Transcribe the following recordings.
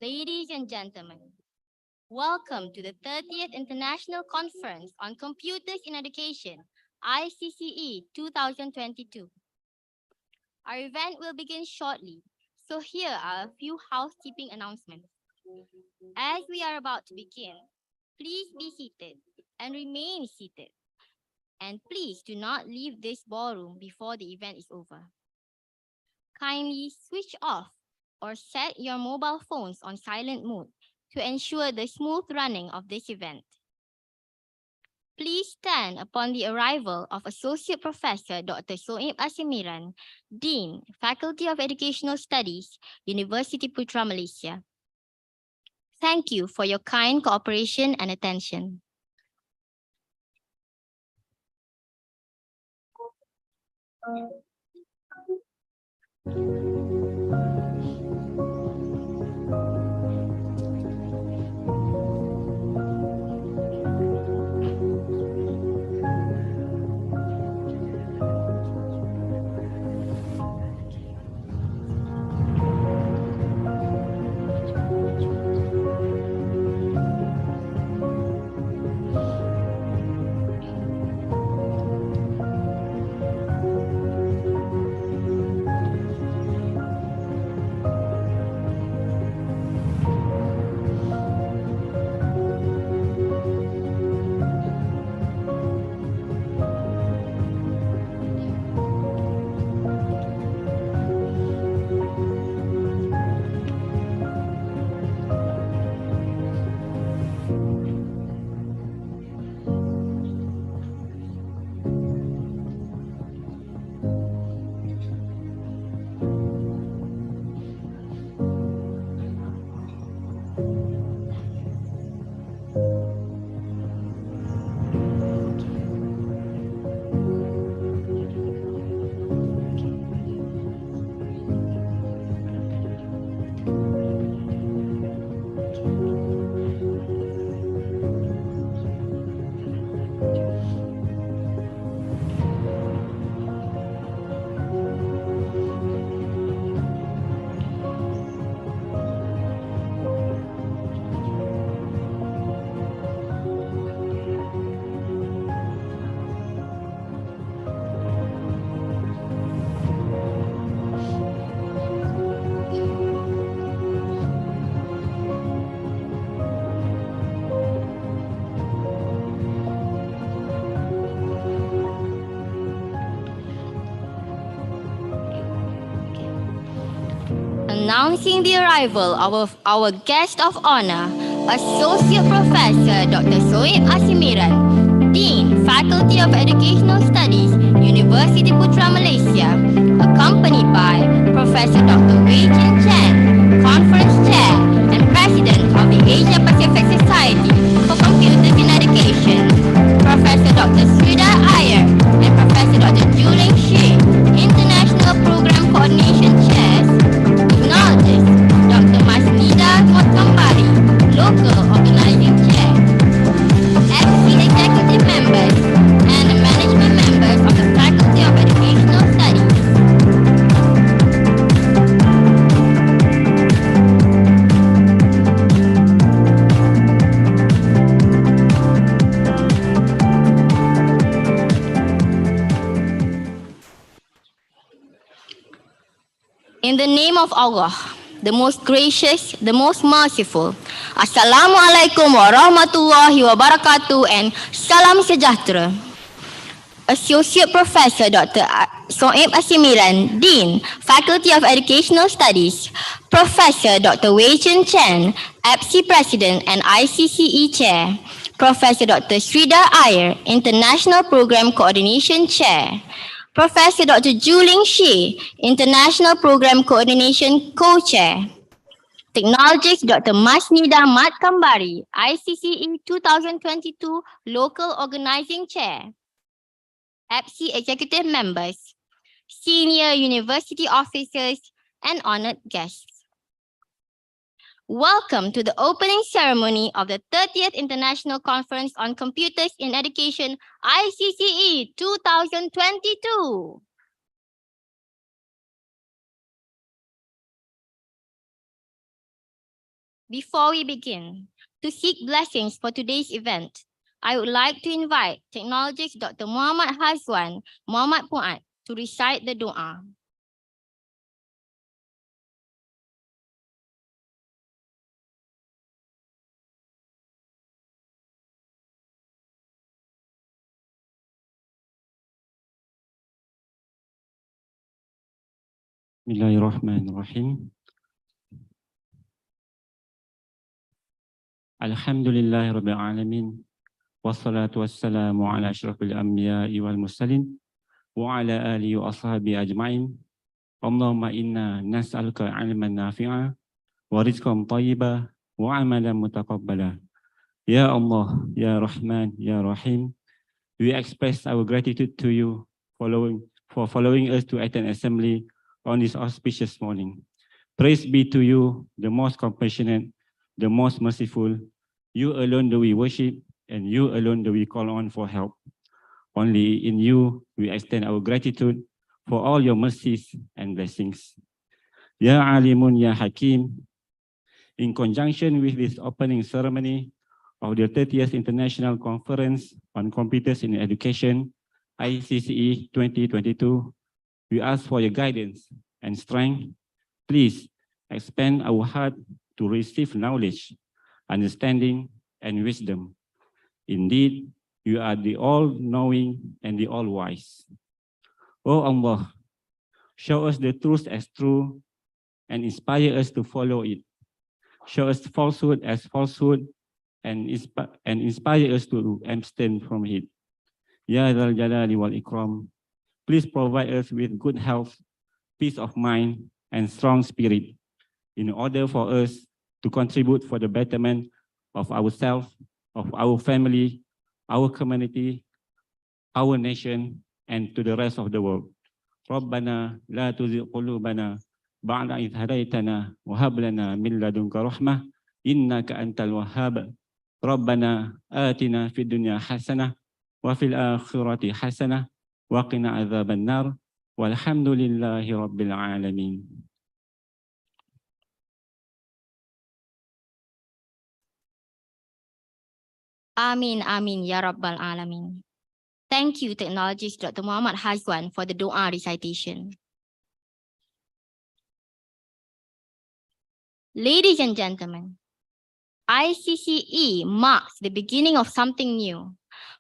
Ladies and gentlemen, welcome to the 30th International Conference on Computers in Education, ICCE 2022. Our event will begin shortly, so here are a few housekeeping announcements. As we are about to begin, please be seated and remain seated. And please do not leave this ballroom before the event is over. Kindly switch off or set your mobile phones on silent mode to ensure the smooth running of this event. Please stand upon the arrival of Associate Professor Dr. Soeb Asimiran, Dean, Faculty of Educational Studies, University Putra Malaysia. Thank you for your kind cooperation and attention. Announcing the arrival of our guest of honor, Associate Professor Dr. Soeb Asimiran, Dean, Faculty of Educational Studies, University Putra Malaysia, accompanied by Professor Dr. Wei Jin Chen, Conference Chair and President of the Asia Pacific Society for Computers in Education, Professor Dr. Sridhar Iyer, and Professor Dr. Juling Shi, International Program Coordination Chairs, acknowledges Dr. Masnida Motkambari, Local Organizing Chair, FC Executive Members, and the Management Members of the Faculty of Educational Studies. In the name of Allah, the most gracious, the most merciful. Assalamualaikum warahmatullahi wabarakatuh and salam sejahtera. Associate Professor Dr. Soeb Asimiran, Dean, Faculty of Educational Studies, Professor Dr. Wei Jin Chen, APSI President and ICCE Chair, Professor Dr. Sridhar Iyer, International Program Coordination Chair, Professor Dr. Juling Shi, International Program Coordination Co-Chair. Technologist Dr. Masnida Motkambari, ICCE 2022 Local Organizing Chair. APSI Executive Members, senior university officers, and honored guests. Welcome to the opening ceremony of the 30th International Conference on Computers in Education, ICCE 2022. Before we begin, to seek blessings for today's event, I would like to invite Technologist Dr. Muhammad Hazwan Muhammad Puat to recite the dua. Bismillahirrahmanirrahim. Alhamdulillahirabbil alamin. Wassalatu wassalamu ala asyrafil anbiya'i wal mursalin wa ala alihi wa ashabihi ajma'in. Allahumma inna nas'aluka 'ilman nafi'a wa rizqan thayyiban wa 'amalan mutaqabbala. Ya Allah, Ya Rahman, Ya Rahim, we express our gratitude to you for following us to attend assembly on this auspicious morning. Praise be to you, the most compassionate, the most merciful. You alone do we worship, and you alone do we call on for help. Only in you we extend our gratitude for all your mercies and blessings. Ya Alimun Ya Hakim, in conjunction with this opening ceremony of the 30th International Conference on Computers in Education, ICCE 2022, we ask for your guidance and strength. Please expand our heart to receive knowledge, understanding, and wisdom. Indeed, you are the all-knowing and the all-wise. O Allah, show us the truth as true and inspire us to follow it. Show us falsehood as falsehood and inspire us to abstain from it. Ya Dzal Jalali wal Ikram, please provide us with good health, peace of mind, and strong spirit in order for us to contribute for the betterment of ourselves, of our family, our community, our nation, and to the rest of the world. Rabbana la tuzigh qulubana ba'da idh hadaytana wa hab lana min ladunka rahmah innaka antal wahhab. Rabbana atina fid dunya hasanah wa fil akhirati hasanah wa qina adzaban nar. Walhamdulillahi rabbil alamin. Amin, amin, ya Rabbal Alamin. Thank you, Technologist Dr. Muhammad Hazwan, for the dua recitation. Ladies and gentlemen, ICCE marks the beginning of something new.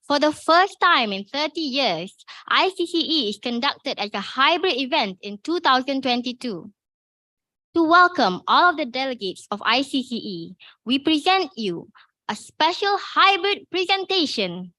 For the first time in 30 years, ICCE is conducted as a hybrid event in 2022. To welcome all of the delegates of ICCE, we present you a special hybrid presentation.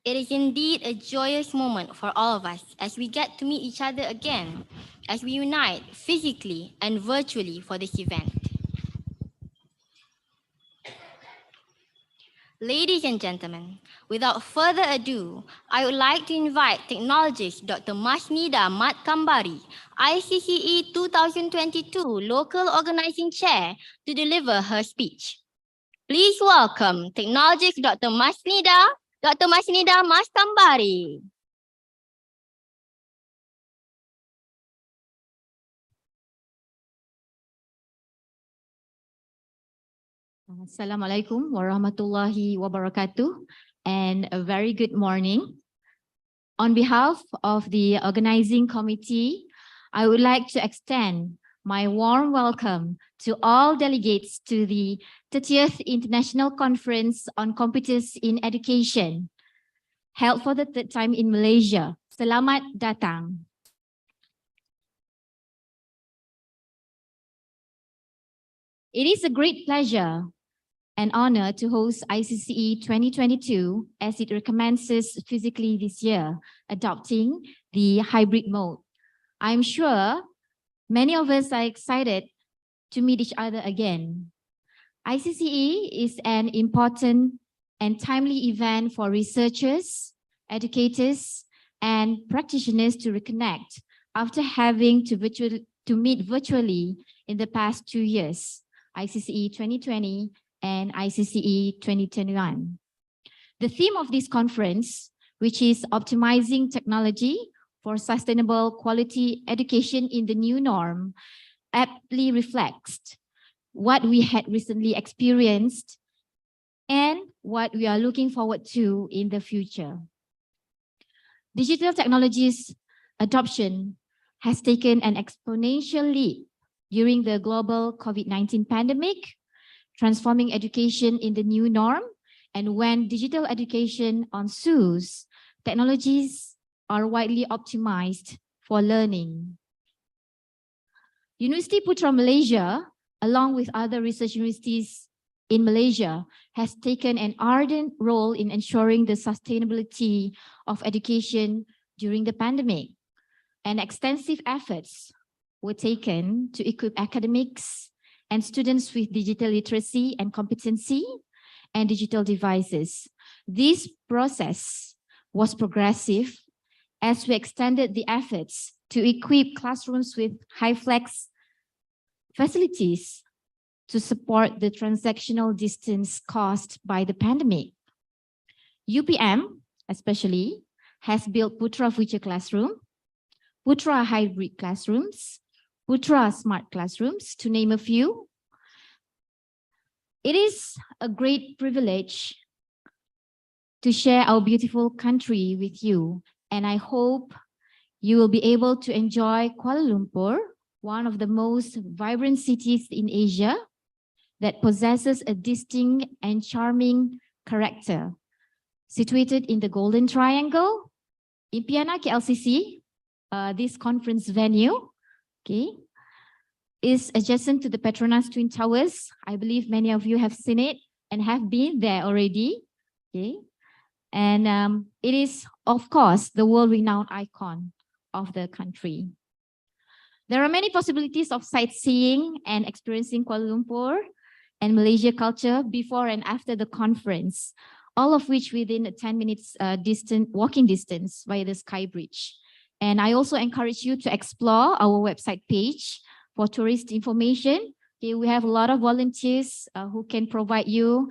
It is indeed a joyous moment for all of us as we get to meet each other again, as we unite physically and virtually for this event. Ladies and gentlemen, without further ado, I would like to invite technologist Dr. Masnida Matkambari, ICCE 2022 Local Organizing Chair, to deliver her speech. Please welcome technologist Dr. Masnida Matkambari. Assalamualaikum warahmatullahi wabarakatuh, and a very good morning. On behalf of the organizing committee, I would like to extend my warm welcome to all delegates to the 30th International Conference on Computers in Education, held for the third time in Malaysia. Selamat datang. It is a great pleasure an honor to host ICCE 2022 as it recommences physically this year, adopting the hybrid mode. I'm sure many of us are excited to meet each other again. ICCE is an important and timely event for researchers, educators, and practitioners to reconnect after having to meet virtually in the past 2 years, ICCE 2020 and ICCE 2021. The theme of this conference, which is optimizing technology for sustainable quality education in the new norm, aptly reflects what we had recently experienced and what we are looking forward to in the future. Digital technologies adoption has taken an exponential leap during the global COVID-19 pandemic, transforming education in the new norm. And when digital education ensues, technologies are widely optimized for learning. University Putra Malaysia, along with other research universities in Malaysia, has taken an ardent role in ensuring the sustainability of education during the pandemic. And extensive efforts were taken to equip academics and students with digital literacy and competency and digital devices. This process was progressive as we extended the efforts to equip classrooms with high-flex facilities to support the transactional distance caused by the pandemic. UPM, especially, has built Putra Future Classroom, Putra Hybrid Classrooms, Putra Smart Classrooms, to name a few. It is a great privilege to share our beautiful country with you, and I hope you will be able to enjoy Kuala Lumpur, one of the most vibrant cities in Asia that possesses a distinct and charming character. Situated in the Golden Triangle, Impiana KLCC, this conference venue, okay, is adjacent to the Petronas Twin Towers. I believe many of you have seen it and have been there already. Okay, and it is, of course, the world-renowned icon of the country. There are many possibilities of sightseeing and experiencing Kuala Lumpur and Malaysia culture before and after the conference. all of which within a 10 minutes walking distance via the Sky Bridge. And I also encourage you to explore our website page for tourist information. Okay, we have a lot of volunteers who can provide you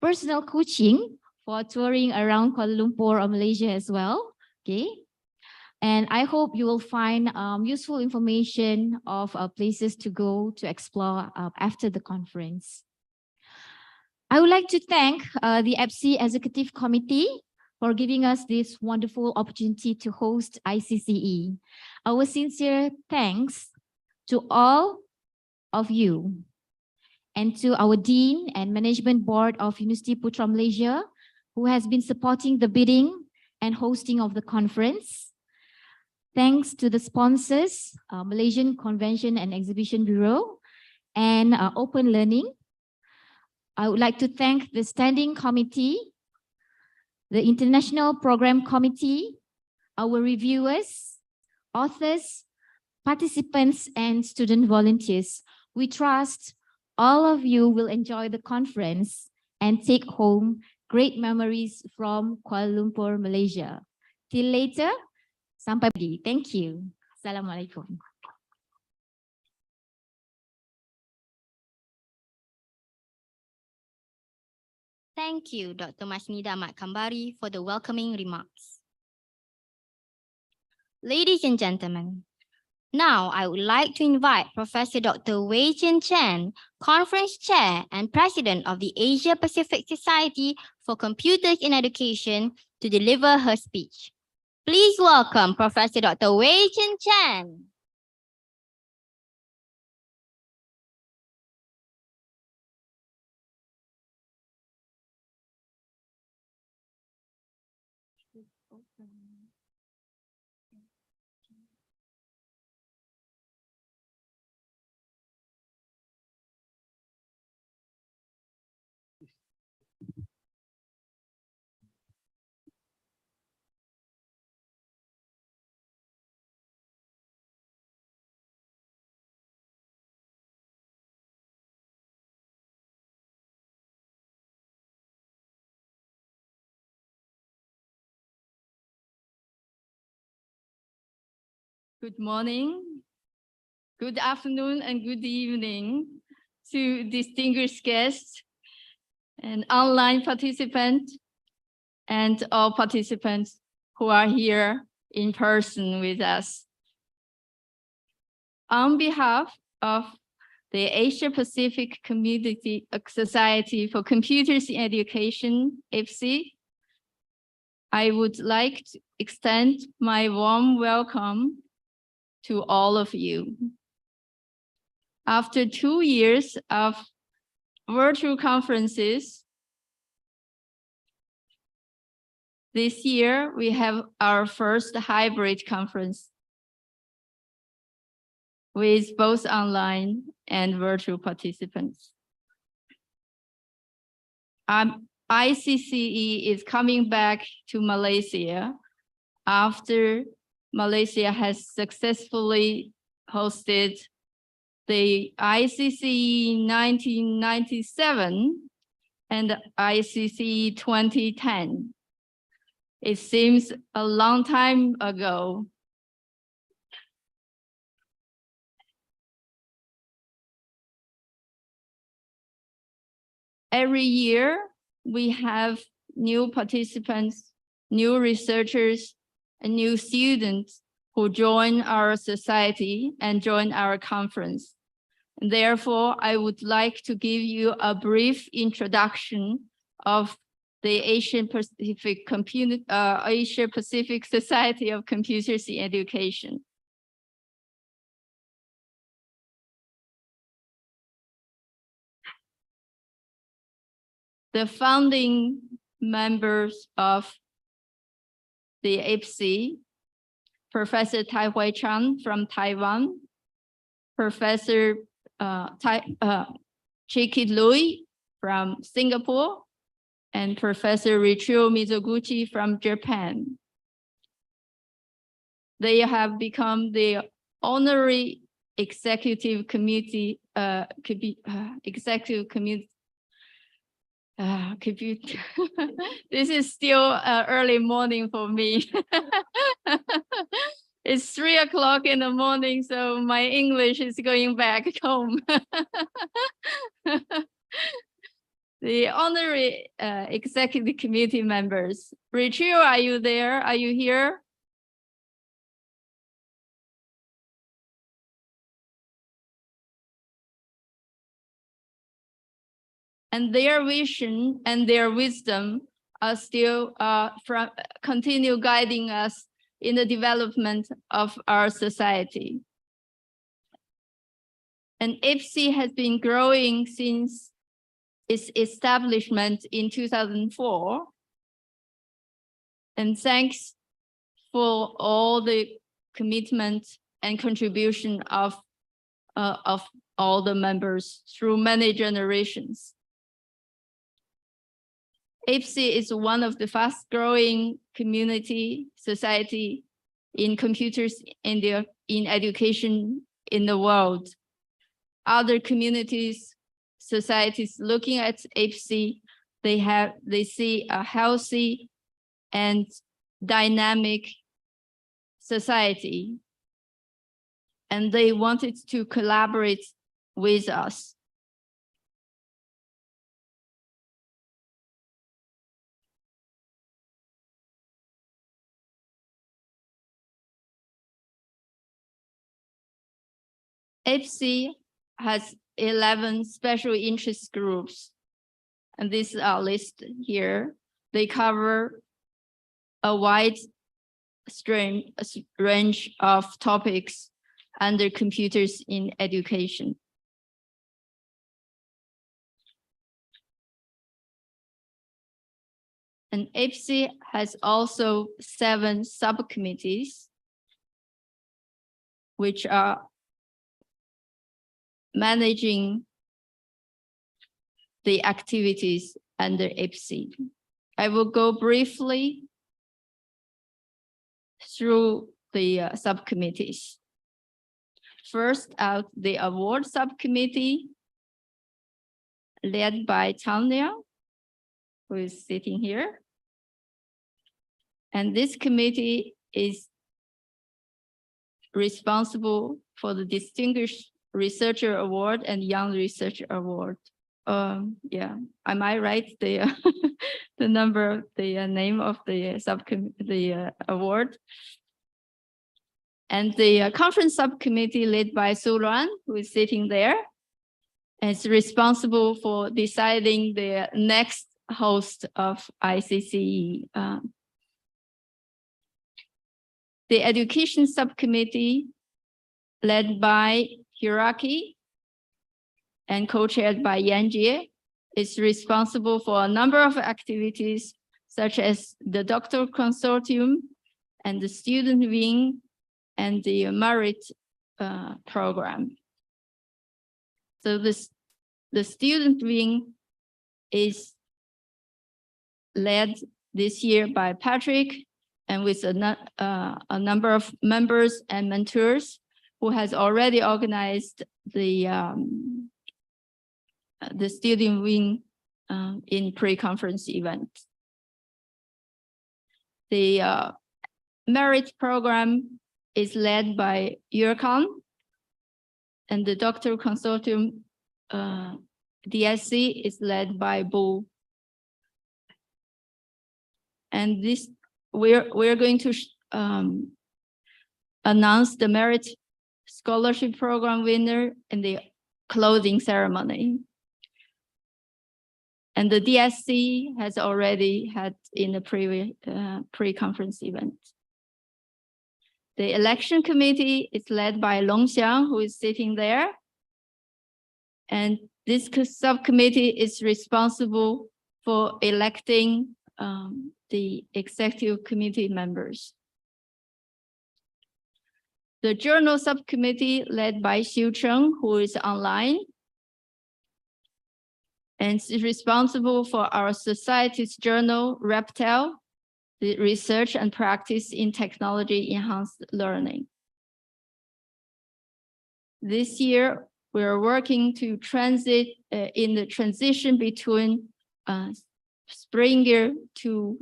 personal coaching for touring around Kuala Lumpur or Malaysia as well. Okay. And I hope you will find useful information of places to go to explore after the conference. I would like to thank the ICCE Executive Committee for giving us this wonderful opportunity to host ICCE. Our sincere thanks to all of you and to our Dean and Management Board of University Putra Malaysia, who has been supporting the bidding and hosting of the conference. Thanks to the sponsors, Malaysian Convention and Exhibition Bureau and Open Learning. I would like to thank the Standing Committee, the International Program Committee, our reviewers, authors, participants, and student volunteers. We trust all of you will enjoy the conference and take home great memories from Kuala Lumpur, Malaysia. Till later, sampai pagi. Thank you. Assalamualaikum. Thank you, Dr. Masnida Ahmad Kambari, for the welcoming remarks. Ladies and gentlemen, now I would like to invite Professor Dr. Wei Chen Chen, Conference Chair and President of the Asia Pacific Society for Computers in Education, to deliver her speech. Please welcome Professor Dr. Wei Chen Chen. Good morning, good afternoon, and good evening to distinguished guests and online participants and all participants who are here in person with us. On behalf of the Asia Pacific Community Society for Computers in Education, ICCE, I would like to extend my warm welcome to all of you. After 2 years of virtual conferences, this year we have our first hybrid conference with both online and virtual participants. ICCE is coming back to Malaysia after Malaysia has successfully hosted the ICCE 1997 and ICCE 2010. It seems a long time ago. Every year, we have new participants, new researchers, and new students who join our society and join our conference. Therefore, I would like to give you a brief introduction of the Asia Pacific Society of Computers in Education. The founding members of the ICCE, Professor Tai Hui Chan from Taiwan, Professor Chiki Lui from Singapore, and Professor Richio Mizoguchi from Japan. They have become the honorary executive committee This is still early morning for me. It's 3 o'clock in the morning, so my English is going back home. The honorary executive committee members. Richie, are you there? Are you here? And their vision and their wisdom are still continue guiding us in the development of our society. And ICCE has been growing since its establishment in 2004. And thanks for all the commitment and contribution of all the members through many generations. ICCE is one of the fast growing community society in computers and in education in the world. Other communities, societies looking at ICCE, they see a healthy and dynamic society, and they wanted to collaborate with us. ICCE has 11 special interest groups, and this is our list here. They cover a wide range of topics under computers in education. And ICCE has also 7 subcommittees, which are managing the activities under ICCE. I will go briefly through the subcommittees. First out, the award subcommittee led by Tanya, who is sitting here. And this committee is responsible for the Distinguished Researcher Award and Young Researcher Award. Yeah, am I right? The the number, the name of the subcommittee, award. And the conference subcommittee led by Su Luan, who is sitting there, is responsible for deciding the next host of ICCE. The education subcommittee led by Hiraki and co-chaired by Yan Jie is responsible for a number of activities such as the doctoral consortium and the student wing and the merit program. So the student wing is led this year by Patrick, and with a number of members and mentors who has already organized the student wing in pre-conference event. The merit program is led by Yurkan, and the doctoral consortium DSC is led by Bu. And this we're going to announce the merit scholarship program winner in the closing ceremony. And the DSC has already had in the pre-conference event. The election committee is led by Long Xiang, who is sitting there. And this subcommittee is responsible for electing the executive committee members. The journal subcommittee led by Xiu Cheng, who is online, and is responsible for our society's journal, Reptile, the research and practice in technology enhanced learning. This year, we are working to in the transition between Springer to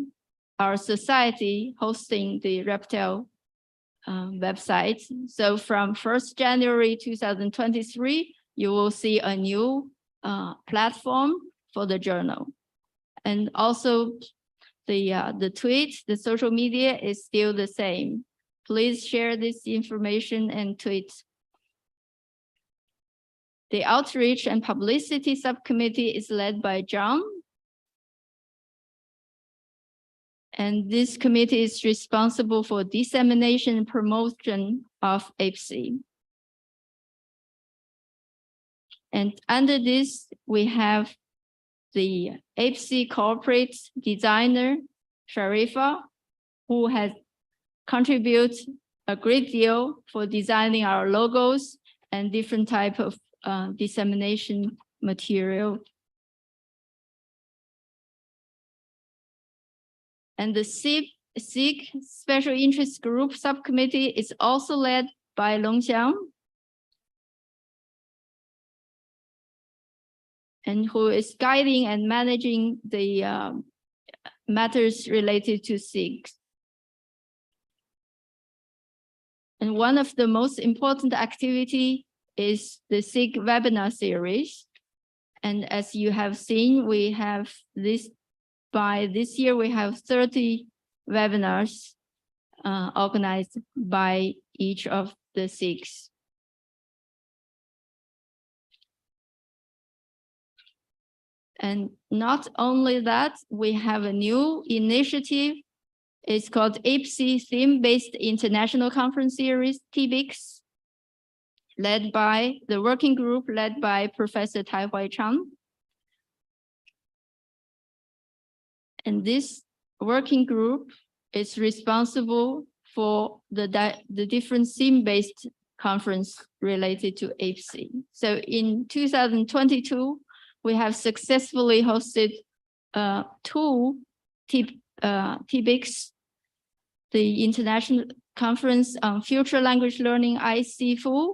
our society hosting the Reptile website. So from 1st January 2023, you will see a new platform for the journal. And also the tweet, the social media is still the same. Please share this information and tweet. The outreach and publicity subcommittee is led by John. And this committee is responsible for dissemination and promotion of ICCE. And under this, we have the ICCE corporate designer, Sharifa, who has contributed a great deal for designing our logos and different type of dissemination material. And the SIG Special Interest Group Subcommittee is also led by Long Xiang, and who is guiding and managing the matters related to SIG. And one of the most important activity is the SIG webinar series. And as you have seen, we have by this year, we have 30 webinars organized by each of the SIGs. And not only that, we have a new initiative. It's called ICCE Theme-Based International Conference Series, TBICS, led by the working group led by Professor Tai Hui Chang. And this working group is responsible for the different theme-based conference related to ICCE. So in 2022, we have successfully hosted 2 TBICS, the International Conference on Future Language Learning, ICCE,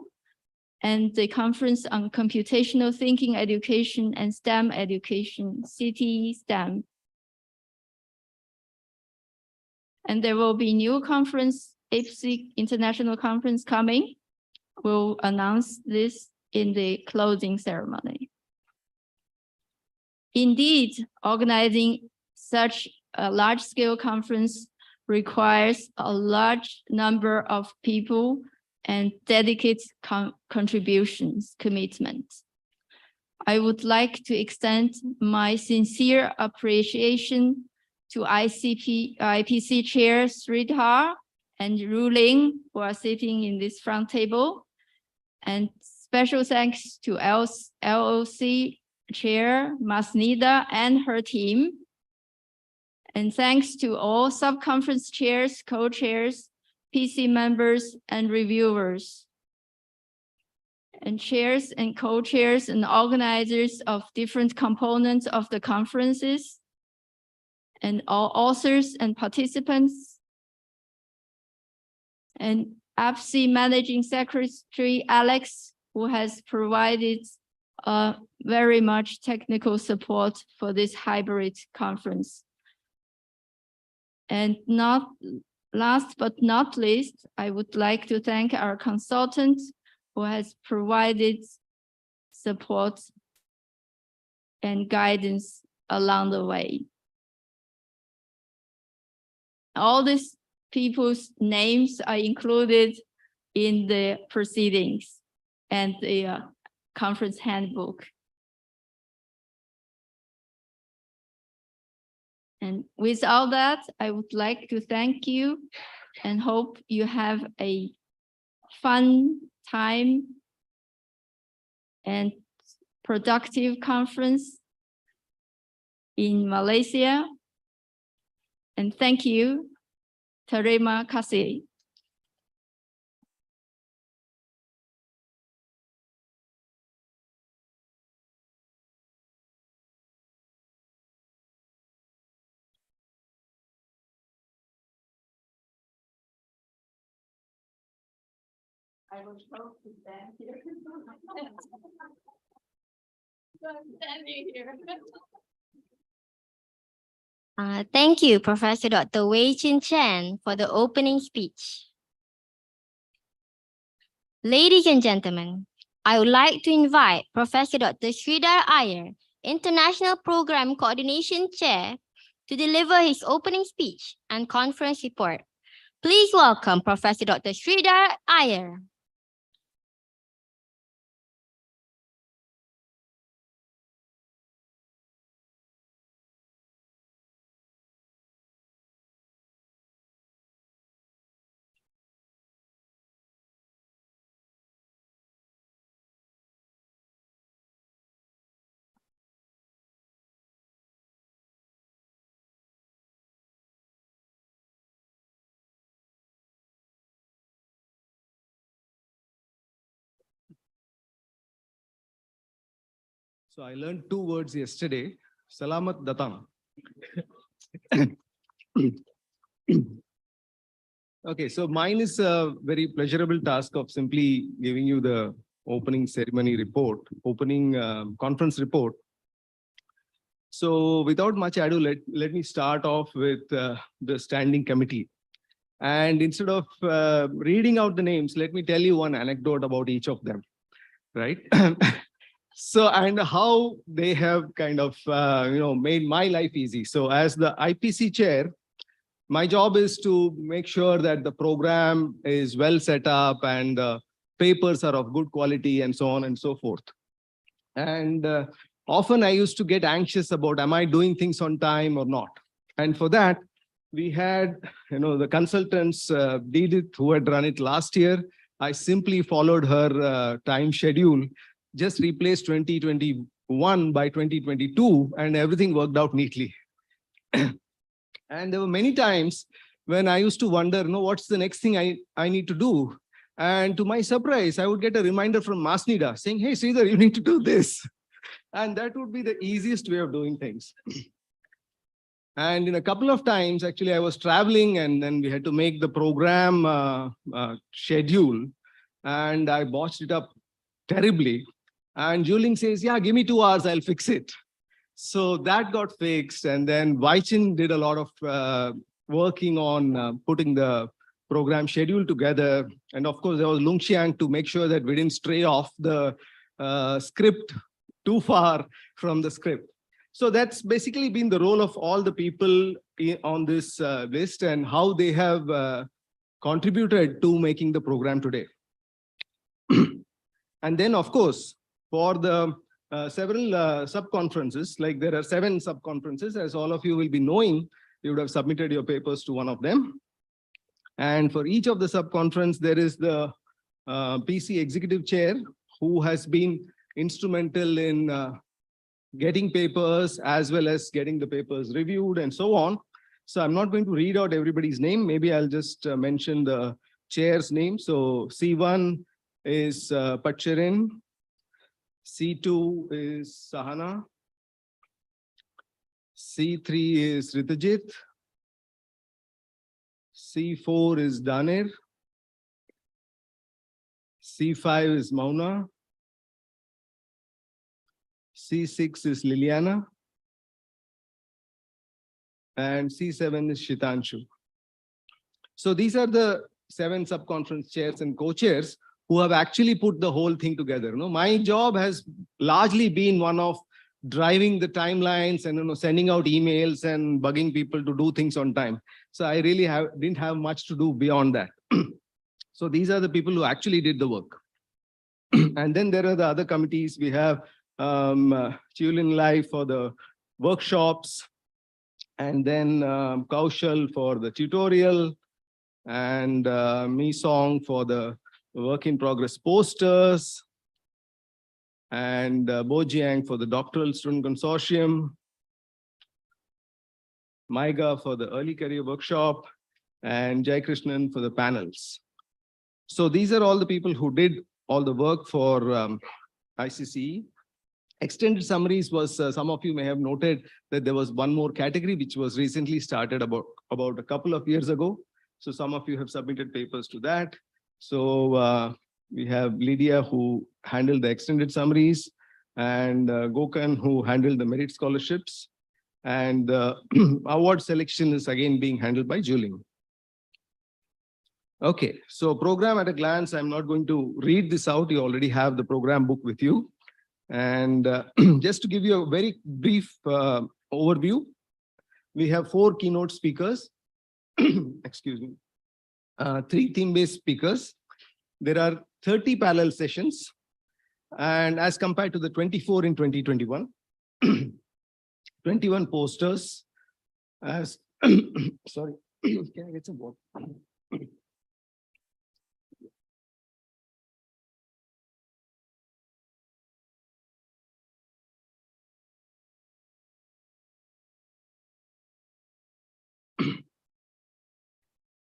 and the Conference on Computational Thinking Education and STEM Education, CTE STEM. And there will be new conference, ICCE International Conference coming. We'll announce this in the closing ceremony. Indeed, organizing such a large-scale conference requires a large number of people and dedicated contributions, commitments. I would like to extend my sincere appreciation to IPC Chair Sridhar and Ru Ling, who are sitting in this front table. And special thanks to LOC Chair Masnida and her team. And thanks to all sub-conference chairs, co-chairs, PC members, and reviewers. And chairs and co-chairs and organizers of different components of the conferences, and all authors and participants, and ICCE Managing Secretary Alex, who has provided very much technical support for this hybrid conference. And last but not least, I would like to thank our consultant who has provided support and guidance along the way. All these people's names are included in the proceedings and the conference handbook. And with all that, I would like to thank you and hope you have a fun time and productive conference in Malaysia. And thank you. Terima kasih. I was supposed to stand here. So I'm standing here. Thank you, Professor Dr. Wei Chin Chen, for the opening speech. Ladies and gentlemen, I would like to invite Professor Dr. Sridhar Iyer, International Program Coordination Chair, to deliver his opening speech and conference report. Please welcome Professor Dr. Sridhar Iyer. So I learned two words yesterday, Salamat Datang. Okay, so mine is a very pleasurable task of simply giving you the opening ceremony report, opening conference report. So without much ado, let me start off with the standing committee. And instead of reading out the names, let me tell you one anecdote about each of them, right? So, and how they have kind of, made my life easy. So as the IPC chair, my job is to make sure that the program is well set up and papers are of good quality and so on and so forth. And often I used to get anxious about, am I doing things on time or not? And for that, we had, the consultants, Didit, who had run it last year. I simply followed her time schedule, just replaced 2021 by 2022, and everything worked out neatly. And there were many times when I used to wonder, what's the next thing I need to do? And to my surprise, I would get a reminder from Masnida saying, hey, Sridhar, you need to do this. And that would be the easiest way of doing things. And in a couple of times, actually, I was traveling and then we had to make the program schedule. And I botched it up terribly. And Juling says, yeah, give me 2 hours, I'll fix it. So that got fixed. And then Vaichin did a lot of working on putting the program schedule together. And of course, there was Lung Xiang to make sure that we didn't stray off the script too far from the script. So that's basically been the role of all the people on this list and how they have contributed to making the program today. And then, of course, for the several sub-conferences, like there are 7 sub-conferences, as all of you will be knowing, you would have submitted your papers to one of them. And for each of the sub-conference, there is the PC executive chair who has been instrumental in getting papers as well as getting the papers reviewed and so on. So I'm not going to read out everybody's name. Maybe I'll just mention the chair's name. So C1 is Pachirin. C2 is Sahana. C3 is Ritajit. C4 is Danir. C5 is Mauna. C6 is Liliana. And C7 is Shitanshu. So these are the 7 sub-conference chairs and co-chairs who have actually put the whole thing together. My job has largely been one of driving the timelines and sending out emails and bugging people to do things on time. So I really didn't have much to do beyond that. So these are the people who actually did the work. And then there are the other committees. We have Chulin Live for the workshops, and then Kaushal for the tutorial, and Mi Song for the work in progress posters, and Bo Jiang for the doctoral student consortium, Maiga for the early career workshop, and Jai Krishnan for the panels. So these are all the people who did all the work for ICCE. Extended summaries was, some of you may have noted that there was one more category which was recently started about a couple of years ago. So some of you have submitted papers to that. So we have Lydia who handled the extended summaries, and Gokan who handled the merit scholarships, And the award selection is again being handled by Julian. Okay, so program at a glance, I'm not going to read this out. You already have the program book with you. And just to give you a very brief overview, we have 4 keynote speakers, excuse me, 3 theme-based speakers. There are 30 parallel sessions, and as compared to the 24 in 2021, 21 posters. As sorry, can I get some water?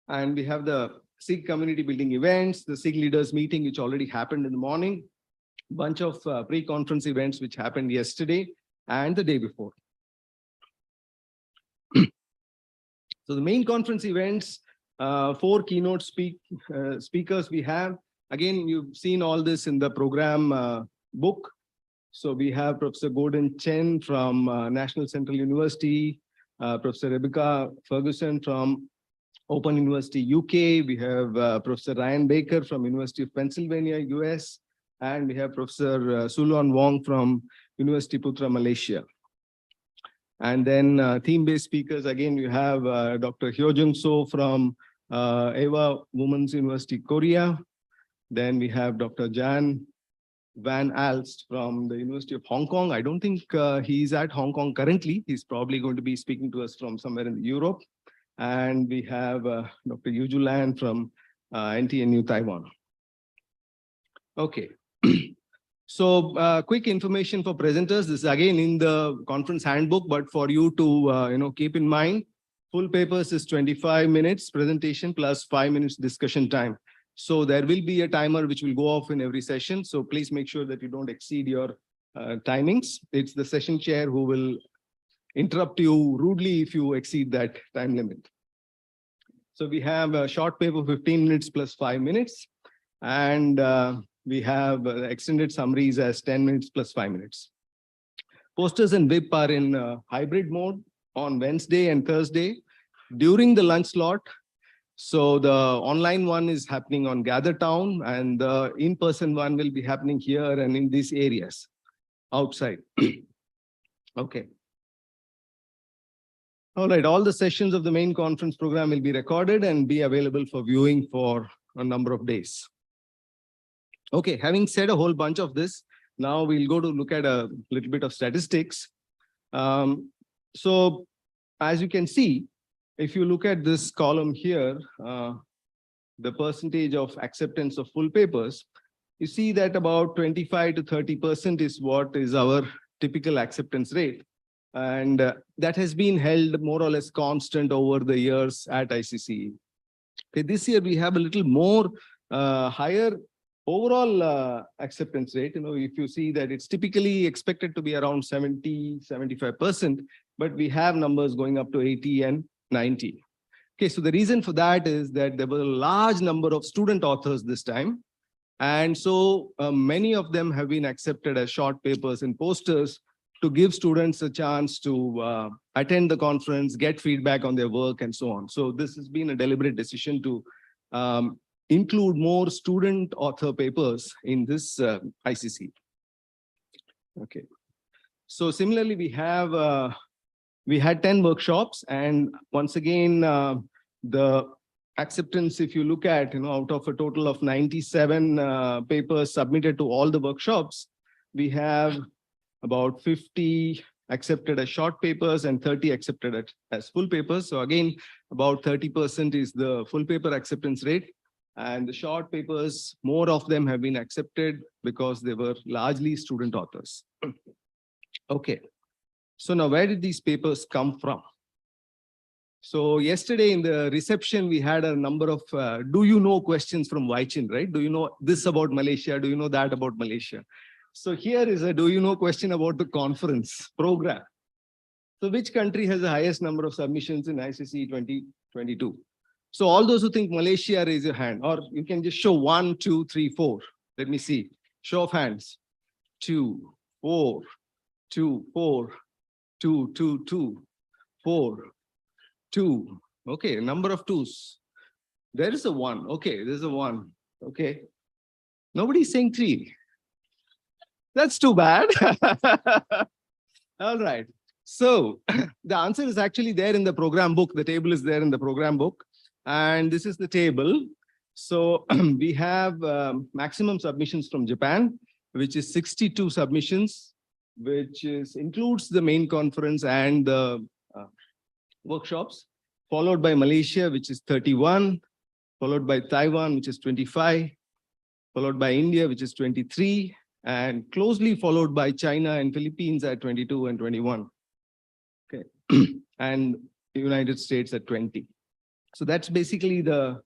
And we have the SIG community building events, the SIG leaders meeting, which already happened in the morning, bunch of pre-conference events, which happened yesterday and the day before. So the main conference events, 4 keynote speakers we have. Again, you've seen all this in the program book. So we have Professor Gordon Chen from National Central University, Professor Rebecca Ferguson from Open University UK. We have Professor Ryan Baker from University of Pennsylvania, US. And we have Professor Sulon Wong from University Putra, Malaysia. And then theme-based speakers, again, you have Dr. Hyojung So from Eva Women's University, Korea. Then we have Dr. Jan Van Alst from the University of Hong Kong. I don't think he's at Hong Kong currently. He's probably going to be speaking to us from somewhere in Europe. And we have Dr. Yuju Lan from NTNU Taiwan. Okay. So quick information for presenters. This is again in the conference handbook, but for you to keep in mind, full papers is 25 minutes presentation plus 5 minutes discussion time. So there will be a timer which will go off in every session. So please make sure that you don't exceed your timings. It's the session chair who will interrupt you rudely if you exceed that time limit. So we have a short paper, 15 minutes plus 5 minutes. And we have extended summaries as 10 minutes plus 5 minutes. Posters and VIP are in hybrid mode on Wednesday and Thursday during the lunch slot. So the online one is happening on Gather Town, and the in-person one will be happening here and in these areas outside. Okay. All right, all the sessions of the main conference program will be recorded and be available for viewing for a number of days. Okay, having said a whole bunch of this, now we'll go to look at a little bit of statistics. So as you can see, if you look at this column here, the percentage of acceptance of full papers, you see that about 25 to 30% is what is our typical acceptance rate. And that has been held more or less constant over the years at ICCE. Okay, this year we have a little more higher overall acceptance rate. If you see that it's typically expected to be around 70, 75%, but we have numbers going up to 80 and 90. Okay, so the reason for that is that there were a large number of student authors this time. And so many of them have been accepted as short papers and posters to give students a chance to attend the conference, get feedback on their work and so on. So this has been a deliberate decision to include more student author papers in this ICC. Okay. So similarly, we had 10 workshops, and once again, the acceptance, if you look at, out of a total of 97 papers submitted to all the workshops, we have about 50 accepted as short papers and 30 accepted as full papers. So again, about 30% is the full paper acceptance rate. And the short papers, more of them have been accepted because they were largely student authors. Okay. So now where did these papers come from? So yesterday in the reception, we had a number of do you know questions from Waichin, right? Do you know this about Malaysia? Do you know that about Malaysia? So here is a do you know question about the conference program. So which country has the highest number of submissions in ICCE 2022? So all those who think Malaysia, raise your hand, or you can just show 1, 2, 3, 4. Let me see. Show of hands. 2, 4, 2, 4, 2, 2, 2. 4, 2. Okay, number of twos. There is a 1. Okay, there's a 1. Okay. Nobody's saying 3. That's too bad. All right. So the answer is actually there in the program book. The table is there in the program book. And this is the table. So we have maximum submissions from Japan, which is 62 submissions, which includes the main conference and the workshops, followed by Malaysia, which is 31, followed by Taiwan, which is 25, followed by India, which is 23, and closely followed by China and Philippines at 22 and 21. Okay, and the United States at 20. So that's basically the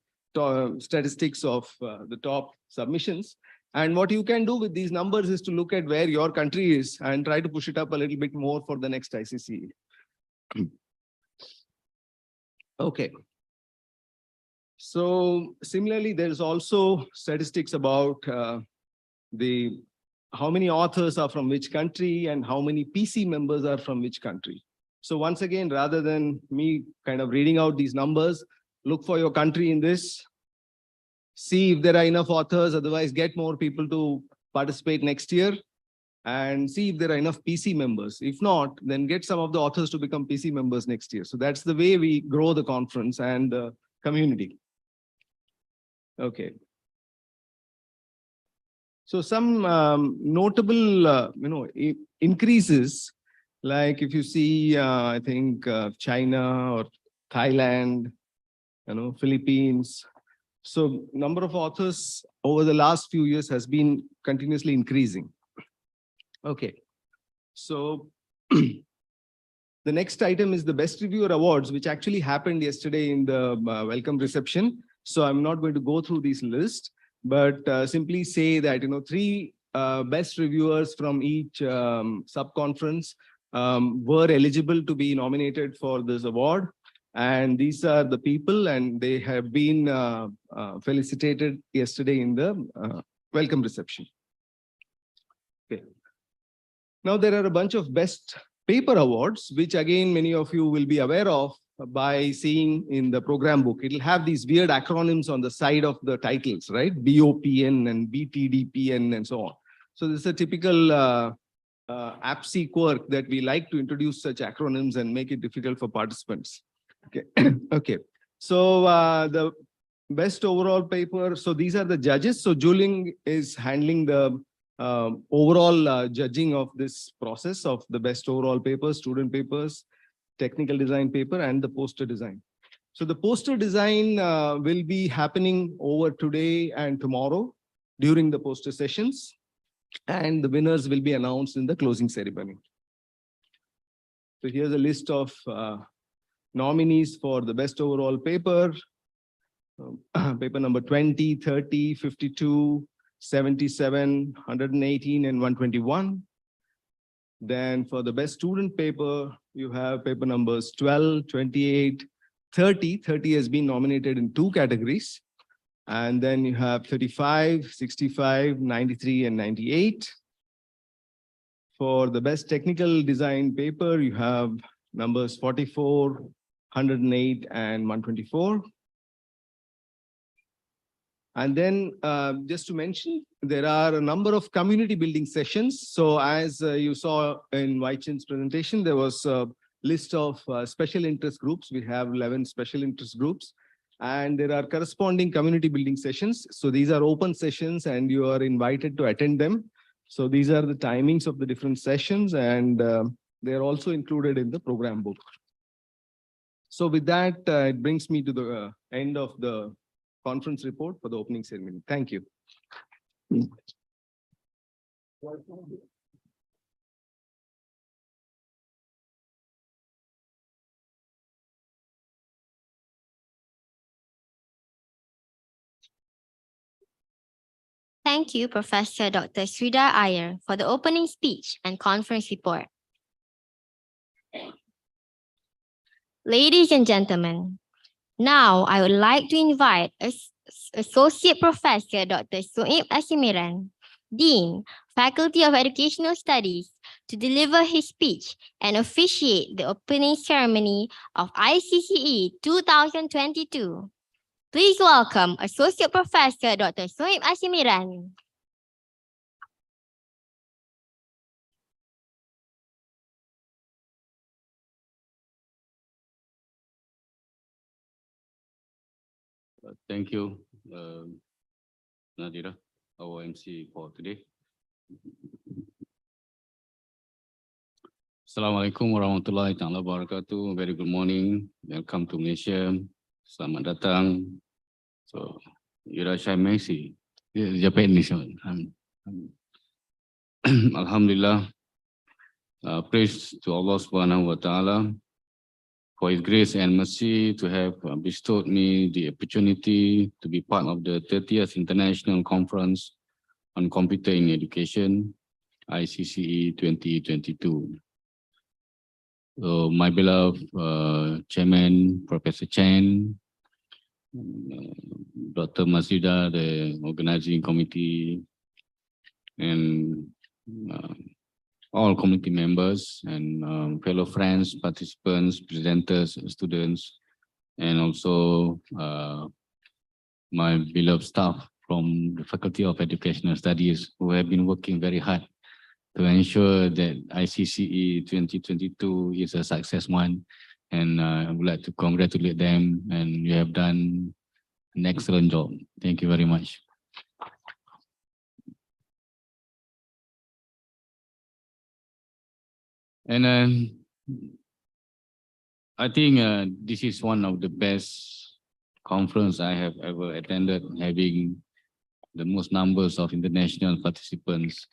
statistics of the top submissions. And what you can do with these numbers is to look at where your country is and try to push it up a little bit more for the next ICCE. Okay. So similarly, there's also statistics about how many authors are from which country and how many PC members are from which country. So once again, rather than me kind of reading out these numbers, look for your country in this, see if there are enough authors, otherwise get more people to participate next year, and see if there are enough PC members. If not, then get some of the authors to become PC members next year. So that's the way we grow the conference and the community. Okay. So some notable, increases, like if you see, I think China or Thailand, Philippines. So number of authors over the last few years has been continuously increasing. Okay. So the next item is the Best Reviewer Awards, which actually happened yesterday in the welcome reception. So I'm not going to go through this list, but simply say that, 3 best reviewers from each sub-conference were eligible to be nominated for this award. And these are the people, and they have been felicitated yesterday in the welcome reception. Okay. Now there are a bunch of best paper awards, which again, many of you will be aware of by seeing in the program book. It'll have these weird acronyms on the side of the titles, right? BOPN and BTDPN and so on. So this is a typical APSI quirk that we like to introduce such acronyms and make it difficult for participants. Okay. Okay. So the best overall paper. So these are the judges. So Juling is handling the overall judging of this process of the best overall papers, student papers, technical design paper, and the poster design. So the poster design will be happening over today and tomorrow during the poster sessions, and the winners will be announced in the closing ceremony. So here's a list of nominees for the best overall paper. Paper number 20, 30, 52, 77, 118, and 121. Then for the best student paper, you have paper numbers 12, 28, 30. 30 has been nominated in 2 categories. And then you have 35, 65, 93, and 98. For the best technical design paper, you have numbers 44, 108, and 124. And then just to mention, there are a number of community building sessions. So as you saw in Wai Chin's presentation, there was a list of special interest groups. We have 11 special interest groups, and there are corresponding community building sessions. So these are open sessions and you are invited to attend them. So these are the timings of the different sessions, and they are also included in the program book. So with that, it brings me to the end of the conference report for the opening ceremony. Thank you. Thank you, Professor Dr. Sridhar Iyer, for the opening speech and conference report. Ladies and gentlemen, now I would like to invite Associate Professor Dr. Soeb Asimiran, Dean, Faculty of Educational Studies, to deliver his speech and officiate the opening ceremony of ICCE 2022. Please welcome Associate Professor Dr. Sohib Asimiran. Thank you, Nadira, our MC for today. Assalamualaikum warahmatullahi wabarakatuh. Very good morning. Welcome to Malaysia. Selamat datang. So, Irashai Messi. Japanese. Alhamdulillah. Praise to Allah subhanahu wa ta'ala for His grace and mercy to have bestowed me the opportunity to be part of the 30th International Conference on Computer in Education, ICCE 2022. So my beloved Chairman, Professor Chen, Dr. Masida, the organizing committee, and all committee members and fellow friends, participants, presenters, students, and also my beloved staff from the Faculty of Educational Studies who have been working very hard to ensure that ICCE 2022 is a success one. And I would like to congratulate them, and you have done an excellent job. Thank you very much. And I think this is one of the best conference I have ever attended, having the most numbers of international participants.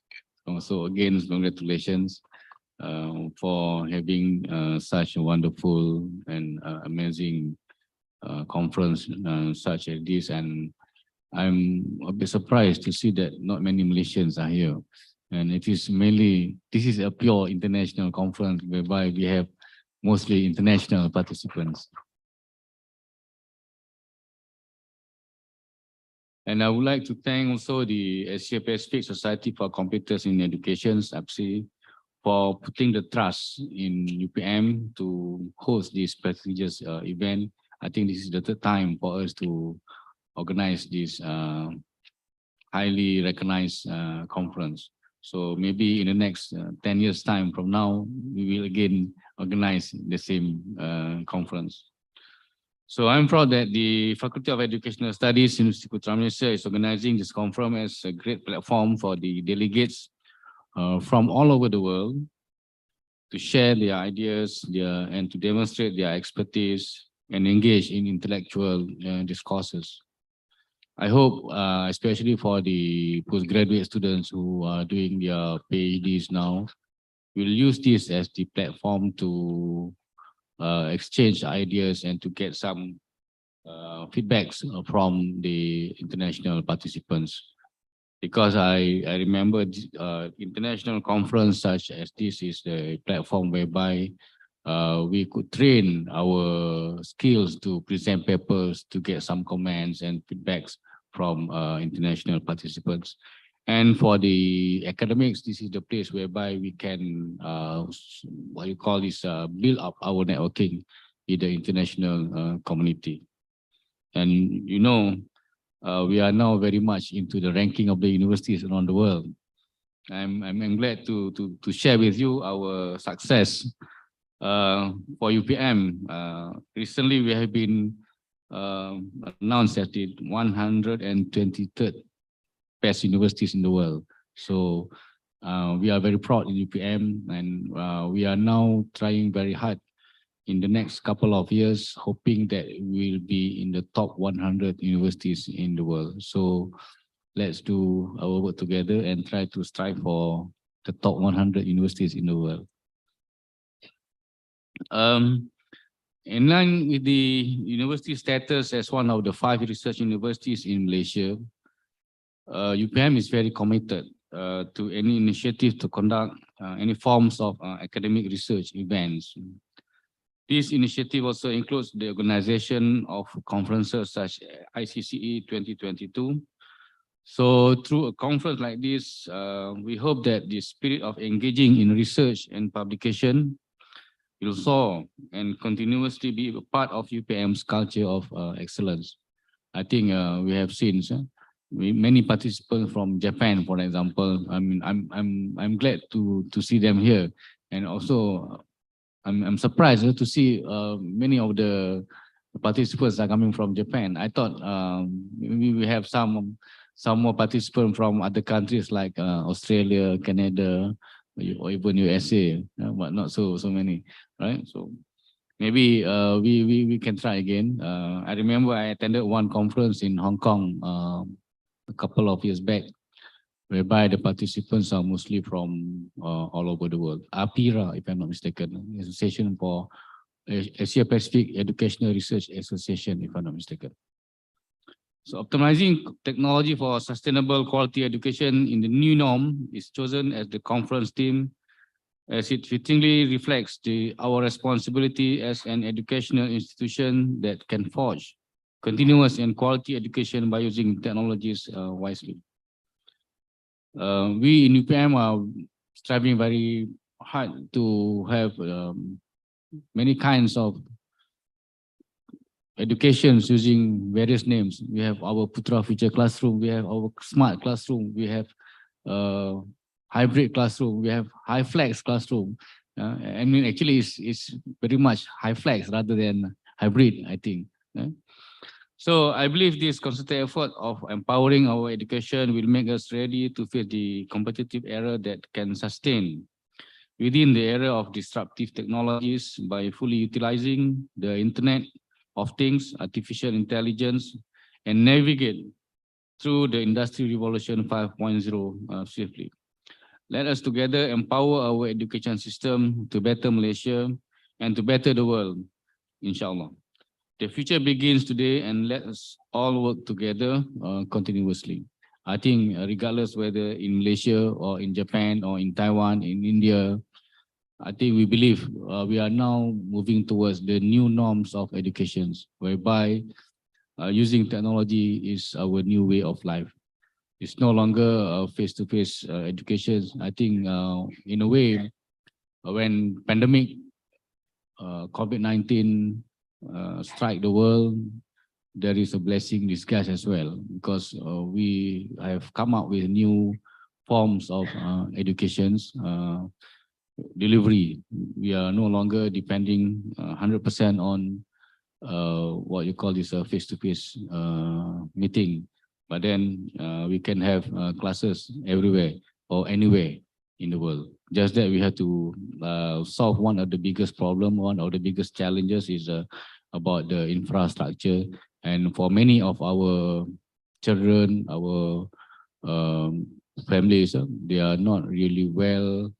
Also, again, congratulations for having such a wonderful and amazing conference such as this. And I'm a bit surprised to see that not many Malaysians are here. And it is mainly, this is a pure international conference whereby we have mostly international participants. And I would like to thank also the Asia Pacific Society for Computers in Education, APSI, for putting the trust in UPM to host this prestigious event. I think this is the third time for us to organize this highly recognized conference. So maybe in the next 10 years time from now, we will again organize the same conference. So I'm proud that the Faculty of Educational Studies, University Putra Malaysia, is organizing this conference as a great platform for the delegates from all over the world to share their ideas and to demonstrate their expertise and engage in intellectual discourses. I hope, especially for the postgraduate students who are doing their PhDs now, we'll use this as the platform to exchange ideas and to get some feedbacks from the international participants. Because I remember international conference such as this is the platform whereby we could train our skills to present papers, to get some comments and feedbacks from international participants. And for the academics, this is the place whereby we can, what you call this, build up our networking in the international community. And you know, we are now very much into the ranking of the universities around the world. I'm glad to share with you our success for UPM. Recently, we have been announced as the 123rd best universities in the world. So we are very proud in UPM, and we are now trying very hard in the next couple of years, hoping that we'll be in the top 100 universities in the world. So let's do our work together and try to strive for the top 100 universities in the world. In line with the university status as one of the 5 research universities in Malaysia, UPM is very committed to any initiative to conduct any forms of academic research events. This initiative also includes the organization of conferences such as ICCE 2022, So through a conference like this, we hope that the spirit of engaging in research and publication will soar and continuously be a part of UPM's culture of excellence. I think we have seen many participants from Japan, for example. I mean, I'm glad to see them here, and also I'm surprised to see many of the participants are coming from Japan. I thought we have some more participants from other countries like Australia, Canada, or even USA, but not so many, right? So maybe we can try again. I remember I attended one conference in Hong Kong a couple of years back, whereby the participants are mostly from all over the world. APIRA, if I'm not mistaken, Association for Asia Pacific Educational Research Association, if I'm not mistaken. So optimizing technology for sustainable quality education in the new norm is chosen as the conference theme, as it fittingly reflects our responsibility as an educational institution that can forge continuous and quality education by using technologies wisely. We in UPM are striving very hard to have many kinds of educations using various names. We have our Putra Future Classroom, we have our Smart Classroom, we have hybrid classroom, we have high flex classroom. I mean, actually, it's very much high flex rather than hybrid, I think. So I believe this concerted effort of empowering our education will make us ready to face the competitive era that can sustain within the era of disruptive technologies by fully utilizing the Internet of Things, artificial intelligence, and navigate through the Industry Revolution 5.0 swiftly. Let us together empower our education system to better Malaysia and to better the world, inshallah. The future begins today, and let us all work together continuously. I think regardless whether in Malaysia or in Japan or in Taiwan, in India, I think we believe we are now moving towards the new norms of education, whereby using technology is our new way of life. It's no longer face-to-face education. I think in a way, when pandemic COVID-19 strike the world, there is a blessing in disguise as well, because we have come up with new forms of educations delivery. We are no longer depending 100% on what you call this face-to-face meeting, but then we can have classes everywhere or anywhere in the world. Just that we have to solve one of the biggest problem, one of the biggest challenges is about the infrastructure. And for many of our children, our families, they are not really well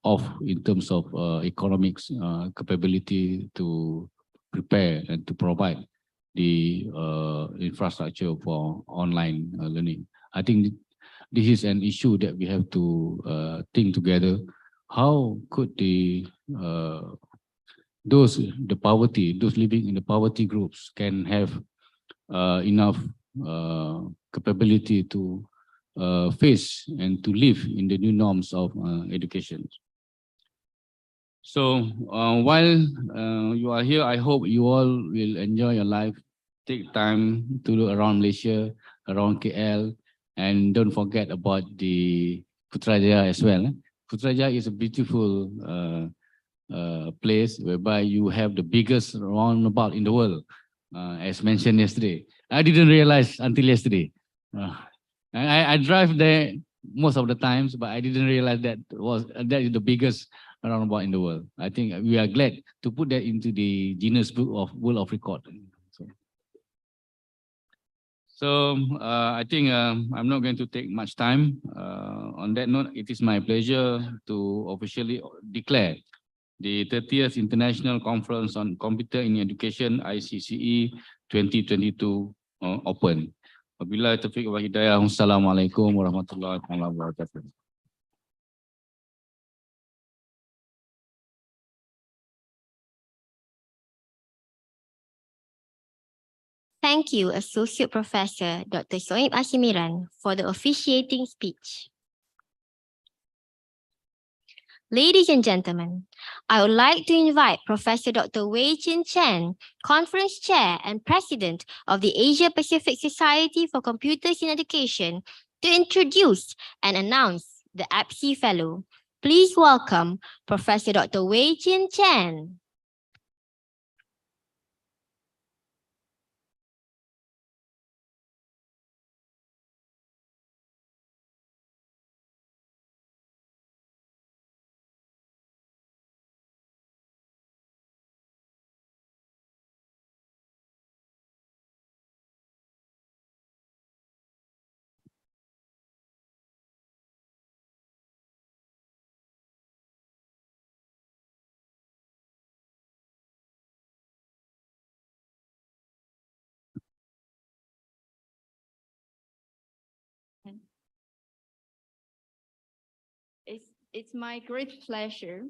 off in terms of economics capability to prepare and to provide the infrastructure for online learning. I think this is an issue that we have to think together. How could the poverty, those living in the poverty groups can have enough capability to face and to live in the new norms of education. So while you are here, I hope you all will enjoy your life. Take time to look around Malaysia, around KL, and don't forget about the Putrajaya as well. Putrajaya is a beautiful place whereby you have the biggest roundabout in the world, as mentioned yesterday. I didn't realize until yesterday. I drive there most of the times, but I didn't realize that is the biggest roundabout in the world. I think we are glad to put that into the Guinness Book of World of Record. So I think I'm not going to take much time. On that note, it is my pleasure to officially declare the 30th International Conference on Computer in Education ICCE 2022 open. Wabillahi taufiq wal hidayah. Wassalamualaikum warahmatullahi wabarakatuh. Thank thank you, Associate Professor Dr. Soib Asimiran, for the officiating speech. Ladies and gentlemen, I would like to invite Professor Dr. Wei Chin Chen, Conference Chair and President of the Asia Pacific Society for Computers in Education, to introduce and announce the APSI Fellow. Please welcome Professor Dr. Wei Chin Chen. It's my great pleasure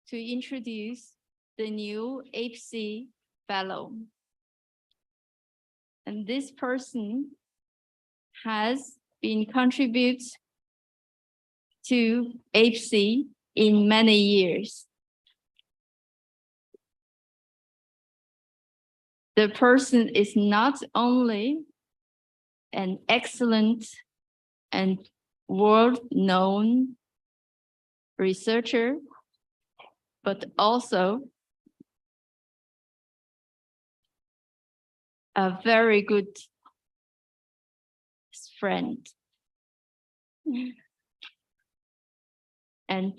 to introduce the new APSI Fellow. And this person has been contributed to APSI in many years. The person is not only an excellent and world-known researcher, but also a very good friend. And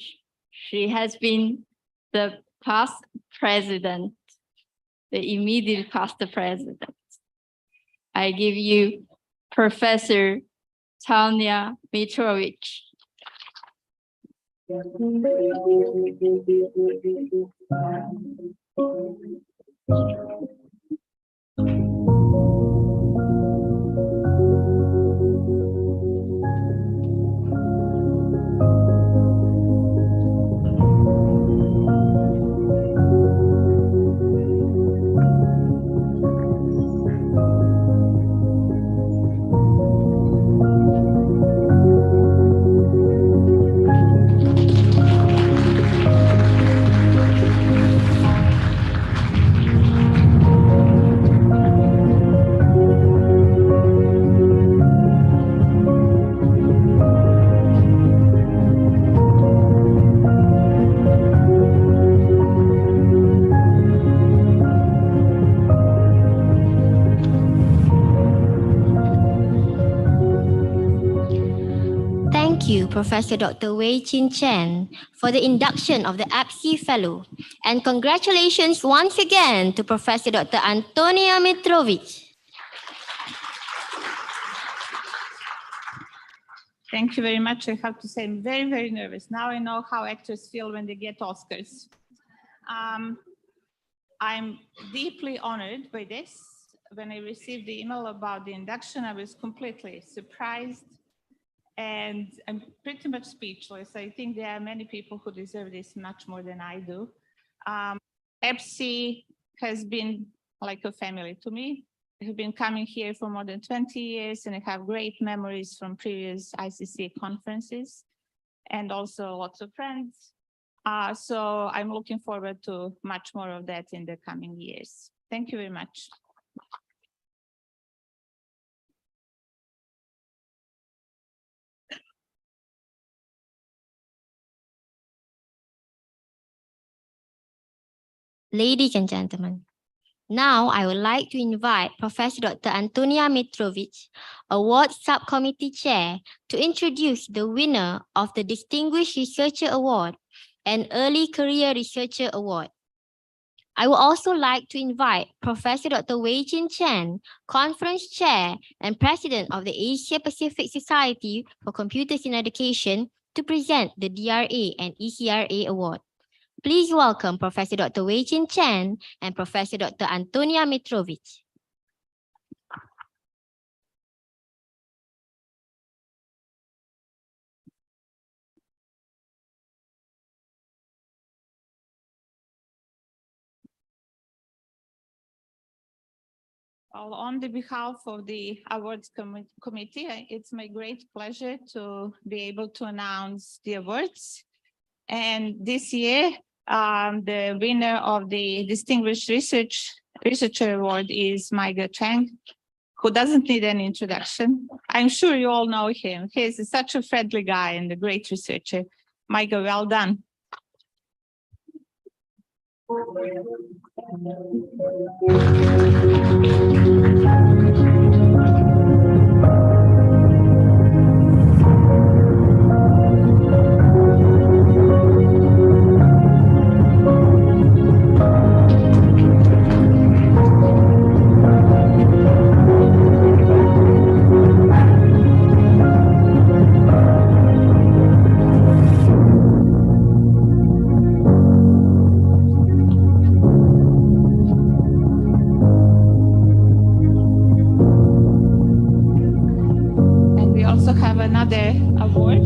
she has been the past president, the immediate past president. I give you Professor Tanya Mitrovic. Thank you, Professor Dr. Wei Chin Chen, for the induction of the APSI Fellow. And congratulations once again to Professor Dr. Antonia Mitrovic. Thank you very much. I have to say I'm very, very nervous. Now I know how actors feel when they get Oscars. I'm deeply honored by this. When I received the email about the induction, I was completely surprised and I'm pretty much speechless. I think there are many people who deserve this much more than I do. EPSI has been like a family to me. I've been coming here for more than 20 years and I have great memories from previous ICCE conferences and also lots of friends. So I'm looking forward to much more of that in the coming years. Thank you very much. Ladies and gentlemen, now I would like to invite Professor Dr. Antonia Mitrovic, Award Subcommittee Chair, to introduce the winner of the Distinguished Researcher Award and Early Career Researcher Award. I would also like to invite Professor Dr. Wei Chin Chen, Conference Chair and President of the Asia Pacific Society for Computers in Education, to present the DRA and ECRA Award. Please welcome Professor Dr. Wei Chin Chen and Professor Dr. Antonia Mitrovic. Well, on the behalf of the awards committee, it's my great pleasure to be able to announce the awards. And this year, the winner of the Distinguished Researcher Award is Maiga Chang, who doesn't need an introduction. I'm sure you all know him. He's such a friendly guy and a great researcher. Maiga, well done. And we also have another award.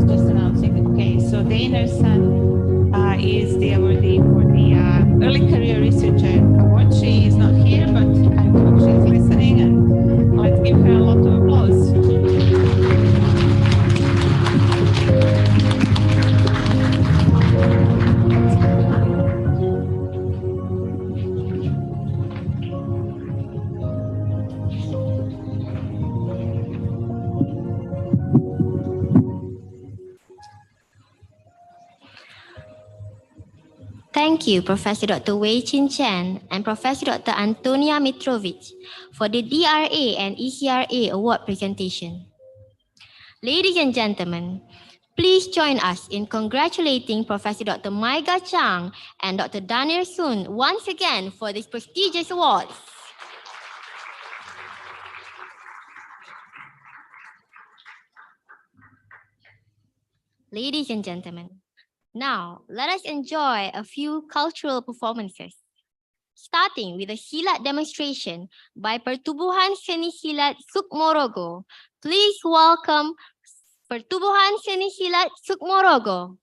Just announcing. Okay, so Dana Sun is the awardee for the Early Career Researcher Award. She is not here, but I'm sure she's listening, and let's give her a lot of applause. Thank you, Professor Dr. Wei Chin Chen and Professor Dr. Antonia Mitrovic for the DRA and ECRA award presentation. Ladies and gentlemen, please join us in congratulating Professor Dr. Maiga Chang and Dr. Daniel Sun once again for this prestigious awards. Ladies and gentlemen, now let us enjoy a few cultural performances. Starting with a silat demonstration by Pertubuhan Seni Silat Sukmorogo. Please welcome Pertubuhan Seni Silat Sukmorogo.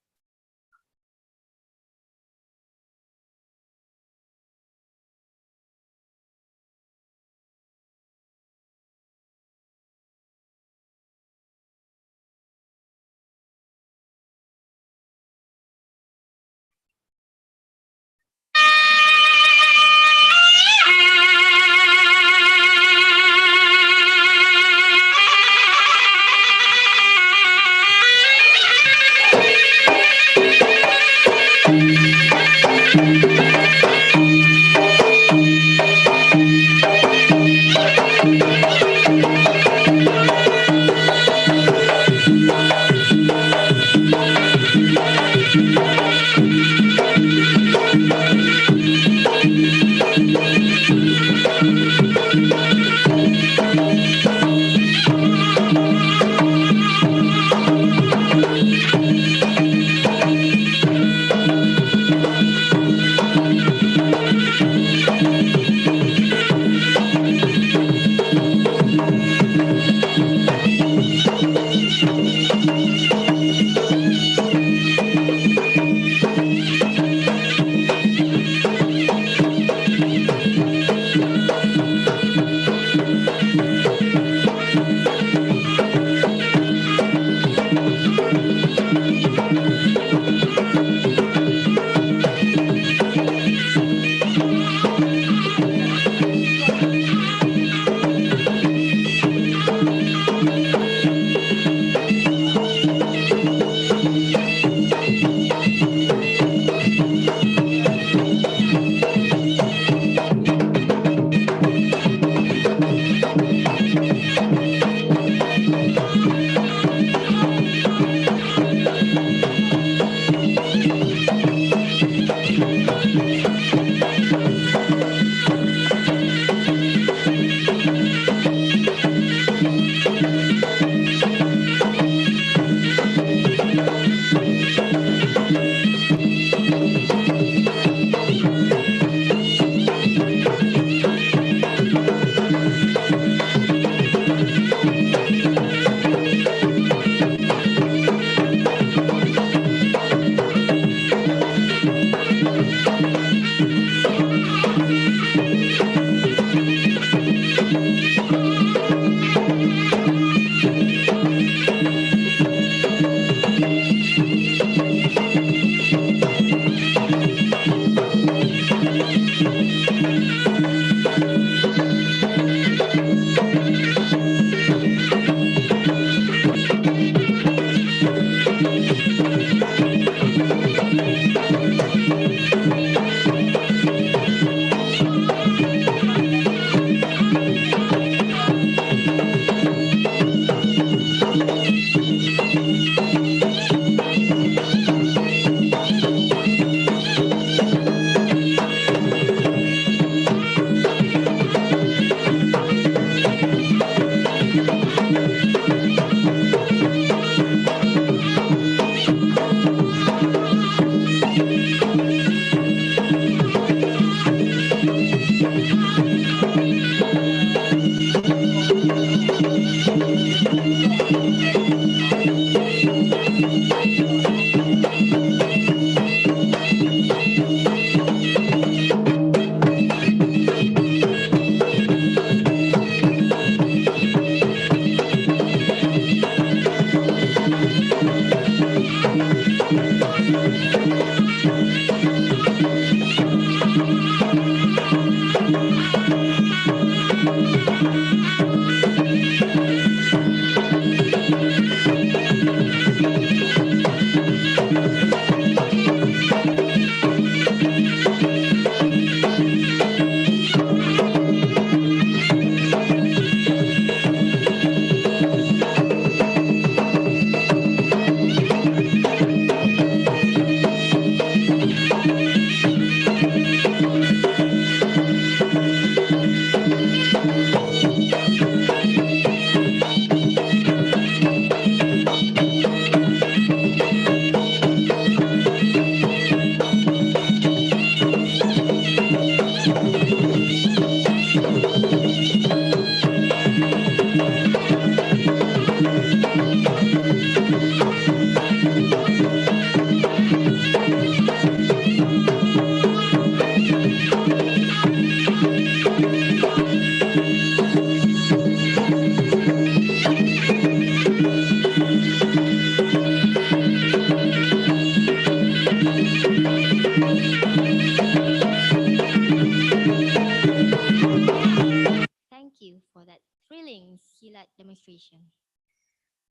Thank you for that thrilling silat demonstration.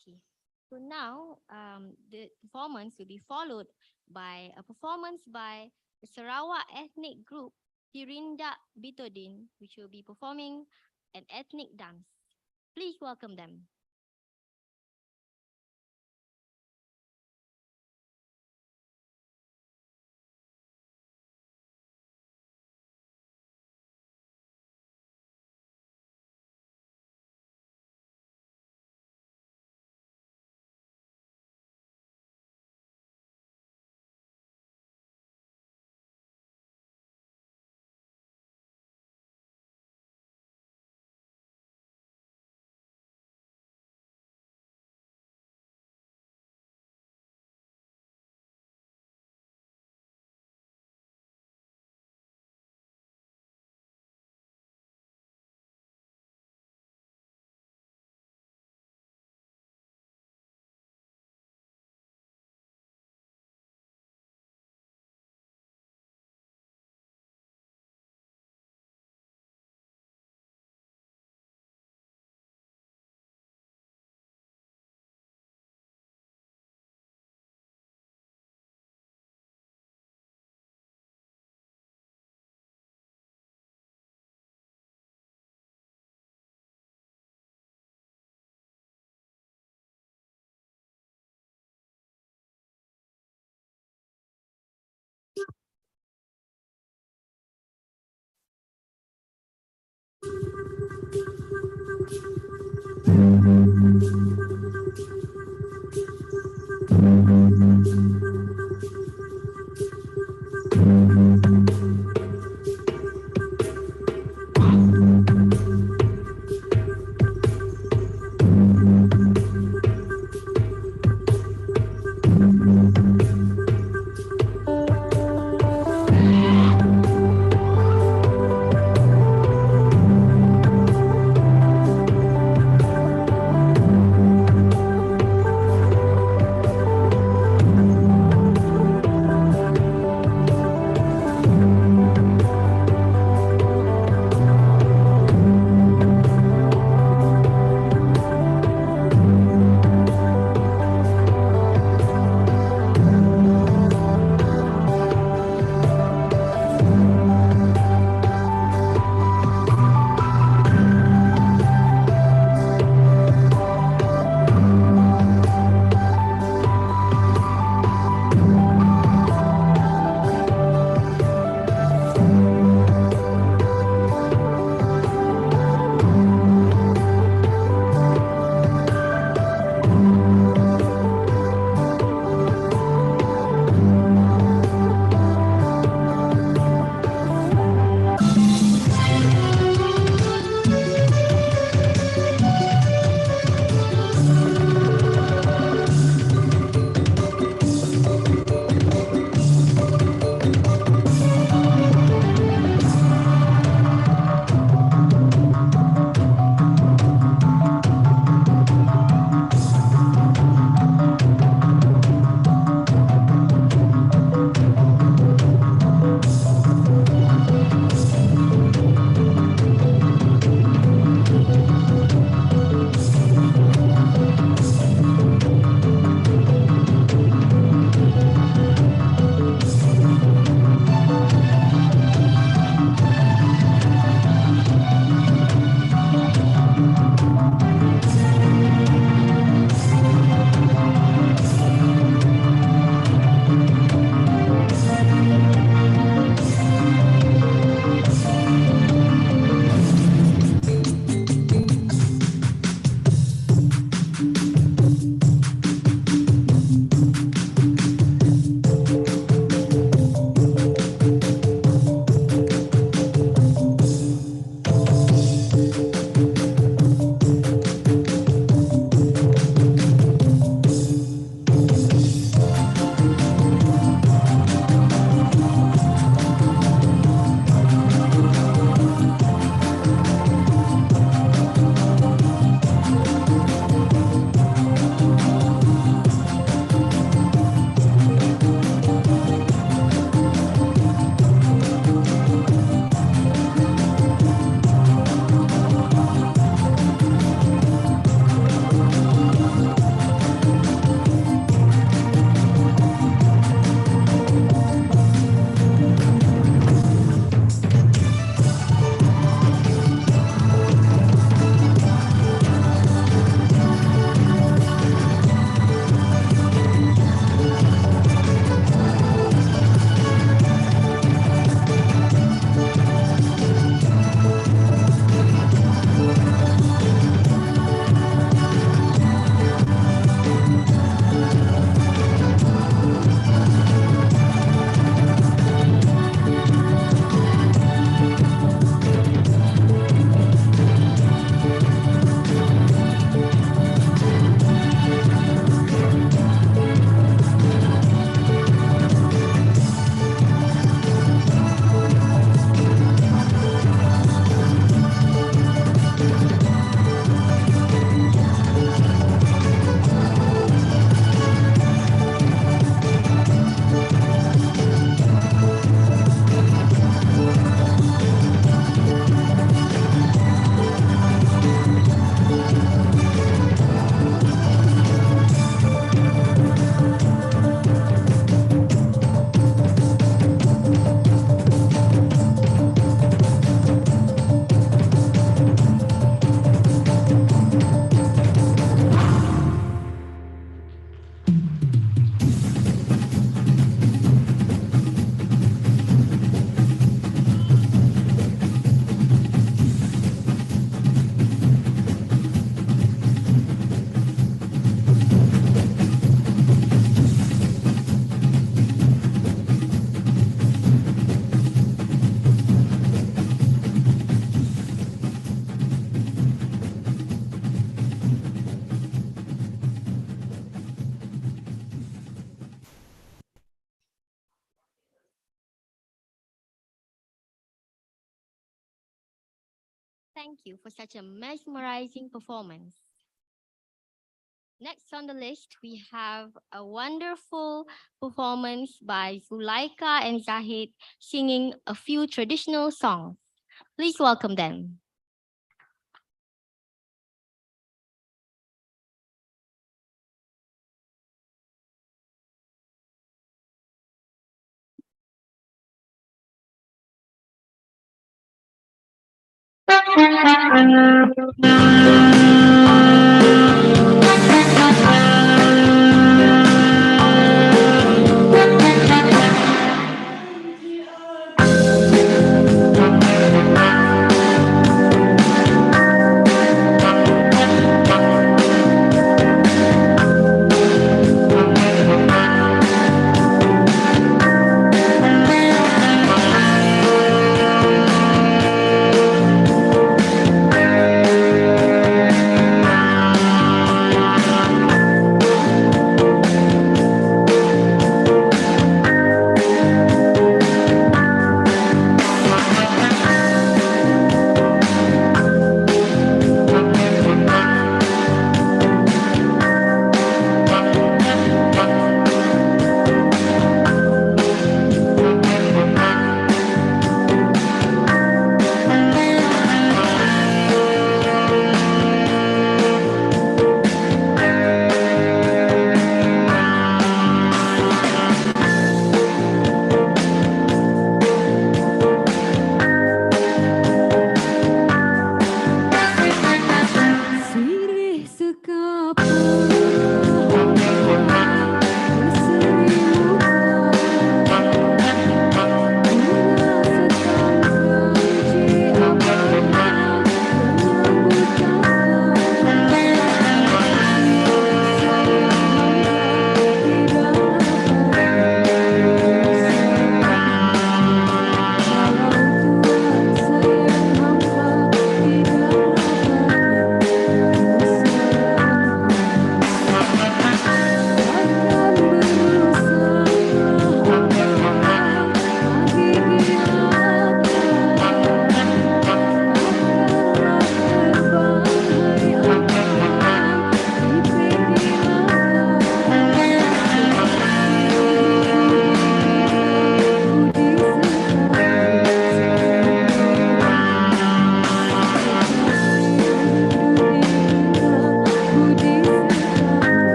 Okay. So now the performance will be followed by a performance by the Sarawak ethnic group Tirindak Bitodin, which will be performing an ethnic dance. Please welcome them. Thank you for such a mesmerizing performance. Next on the list, we have a wonderful performance by Zulaika and Zahid singing a few traditional songs. Please welcome them.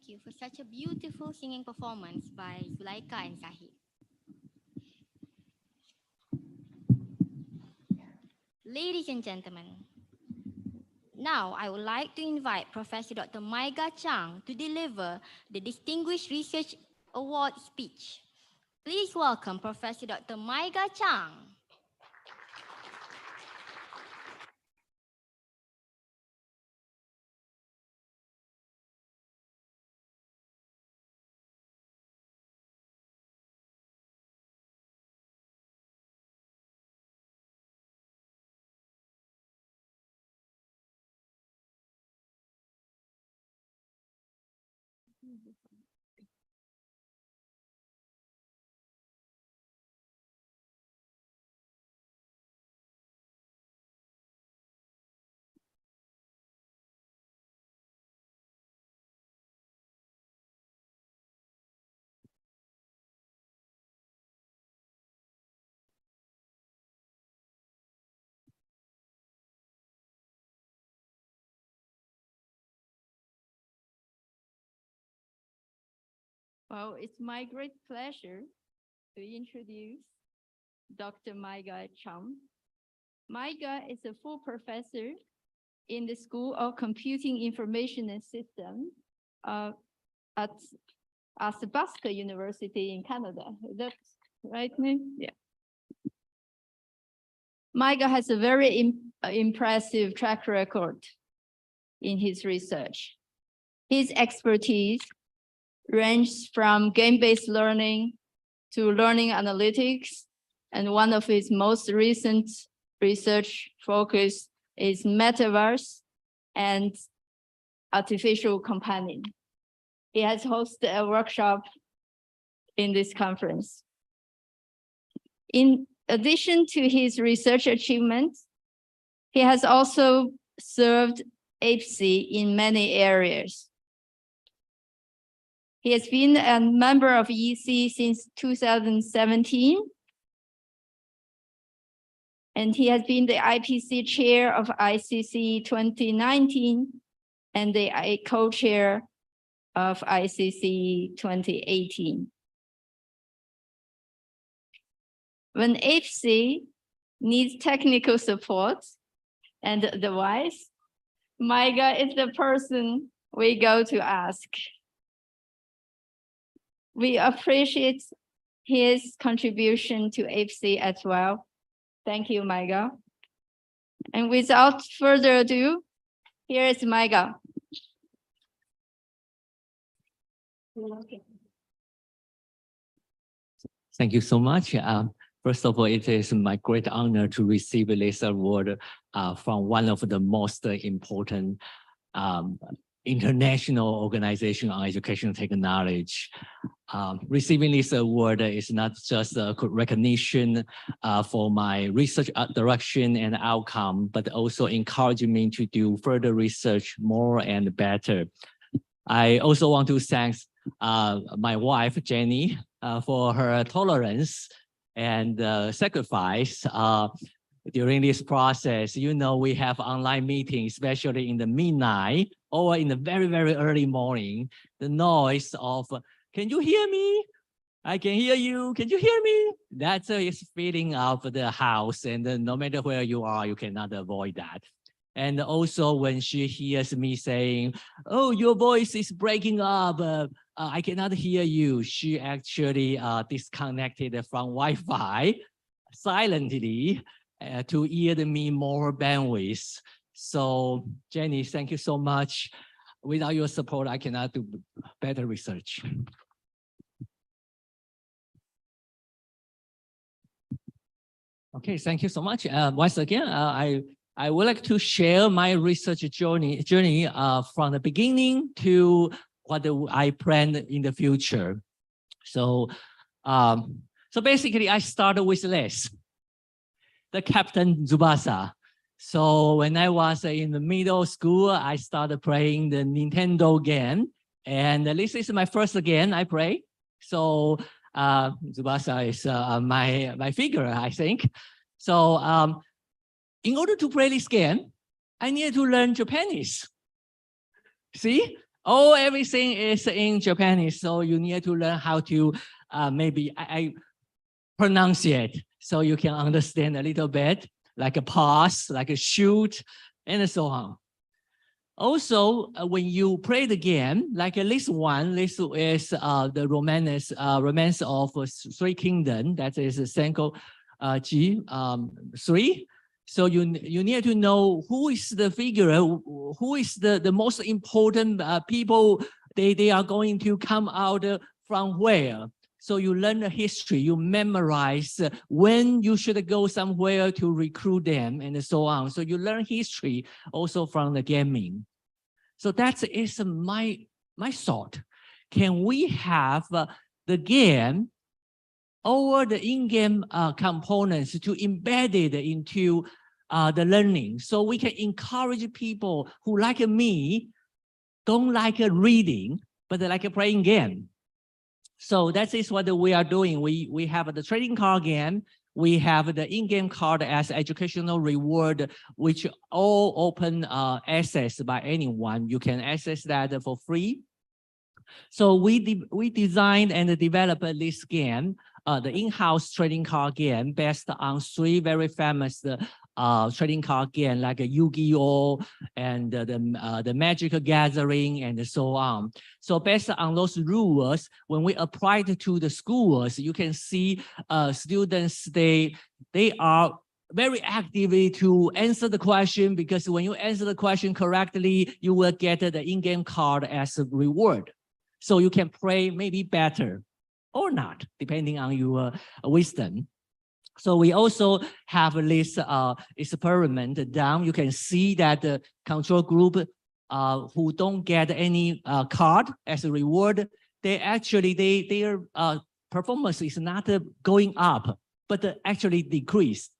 thank you for such a beautiful singing performance by Zulaika and Zahid. Ladies and gentlemen, now I would like to invite Professor Dr. Maiga Chang to deliver the Distinguished Research Award speech. Please welcome Professor Dr. Maiga Chang. Well, it's my great pleasure to introduce Dr. Maiga Chang. Maiga is a full professor in the School of Computing Information and Systems at Athabasca University in Canada. That's right name? Yeah. Maiga has a very impressive track record in his research. His expertise ranges from game-based learning to learning analytics, and one of his most recent research focus is metaverse and artificial companion. He has hosted a workshop in this conference. In addition to his research achievements, he has also served ICCE in many areas. He has been a member of ICCE since 2017, and he has been the IPC chair of ICCE 2019 and the co-chair of ICCE 2018. When ICCE needs technical support and advice, Maiga is the person we go to ask. We appreciate his contribution to ICCE as well. Thank you, Maiga. And without further ado, here is Maiga. Thank you so much. First of all, it is my great honor to receive this award from one of the most important international organization on educational technology. Receiving this award is not just a recognition for my research direction and outcome, but also encouraging me to do further research more and better. I also want to thank my wife, Jenny, for her tolerance and sacrifice during this process. You know, we have online meetings, especially in the midnight or in the very, very early morning. The noise of, can you hear me? I can hear you. Can you hear me? That's a feeling of the house. And no matter where you are, you cannot avoid that. And also when she hears me saying, oh, your voice is breaking up, I cannot hear you, she actually disconnected from Wi-Fi silently to yield me more bandwidth. So Jenny, thank you so much. Without your support, I cannot do better research. Okay, thank you so much. Once again, I would like to share my research journey from the beginning to what I plan in the future. So, so basically, I started with this, the Captain Tsubasa. So when I was in the middle school, I started playing the Nintendo game, and this is my first game I play. So Tsubasa is my figure, I think. So in order to play this game, I needed to learn Japanese. See, everything is in Japanese, so you need to learn how to maybe I pronounce it so you can understand a little bit, like a pass, like a shoot, and so on. Also, when you play the game, like this one, this is the Romance of Three Kingdoms. That is Senko Ji 3. So you need to know who is the figure, who is the most important people. They are going to come out from where. So you learn the history, you memorize when you should go somewhere to recruit them and so on. So you learn history also from the gaming. So that is my thought. Can we have the game or the in-game components to embed it into the learning, so we can encourage people who, like me, don't like reading, but they like playing game. So that is what we are doing. We have the trading card game. We have the in-game card as educational reward, which all open access by anyone. You can access that for free. So we designed and developed this game, the in-house trading card game, based on 3 very famous trading card game like Yu-Gi-Oh! And the Magic Gathering and so on. So based on those rules, when we applied to the schools, you can see students, they are very actively to answer the question, because when you answer the question correctly, you will get the in-game card as a reward. So you can play maybe better or not, depending on your wisdom. So we also have this experiment done. You can see that the control group who don't get any card as a reward, their performance is not going up, but actually decreased.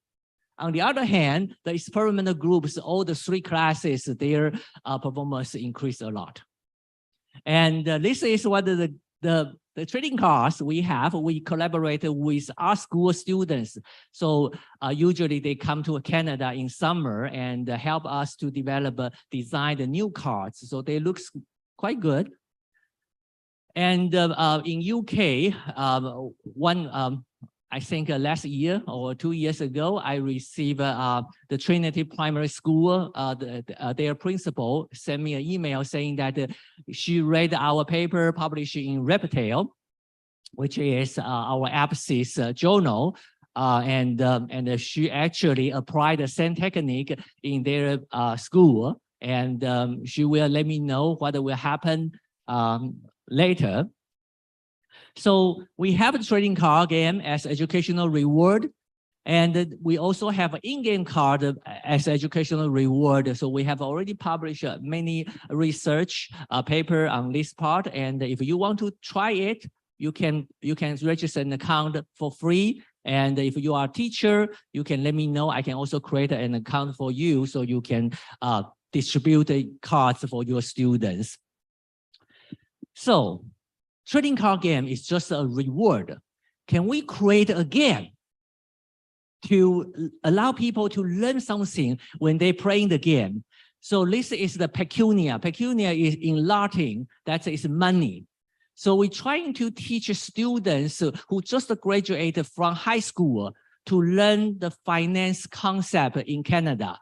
On the other hand, the experimental groups, all the 3 classes, their performance increased a lot. And this is what the trading cards we have. We collaborated with our school students. So usually they come to Canada in summer and help us to develop, design the new cards. So they look quite good. And in UK, I think last year or 2 years ago, I received the Trinity Primary School, their principal sent me an email saying that she read our paper published in Reptile, which is our APSIS journal, and she actually applied the same technique in their school, and she will let me know what will happen later. So we have a trading card game as educational reward, and we also have an in-game card as educational reward. So we have already published many research paper on this part, and if you want to try it, you can register an account for free. And if you are a teacher, you can let me know. I can also create an account for you so you can distribute the cards for your students. So trading card game is just a reward. Can we create a game to allow people to learn something when they're playing the game? So this is the pecunia. Pecunia is in Latin, that is money. So we're trying to teach students who just graduated from high school to learn the finance concept in Canada.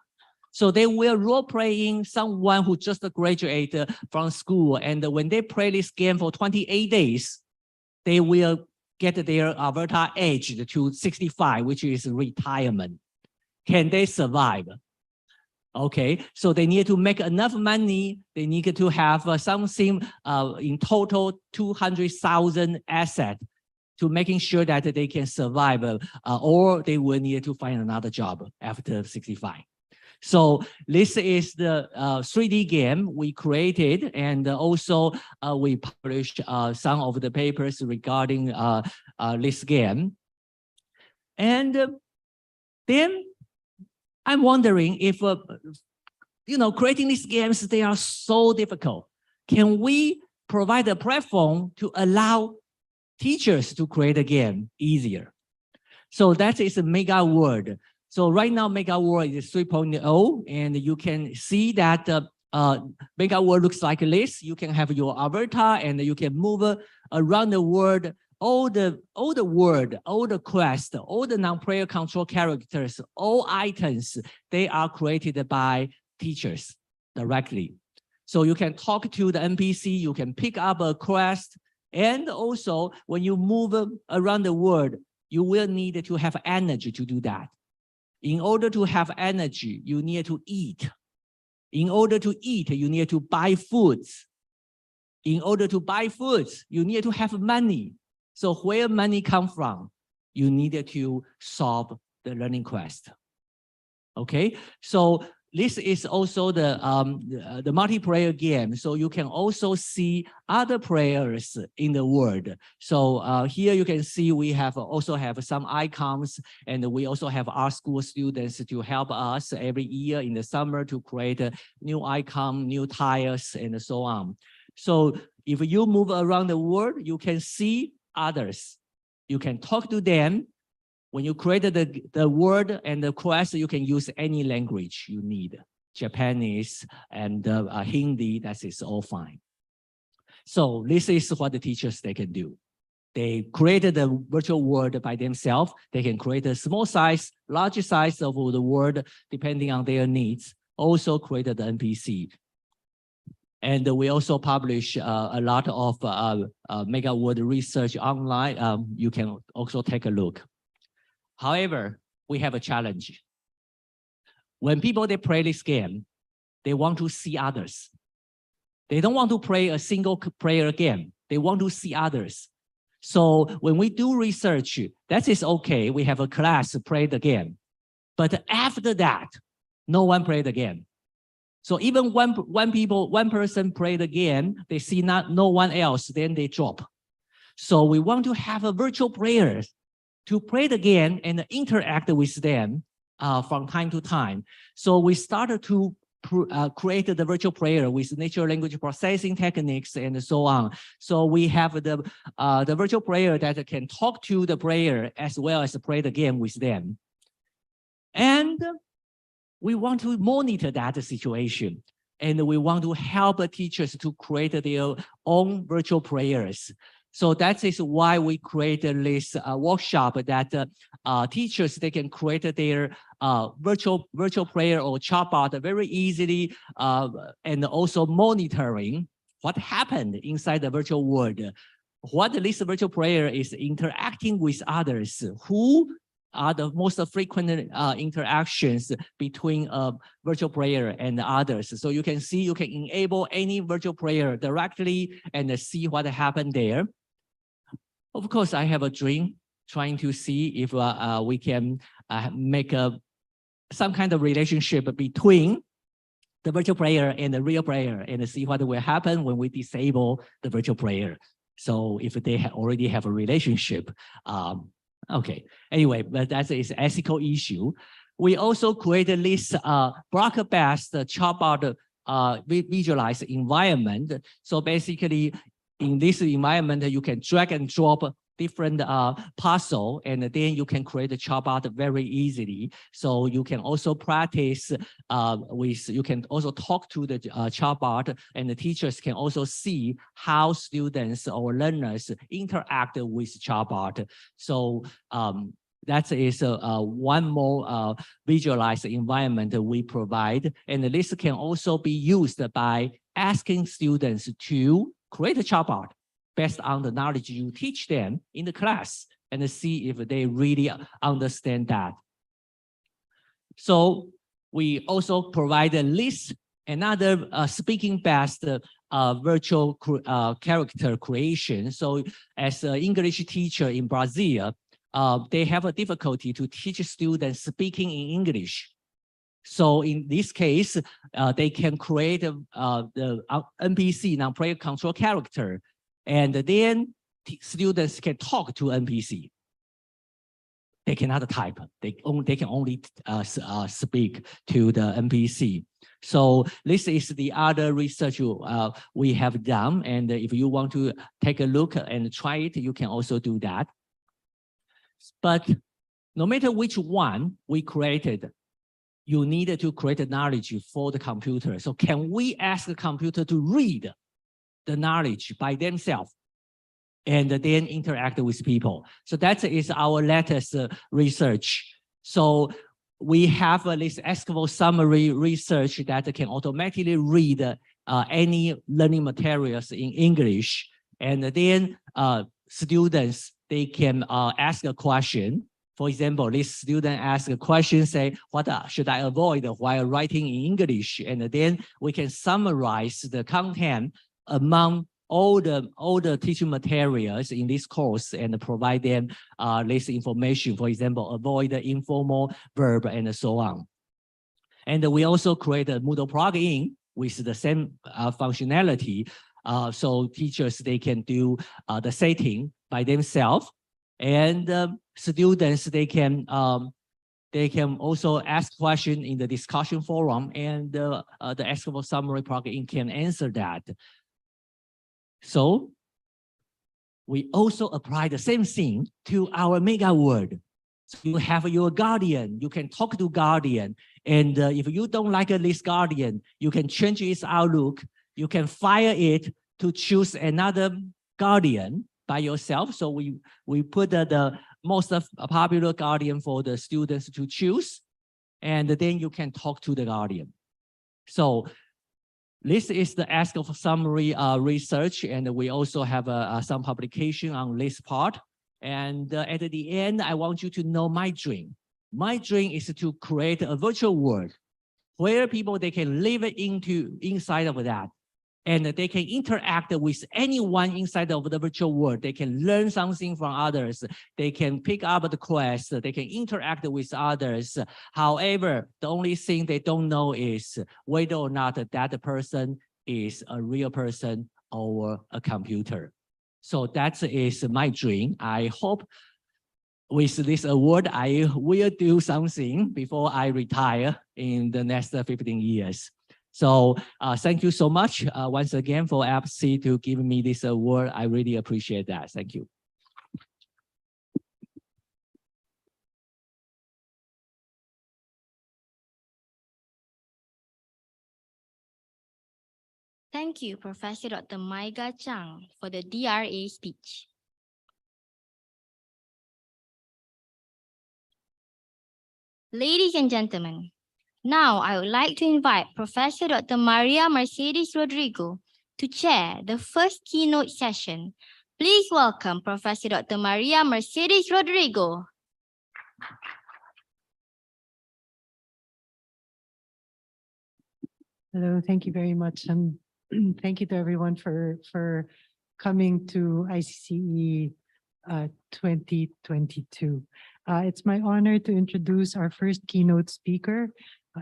So they will role-playing someone who just graduated from school. And when they play this game for 28 days, they will get their avatar aged to 65, which is retirement. Can they survive? Okay, so they need to make enough money. They need to have something in total 200,000 assets to making sure that they can survive, or they will need to find another job after 65. So this is the 3D game we created, and also we published some of the papers regarding this game. And then I'm wondering if, creating these games, they are so difficult. Can we provide a platform to allow teachers to create a game easier? So that is a mega world. So right now, Mega World is 3.0, and you can see that make our world looks like this. You can have your avatar and you can move around the world. All the word, all the quest, all the non-player control characters, all items, they are created by teachers directly. So you can talk to the NPC, you can pick up a quest, and also when you move around the world, you will need to have energy to do that. In order to have energy, you need to eat. In order to eat, you need to buy foods. In order to buy foods, you need to have money. So where money come from? You needed to solve the learning quest. Okay, so this is also the multiplayer game. So you can also see other players in the world. So here you can see we also have some icons, and we also have our school students to help us every year in the summer to create a new icon, new tires, and so on. So if you move around the world, you can see others. You can talk to them. When you create the word and the quest, you can use any language you need. Japanese and Hindi, that is all fine. So this is what the teachers, they can do. They created the virtual world by themselves. They can create a small size, large size of the world, depending on their needs. Also created the NPC. And we also publish a lot of mega word research online. You can also take a look. However, we have a challenge. When people, they play this game, they want to see others. They don't want to play a single player game. They want to see others. So when we do research, that is okay. We have a class play the game. But after that, no one play the game. So even one person play the game, they see no one else, then they drop. So we want to have a virtual players to play the game and interact with them from time to time. So we started to create the virtual player with natural language processing techniques and so on. So we have the virtual player that can talk to the player as well as play the game with them. And we want to monitor that situation. And we want to help teachers to create their own virtual players. So that is why we created this workshop that teachers, they can create their virtual player or chatbot very easily, and also monitoring what happened inside the virtual world. What this virtual player is interacting with others, who are the most frequent interactions between a virtual player and others. So you can see, you can enable any virtual player directly and see what happened there. Of course, I have a dream trying to see if we can make some kind of relationship between the virtual player and the real player and see what will happen when we disable the virtual player. So if they already have a relationship, okay. Anyway, but that is an ethical issue. We also created this block-based chatbot visualized environment. So basically, in this environment, you can drag and drop different puzzle, and then you can create a chatbot very easily. So you can also practice you can also talk to the chatbot, and the teachers can also see how students or learners interact with chatbot. So that is one more visualized environment we provide. And this can also be used by asking students to create a chatbot based on the knowledge you teach them in the class and see if they really understand that. So we also provide a list, another speaking-based virtual character creation. So as an English teacher in Brazil, they have a difficulty to teach students speaking in English. So in this case, they can create the NPC, non-player control character, and then students can talk to NPC. They cannot type. They can only speak to the NPC. So this is the other research we have done. And if you want to take a look and try it, you can also do that. But no matter which one we created, you needed to create a knowledge for the computer. So can we ask the computer to read the knowledge by themselves and then interact with people? So that is our latest research. So we have this askable summary research that can automatically read any learning materials in English. And then students, they can ask a question. For example, this student asks a question, say, what should I avoid while writing in English? And then we can summarize the content among all the teaching materials in this course and provide them this information. For example, avoid the informal verb and so on. And we also create a Moodle plugin with the same functionality. So teachers, they can do the setting by themselves. And students, they can also ask questions in the discussion forum, and the askable summary plugin can answer that. So we also apply the same thing to our mega word. So you have your guardian, you can talk to guardian. And if you don't like this guardian, you can change its outlook. You can fire it to choose another guardian by yourself. So we put the most popular guardian for the students to choose. And then you can talk to the guardian. So this is the askable summary research, and we also have some publication on this part. And at the end, I want you to know my dream. My dream is to create a virtual world where people, they can live inside of that, and they can interact with anyone inside of the virtual world. They can learn something from others. They can pick up the quest. They can interact with others. However, the only thing they don't know is whether or not that person is a real person or a computer. So that is my dream. I hope with this award, I will do something before I retire in the next 15 years. So thank you so much once again for ICCE to give me this award. I really appreciate that. Thank you. Thank you, Professor Dr. Maiga Chang, for the DRA speech. Ladies and gentlemen, now I would like to invite Professor Dr. Maria Mercedes Rodrigo to chair the first keynote session. Please welcome Professor Dr. Maria Mercedes Rodrigo. Hello, thank you very much. And thank you to everyone for coming to ICCE 2022. It's my honor to introduce our first keynote speaker,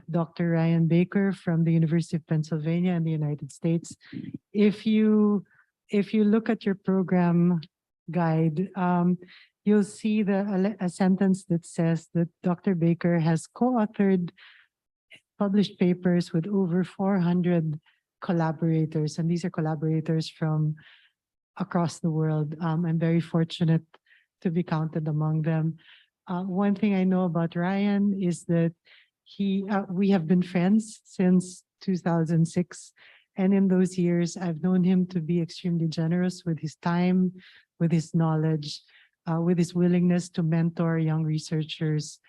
Dr. Ryan Baker from the University of Pennsylvania in the United States. If you look at your program guide, you'll see a sentence that says that Dr. Baker has co-authored published papers with over 400 collaborators, and these are collaborators from across the world. I'm very fortunate to be counted among them. One thing I know about Ryan is that we have been friends since 2006. And in those years, I've known him to be extremely generous with his time, with his knowledge, with his willingness to mentor young researchers.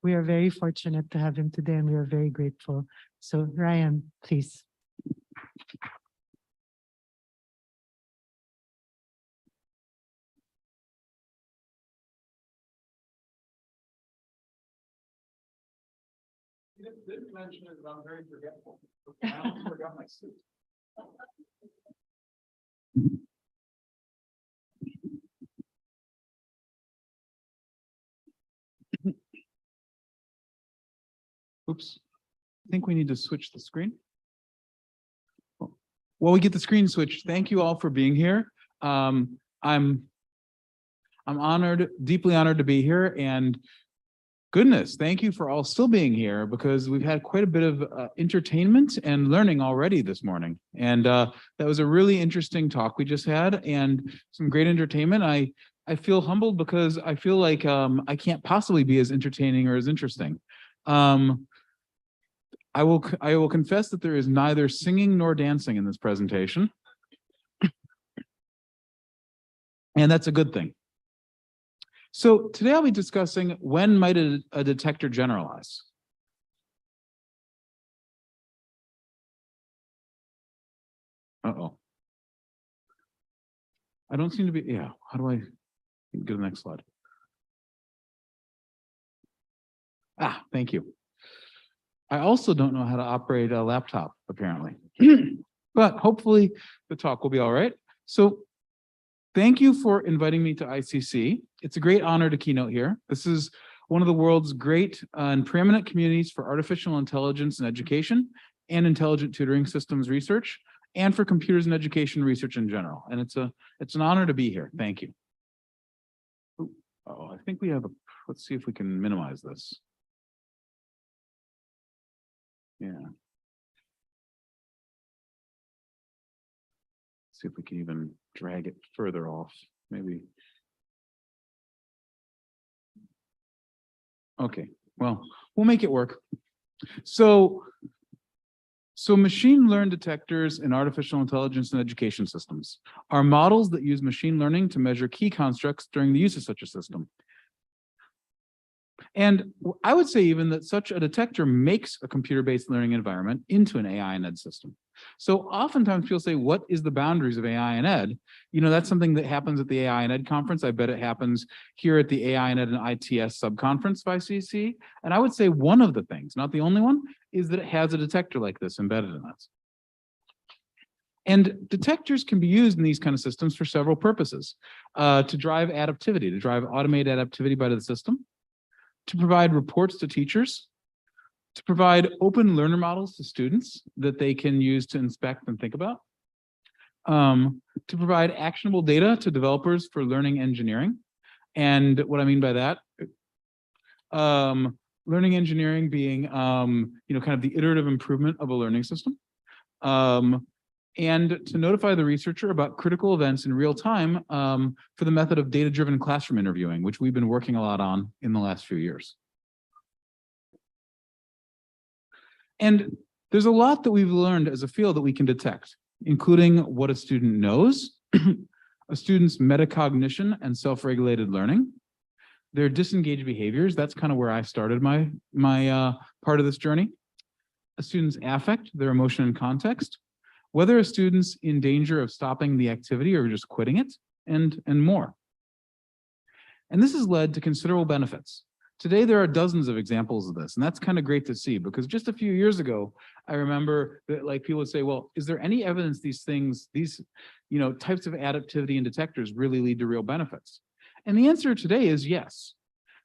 We are very fortunate to have him today, and we are very grateful. So Ryan, please. Didn't mention it, but I'm very forgetful. I almost forgot my suit. Oops, I think we need to switch the screen. While we get the screen switched, thank you all for being here. I'm honored, deeply honored to be here, and goodness, thank you for all still being here, because we've had quite a bit of entertainment and learning already this morning. And that was a really interesting talk we just had, and some great entertainment. I feel humbled because I feel like I can't possibly be as entertaining or as interesting. I will confess that there is neither singing nor dancing in this presentation. And that's a good thing. So today I'll be discussing when might a detector generalize. Uh-oh. I don't seem to be, yeah, how do I go to the next slide? Ah, thank you. I also don't know how to operate a laptop, apparently. But hopefully the talk will be all right. So thank you for inviting me to ICCE. It's a great honor to keynote here. This is one of the world's great and preeminent communities for artificial intelligence in education and intelligent tutoring systems research, and for computers in education research in general. And it's an honor to be here. Thank you. Oh, I think we have let's see if we can minimize this. Yeah. See if we can even drag it further off, maybe. Okay, well, we'll make it work. So machine learned detectors in artificial intelligence and education systems are models that use machine learning to measure key constructs during the use of such a system. And I would say even that such a detector makes a computer-based learning environment into an AI and ed system. So oftentimes people say, what is the boundaries of AI and ed? You know, that's something that happens at the AI and ed conference. I bet it happens here at the AI and ed and ITS subconference by ICCE. And I would say one of the things, not the only one, is that it has a detector like this embedded in it. And detectors can be used in these kind of systems for several purposes. To drive adaptivity, to drive automated adaptivity by the system, to provide reports to teachers, to provide open learner models to students that they can use to inspect and think about, to provide actionable data to developers for learning engineering. And what I mean by that, learning engineering being, kind of the iterative improvement of a learning system. And to notify the researcher about critical events in real time for the method of data-driven classroom interviewing, which we've been working a lot on in the last few years. And there's a lot that we've learned as a field that we can detect, including what a student knows, a student's metacognition and self-regulated learning, their disengaged behaviors. That's kind of where I started my part of this journey. A student's affect, their emotion and context, whether a student's in danger of stopping the activity or just quitting it, and more. And this has led to considerable benefits. Today, there are dozens of examples of this, and that's kind of great to see, because just a few years ago, I remember that people would say, well, is there any evidence these things, these types of adaptivity and detectors really lead to real benefits? And the answer today is yes.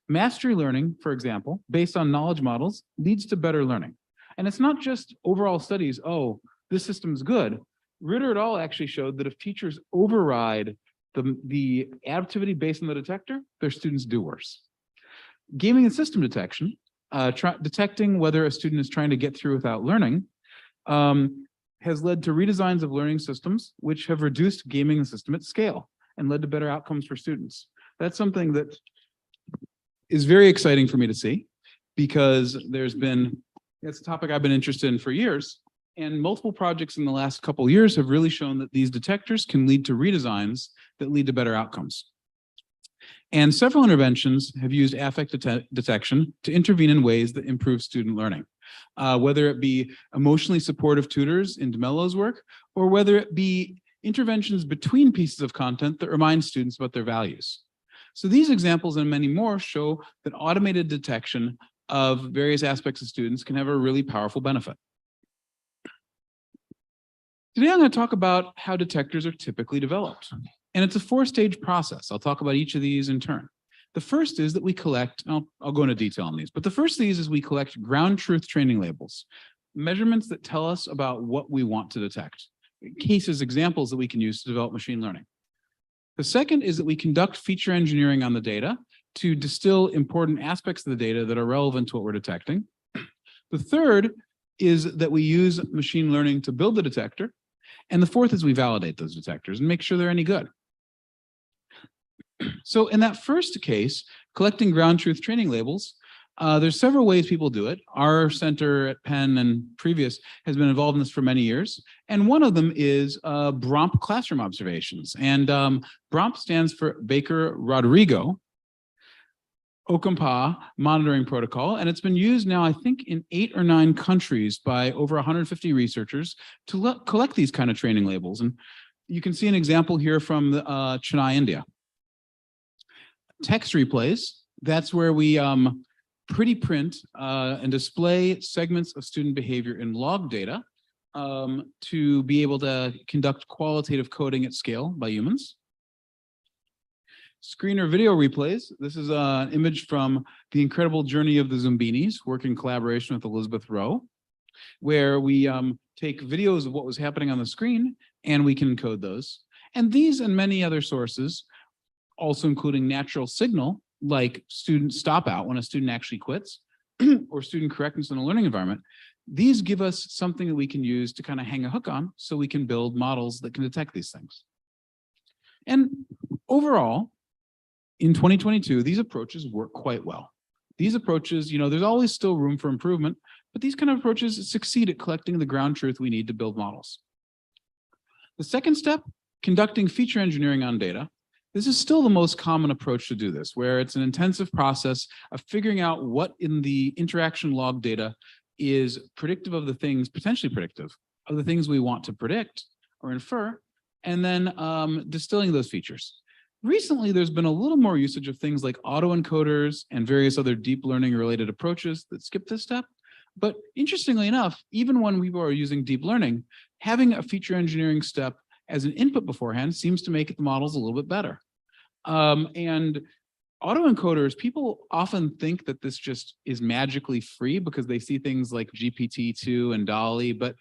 Mastery learning, for example, based on knowledge models, leads to better learning. And it's not just overall studies, oh, this system's good. Ritter et al. Actually showed that if teachers override the adaptivity based on the detector, their students do worse. Gaming and system detection, detecting whether a student is trying to get through without learning, has led to redesigns of learning systems, which have reduced gaming the system at scale and led to better outcomes for students. That's something that is very exciting for me to see, because it's a topic I've been interested in for years. And multiple projects in the last couple of years have really shown that these detectors can lead to redesigns that lead to better outcomes. And several interventions have used affect detection to intervene in ways that improve student learning, whether it be emotionally supportive tutors in DeMello's work, or whether it be interventions between pieces of content that remind students about their values. So these examples and many more show that automated detection of various aspects of students can have a really powerful benefit. Today, I'm going to talk about how detectors are typically developed. And it's a four-stage process. I'll talk about each of these in turn. The first is that we collect, I'll go into detail on these, but the first of these is we collect ground truth training labels, measurements that tell us about what we want to detect, cases, examples that we can use to develop machine learning. The second is that we conduct feature engineering on the data to distill important aspects of the data that are relevant to what we're detecting. The third is that we use machine learning to build the detector. And the fourth is we validate those detectors and make sure they're any good. So in that first case, collecting ground truth training labels, There's several ways people do it. Our center at Penn and previous has been involved in this for many years. And one of them is BROMP classroom observations. And BROMP stands for Baker-Rodrigo Okampa monitoring protocol. And it's been used now, I think, in 8 or 9 countries by over 150 researchers to collect these kind of training labels. And you can see an example here from Chennai, India. Text replays, that's where we pretty print and display segments of student behavior in log data to be able to conduct qualitative coding at scale by humans. Screener video replays. This is an image from The Incredible Journey of the Zumbinis, work in collaboration with Elizabeth Rowe, where we take videos of what was happening on the screen and we can encode those. And these and many other sources, also including natural signal, like student stop out when a student actually quits, or student correctness in a learning environment, these give us something that we can use to kind of hang a hook on so we can build models that can detect these things. And overall, in 2022, these approaches work quite well. These approaches, there's always still room for improvement, but these kind of approaches succeed at collecting the ground truth we need to build models. The second step, conducting feature engineering on data. This is still the most common approach to do this, where it's an intensive process of figuring out what in the interaction log data is predictive of the things, potentially predictive of the things we want to predict or infer, and then distilling those features. Recently, there's been a little more usage of things like autoencoders and various other deep learning related approaches that skip this step. But interestingly enough, even when people are using deep learning, having a feature engineering step as an input beforehand seems to make the models a little bit better. And autoencoders, people often think that this just is magically free because they see things like GPT-2 and DALL-E, but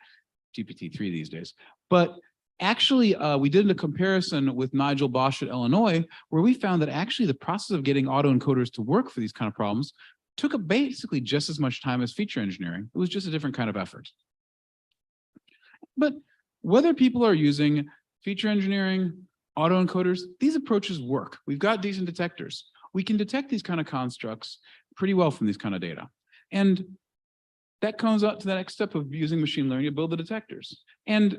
GPT-3 these days. But actually, we did a comparison with Nigel Bosch at Illinois, where we found that actually the process of getting autoencoders to work for these kind of problems took basically just as much time as feature engineering. It was just a different kind of effort. But whether people are using feature engineering, autoencoders, these approaches work. We've got decent detectors. We can detect these kind of constructs pretty well from these kind of data. And that comes up to the next step of using machine learning to build the detectors. And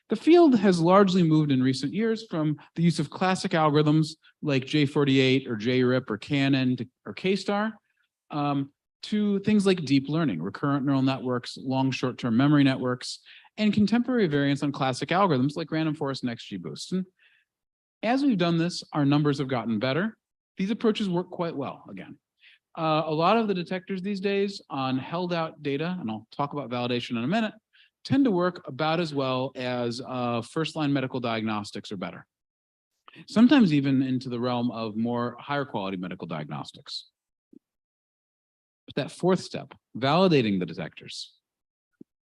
the field has largely moved in recent years from the use of classic algorithms like J48 or JRIP or Cannon or K-star to things like deep learning, recurrent neural networks, long short-term memory networks, and contemporary variants on classic algorithms like random forest and XGBoost. And as we've done this, our numbers have gotten better. These approaches work quite well, again. A lot of the detectors these days on held out data, and I'll talk about validation in a minute, tend to work about as well as first-line medical diagnostics or better. Sometimes even into the realm of more higher quality medical diagnostics. But that fourth step, validating the detectors.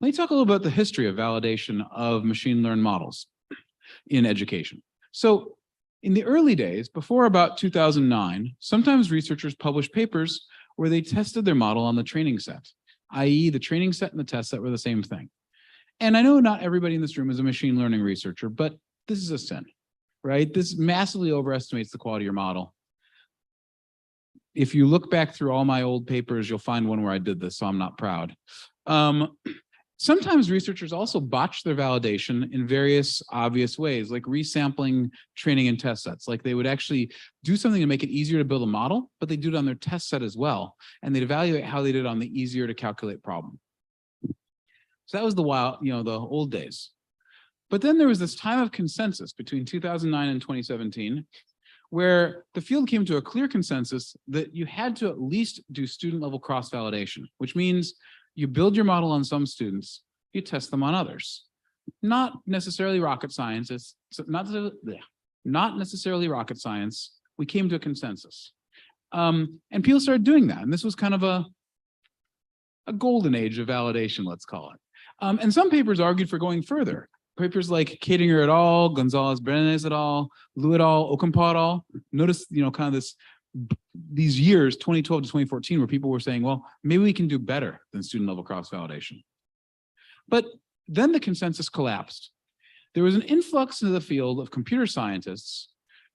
Let me talk a little about the history of validation of machine learned models in education. So in the early days, before about 2009, sometimes researchers published papers where they tested their model on the training set, i.e. the training set and the test set were the same thing. And I know not everybody in this room is a machine learning researcher, but this is a sin, right? This massively overestimates the quality of your model. If you look back through all my old papers, you'll find one where I did this, so I'm not proud. Sometimes researchers also botch their validation in various obvious ways, like resampling training and test sets. Like they would actually do something to make it easier to build a model, but they do it on their test set as well. And they'd evaluate how they did on the easier to calculate problem. So that was the old days. But then there was this time of consensus between 2009 and 2017, where the field came to a clear consensus that you had to at least do student level cross-validation, which means you build your model on some students, you test them on others. Not necessarily rocket science, not necessarily rocket science. We came to a consensus. And people started doing that. And this was kind of a golden age of validation, let's call it. And some papers argued for going further. Papers like Katinger et al., Gonzalez-Brenes et al., Liu et al., Okampa et al. Notice, kind of these years, 2012 to 2014, where people were saying, well, maybe we can do better than student level cross-validation. But then the consensus collapsed. There was an influx into the field of computer scientists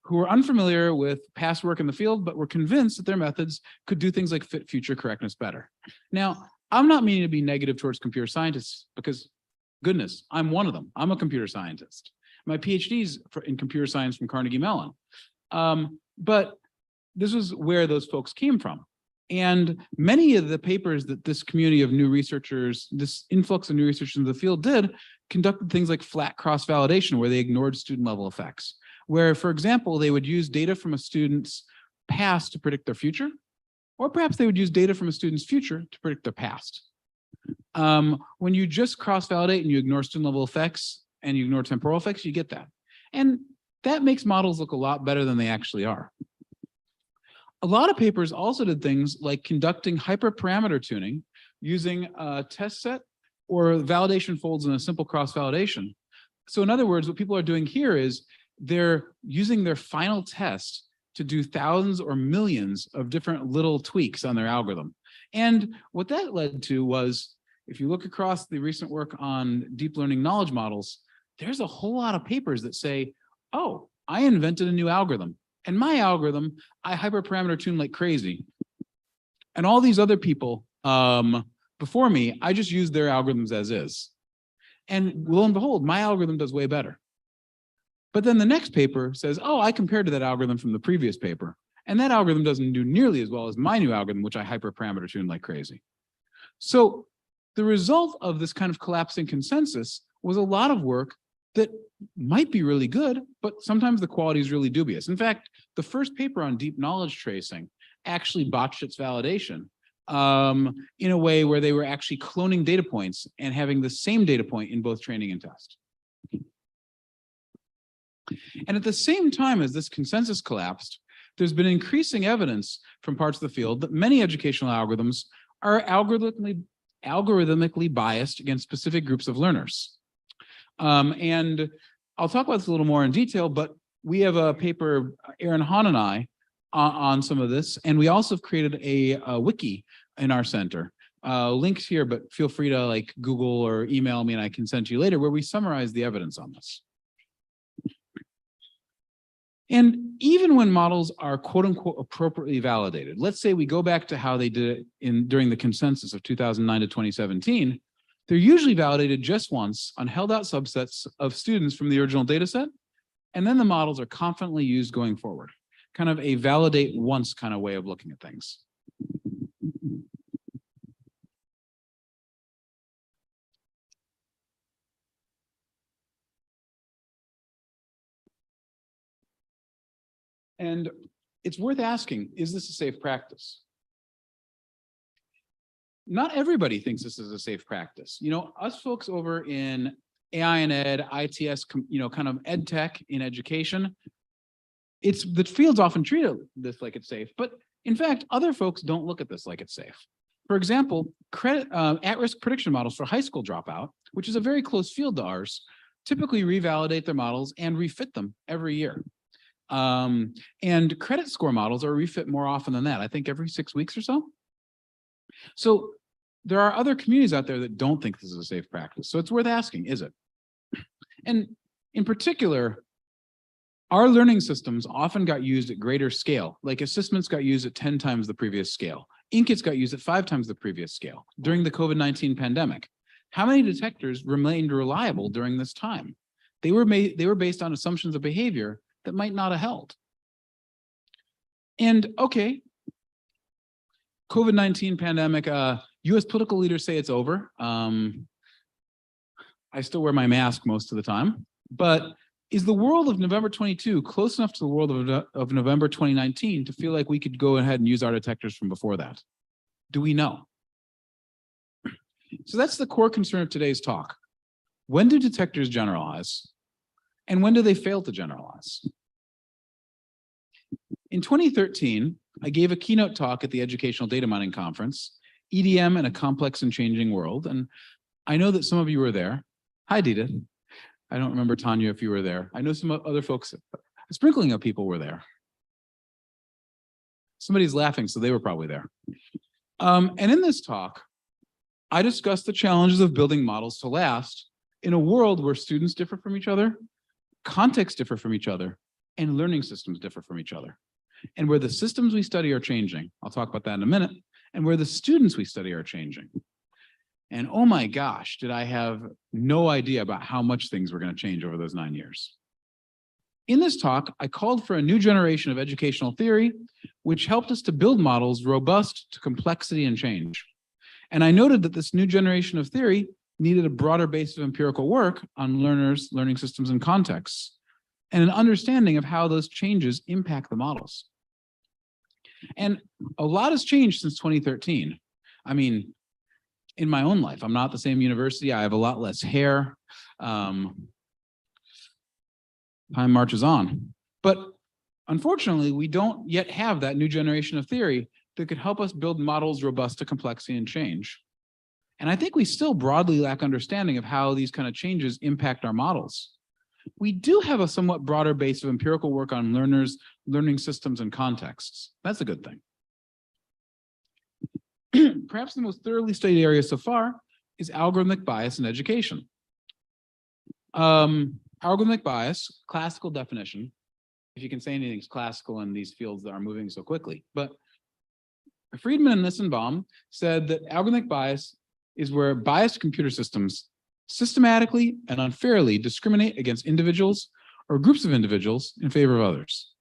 who were unfamiliar with past work in the field, but were convinced that their methods could do things like fit future correctness better. Now, I'm not meaning to be negative towards computer scientists because, goodness, I'm one of them. I'm a computer scientist. My PhD's in computer science from Carnegie Mellon. But this was where those folks came from. And many of the papers that this community of new researchers, this influx of new researchers in the field did, conducted things like flat cross-validation, where they ignored student-level effects. Where, for example, they would use data from a student's past to predict their future, or perhaps they would use data from a student's future to predict their past. When you just cross-validate and you ignore student-level effects and you ignore temporal effects, you get that. And that makes models look a lot better than they actually are. A lot of papers also did things like conducting hyperparameter tuning using a test set or validation folds in a simple cross-validation. So in other words, what people are doing here is they're using their final test to do thousands or millions of different little tweaks on their algorithm. And what that led to was, if you look across the recent work on deep learning knowledge models, there's a whole lot of papers that say, oh, I invented a new algorithm. And my algorithm, I hyperparameter tune like crazy. And all these other people before me, I just used their algorithms as is. And lo and behold, my algorithm does way better. But then the next paper says, oh, I compared to that algorithm from the previous paper, and that algorithm doesn't do nearly as well as my new algorithm, which I hyperparameter tune like crazy. So the result of this kind of collapsing consensus was a lot of work that might be really good, but sometimes the quality is really dubious. In fact, the first paper on deep knowledge tracing actually botched its validation in a way where they were actually cloning data points and having the same data point in both training and test. And at the same time as this consensus collapsed, there's been increasing evidence from parts of the field that many educational algorithms are algorithmically biased against specific groups of learners. And I'll talk about this a little more in detail, but we have a paper, Aaron Hahn and I, on some of this, and we also have created a wiki in our center. Links here, but feel free to like Google or email me and I can send to you later, where we summarize the evidence on this. And even when models are quote unquote appropriately validated, let's say we go back to how they did it during the consensus of 2009 to 2017, they're usually validated just once on held out subsets of students from the original data set, and then the models are confidently used going forward. Kind of a validate once kind of way of looking at things. And it's worth asking, is this a safe practice? Not everybody thinks this is a safe practice. You know, us folks over in AI and Ed, ITS, you know, kind of ed tech in education, the fields often treat this like it's safe, but in fact, other folks don't look at this like it's safe. For example, at-risk prediction models for high school dropout, which is a very close field to ours, typically revalidate their models and refit them every year. And credit score models are refit more often than that, I think every 6 weeks or so. So there are other communities out there that don't think this is a safe practice. So it's worth asking, is it? And in particular, our learning systems often got used at greater scale, like assessments got used at 10 times the previous scale. Inkits got used at 5 times the previous scale during the COVID-19 pandemic. How many detectors remained reliable during this time? They were based on assumptions of behavior that might not have held. And okay, COVID-19 pandemic, US political leaders say it's over. I still wear my mask most of the time, but is the world of November 22 close enough to the world of November 2019 to feel like we could go ahead and use our detectors from before that? Do we know? So that's the core concern of today's talk. When do detectors generalize? And when do they fail to generalize? In 2013, I gave a keynote talk at the Educational Data Mining Conference, EDM in a Complex and Changing World. And I know that some of you were there. Hi, Dita. I don't remember, Tanya, if you were there. I know some other folks, a sprinkling of people were there. Somebody's laughing, so they were probably there. And in this talk, I discussed the challenges of building models to last in a world where students differ from each other, contexts differ from each other, and learning systems differ from each other. And where the systems we study are changing, I'll talk about that in a minute, and where the students we study are changing. And oh my gosh, did I have no idea about how much things were going to change over those 9 years. In this talk, I called for a new generation of educational theory, which helped us to build models robust to complexity and change. And I noted that this new generation of theory needed a broader base of empirical work on learners, learning systems, and contexts, and an understanding of how those changes impact the models. And a lot has changed since 2013. I mean, in my own life, I'm not at the same university. I have a lot less hair. Time marches on. But unfortunately, we don't yet have that new generation of theory that could help us build models robust to complexity and change. And I think we still broadly lack understanding of how these kind of changes impact our models. We do have a somewhat broader base of empirical work on learners, learning systems, and contexts. That's a good thing. Perhaps the most thoroughly studied area so far is algorithmic bias in education. Algorithmic bias, classical definition, if you can say anything's classical in these fields that are moving so quickly. But Friedman and Nissenbaum said that algorithmic bias is where biased computer systems systematically and unfairly discriminate against individuals or groups of individuals in favor of others.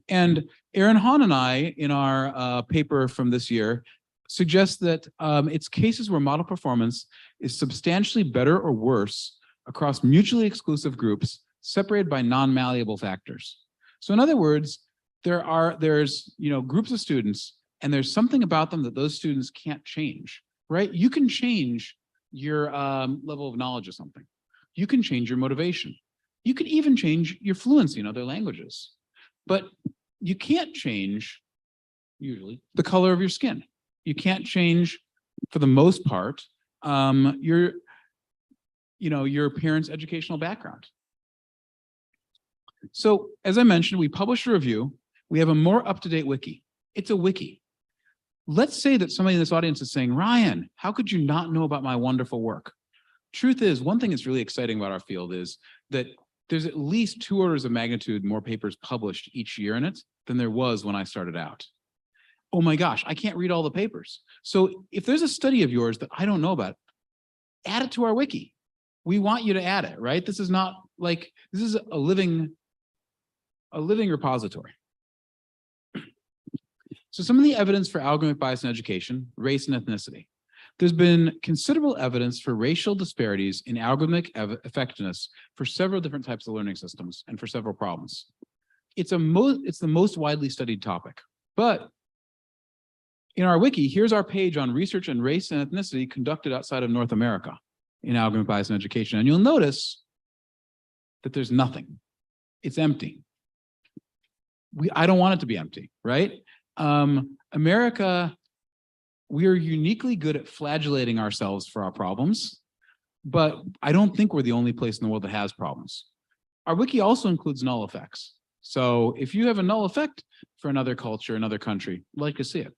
And Aaron Hahn and I, in our paper from this year, suggest that it's cases where model performance is substantially better or worse across mutually exclusive groups separated by non-malleable factors. So in other words, there's groups of students, and there's something about them that those students can't change, right? You can change your level of knowledge of something. You can change your motivation. You can even change your fluency in other languages. But you can't change, usually, the color of your skin. You can't change, for the most part, your parents' educational background. So, as I mentioned, we published a review. We have a more up-to-date wiki. It's a wiki. Let's say that somebody in this audience is saying, Ryan, how could you not know about my wonderful work? Truth is, one thing that's really exciting about our field is that there's at least 2 orders of magnitude more papers published each year in it than there was when I started out. Oh my gosh, I can't read all the papers. So if there's a study of yours that I don't know about, add it to our wiki. We want you to add it, right? This is not like, this is a living repository. So some of the evidence for algorithmic bias in education, race and ethnicity. There's been considerable evidence for racial disparities in algorithmic effectiveness for several different types of learning systems and for several problems. It's the most widely studied topic. But in our wiki, here's our page on research on race and ethnicity conducted outside of North America in algorithmic bias in education. And you'll notice that there's nothing. It's empty. I don't want it to be empty, right? America, we are uniquely good at flagellating ourselves for our problems, but I don't think we're the only place in the world that has problems. Our wiki also includes null effects. So if you have a null effect for another culture, another country, I'd like to see it.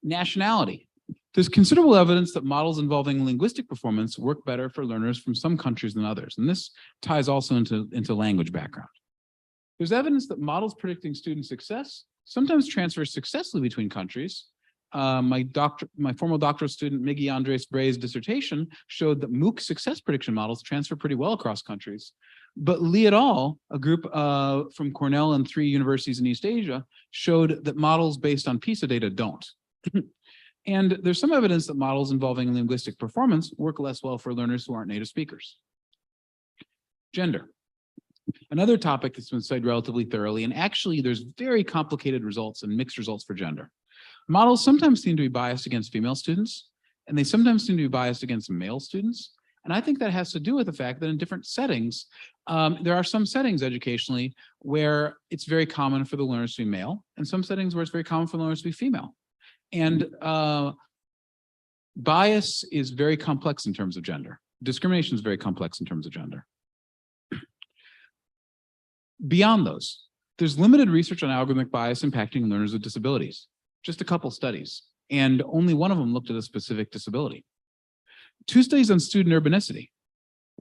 Nationality. There's considerable evidence that models involving linguistic performance work better for learners from some countries than others. And this ties also into language background. There's evidence that models predicting student success sometimes transfer successfully between countries. My former doctoral student, Miggy Andres Bray's dissertation showed that MOOC success prediction models transfer pretty well across countries. But Lee et al., a group from Cornell and 3 universities in East Asia, showed that models based on PISA data don't. And there's some evidence that models involving linguistic performance work less well for learners who aren't native speakers. Gender. Another topic that's been studied relatively thoroughly, and actually there's very complicated results and mixed results for gender. Models sometimes seem to be biased against female students, and they sometimes seem to be biased against male students. And I think that has to do with the fact that in different settings, there are some settings educationally where it's very common for the learners to be male, and some settings where it's very common for the learners to be female. And bias is very complex in terms of gender. Discrimination is very complex in terms of gender. Beyond those, there's limited research on algorithmic bias impacting learners with disabilities. Just a couple studies, and only one of them looked at a specific disability. 2 studies on student urbanicity.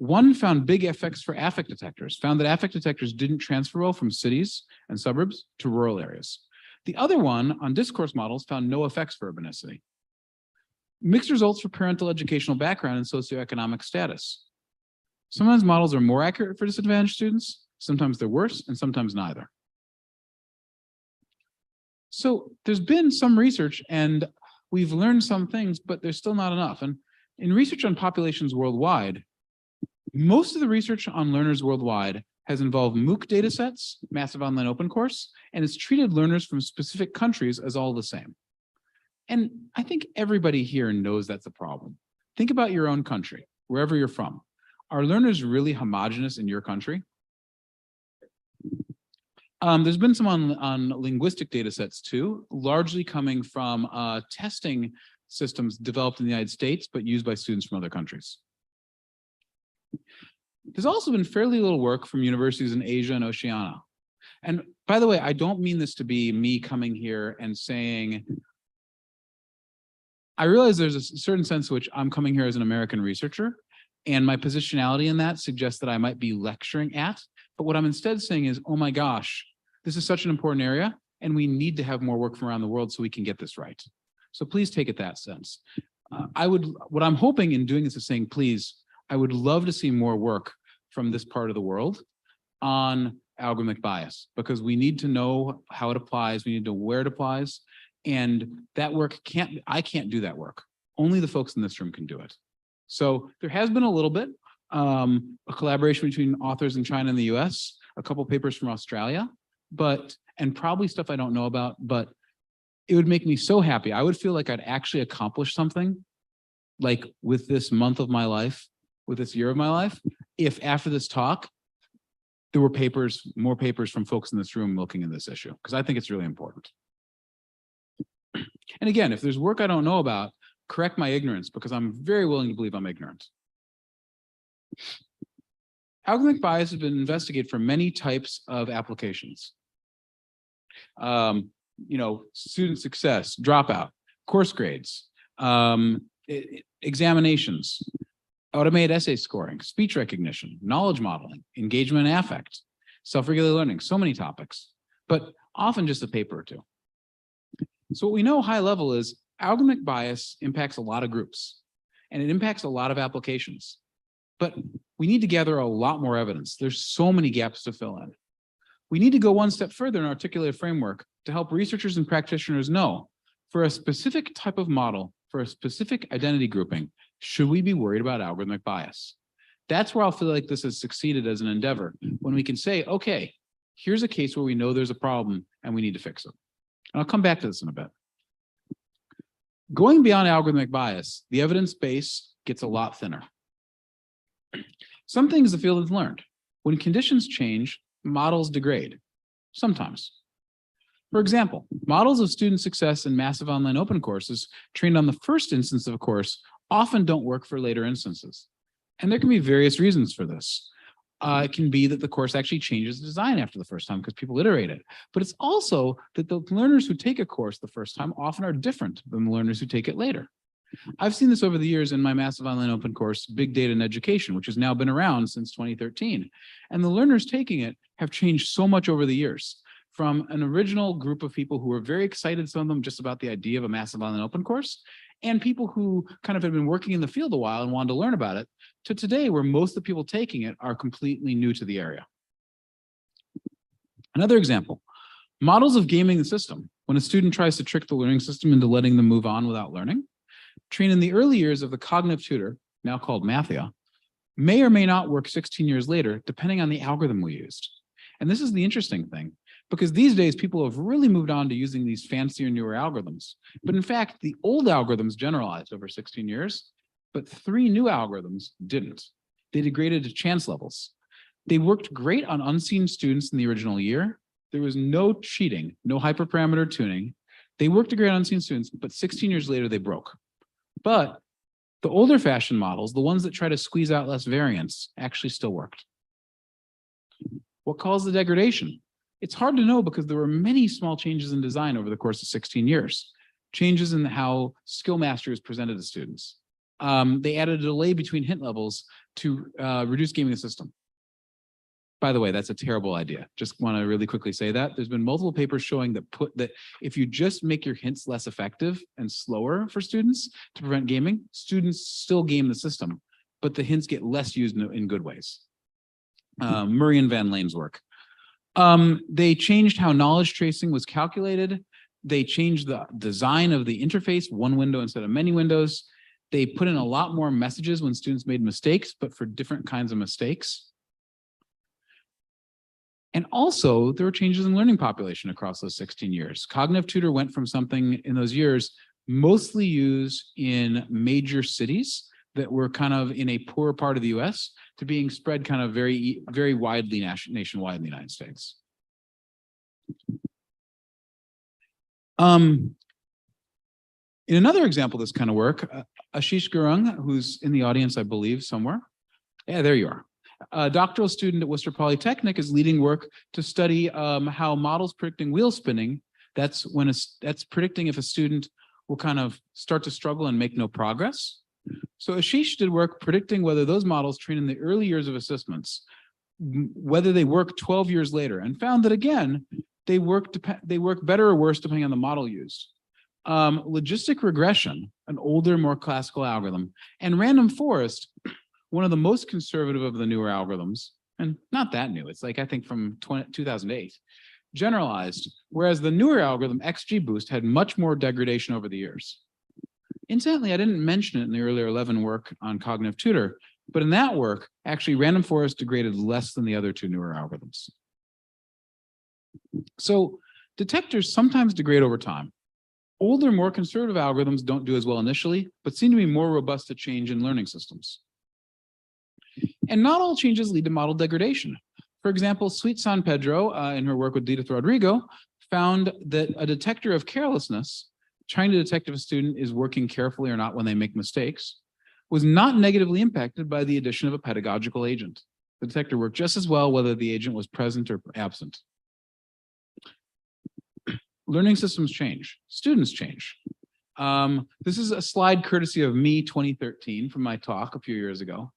One found big effects for affect detectors, found that affect detectors didn't transfer well from cities and suburbs to rural areas. The other one on discourse models found no effects for urbanicity. Mixed results for parental educational background and socioeconomic status. Sometimes models are more accurate for disadvantaged students, sometimes they're worse, and sometimes neither. So there's been some research and we've learned some things, but there's still not enough. And in research on populations worldwide, most of the research on learners worldwide has involved MOOC datasets, massive online open course, and it's treated learners from specific countries as all the same. And I think everybody here knows that's a problem. Think about your own country, wherever you're from. Are learners really homogeneous in your country? There's been some on linguistic data sets too, largely coming from testing systems developed in the United States, but used by students from other countries. There's also been fairly little work from universities in Asia and Oceania. And by the way, I don't mean this to be me coming here and saying, I realize there's a certain sense in which I'm coming here as an American researcher, and my positionality in that suggests that I might be lecturing at, but what I'm instead saying is, oh my gosh, this is such an important area, and we need to have more work from around the world so we can get this right. So please take it that sense. What I'm hoping in doing this is saying, please, I would love to see more work from this part of the world on algorithmic bias, because we need to know how it applies, we need to know where it applies, and that work I can't do that work. Only the folks in this room can do it. So there has been a little bit, a collaboration between authors in China and the US, a couple papers from Australia, and probably stuff I don't know about, but it would make me so happy. I would feel like I'd actually accomplished something, like with this month of my life, with this year of my life, if after this talk, there were more papers from folks in this room looking at this issue, because I think it's really important. And again, if there's work I don't know about, correct my ignorance, because I'm very willing to believe I'm ignorant. Algorithmic bias has been investigated for many types of applications. Student success, dropout, course grades, examinations, automated essay scoring, speech recognition, knowledge modeling, engagement and affect, self-regulated learning, so many topics, but often just a paper or two. So what we know high level is algorithmic bias impacts a lot of groups and it impacts a lot of applications, but we need to gather a lot more evidence. There's so many gaps to fill in. We need to go one step further and articulate a framework to help researchers and practitioners know for a specific type of model, for a specific identity grouping, should we be worried about algorithmic bias? That's where I'll feel like this has succeeded as an endeavor, when we can say, okay, here's a case where we know there's a problem and we need to fix it. And I'll come back to this in a bit. Going beyond algorithmic bias, the evidence base gets a lot thinner. Some things the field has learned. When conditions change, models degrade, sometimes. For example, models of student success in massive online open courses trained on the first instance of a course often don't work for later instances. And there can be various reasons for this. It can be that the course actually changes the design after the first time because people iterate it. But it's also that the learners who take a course the first time often are different than the learners who take it later. I've seen this over the years in my massive online open course, Big Data in Education, which has now been around since 2013. And the learners taking it have changed so much over the years, from an original group of people who were very excited, some of them just about the idea of a massive online open course, and people who kind of had been working in the field a while and wanted to learn about it, to today where most of the people taking it are completely new to the area. Another example, models of gaming the system. When a student tries to trick the learning system into letting them move on without learning, trained in the early years of the cognitive tutor, now called Mathia, may or may not work 16 years later, depending on the algorithm we used. And this is the interesting thing, because these days people have really moved on to using these fancier, newer algorithms. But in fact, the old algorithms generalized over 16 years, but 3 new algorithms didn't. They degraded to chance levels. They worked great on unseen students in the original year. There was no cheating, no hyperparameter tuning. They worked to great on unseen students, but 16 years later, they broke. But the older fashioned models, the ones that try to squeeze out less variance, actually still worked. What caused the degradation? It's hard to know because there were many small changes in design over the course of 16 years. Changes in how skill mastery is presented to students. They added a delay between hint levels to reduce gaming in the system. By the way, that's a terrible idea. Just want to really quickly say that. There's been multiple papers showing that if you just make your hints less effective and slower for students to prevent gaming, students still game the system, but the hints get less used in good ways. Murray and Van Lane's work. They changed how knowledge tracing was calculated. They changed the design of the interface, one window instead of many windows. They put in a lot more messages when students made mistakes, but for different kinds of mistakes. And also, there were changes in learning population across those 16 years. Cognitive Tutor went from something in those years mostly used in major cities that were kind of in a poorer part of the US to being spread kind of very, very widely nationwide in the United States. In another example of this kind of work, Ashish Gurung, who's in the audience, I believe, somewhere. Yeah, there you are. A doctoral student at Worcester Polytechnic is leading work to study how models predicting wheel spinning, that's predicting if a student will kind of start to struggle and make no progress. So Ashish did work predicting whether those models trained in the early years of assessments, whether they work 12 years later, and found that again, they work better or worse depending on the model used. Logistic regression, an older, more classical algorithm, and random forest, one of the most conservative of the newer algorithms, and not that new, it's like I think from 2008, generalized, whereas the newer algorithm, XGBoost, had much more degradation over the years. Incidentally, I didn't mention it in the earlier 11 work on Cognitive Tutor, but in that work, actually random forest degraded less than the other two newer algorithms. So detectors sometimes degrade over time. Older, more conservative algorithms don't do as well initially, but seem to be more robust to change in learning systems. And not all changes lead to model degradation. For example, Sweet San Pedro, in her work with Edith Rodrigo, found that a detector of carelessness, trying to detect if a student is working carefully or not when they make mistakes, was not negatively impacted by the addition of a pedagogical agent. The detector worked just as well whether the agent was present or absent. Learning systems change, students change. This is a slide courtesy of me 2013 from my talk a few years ago.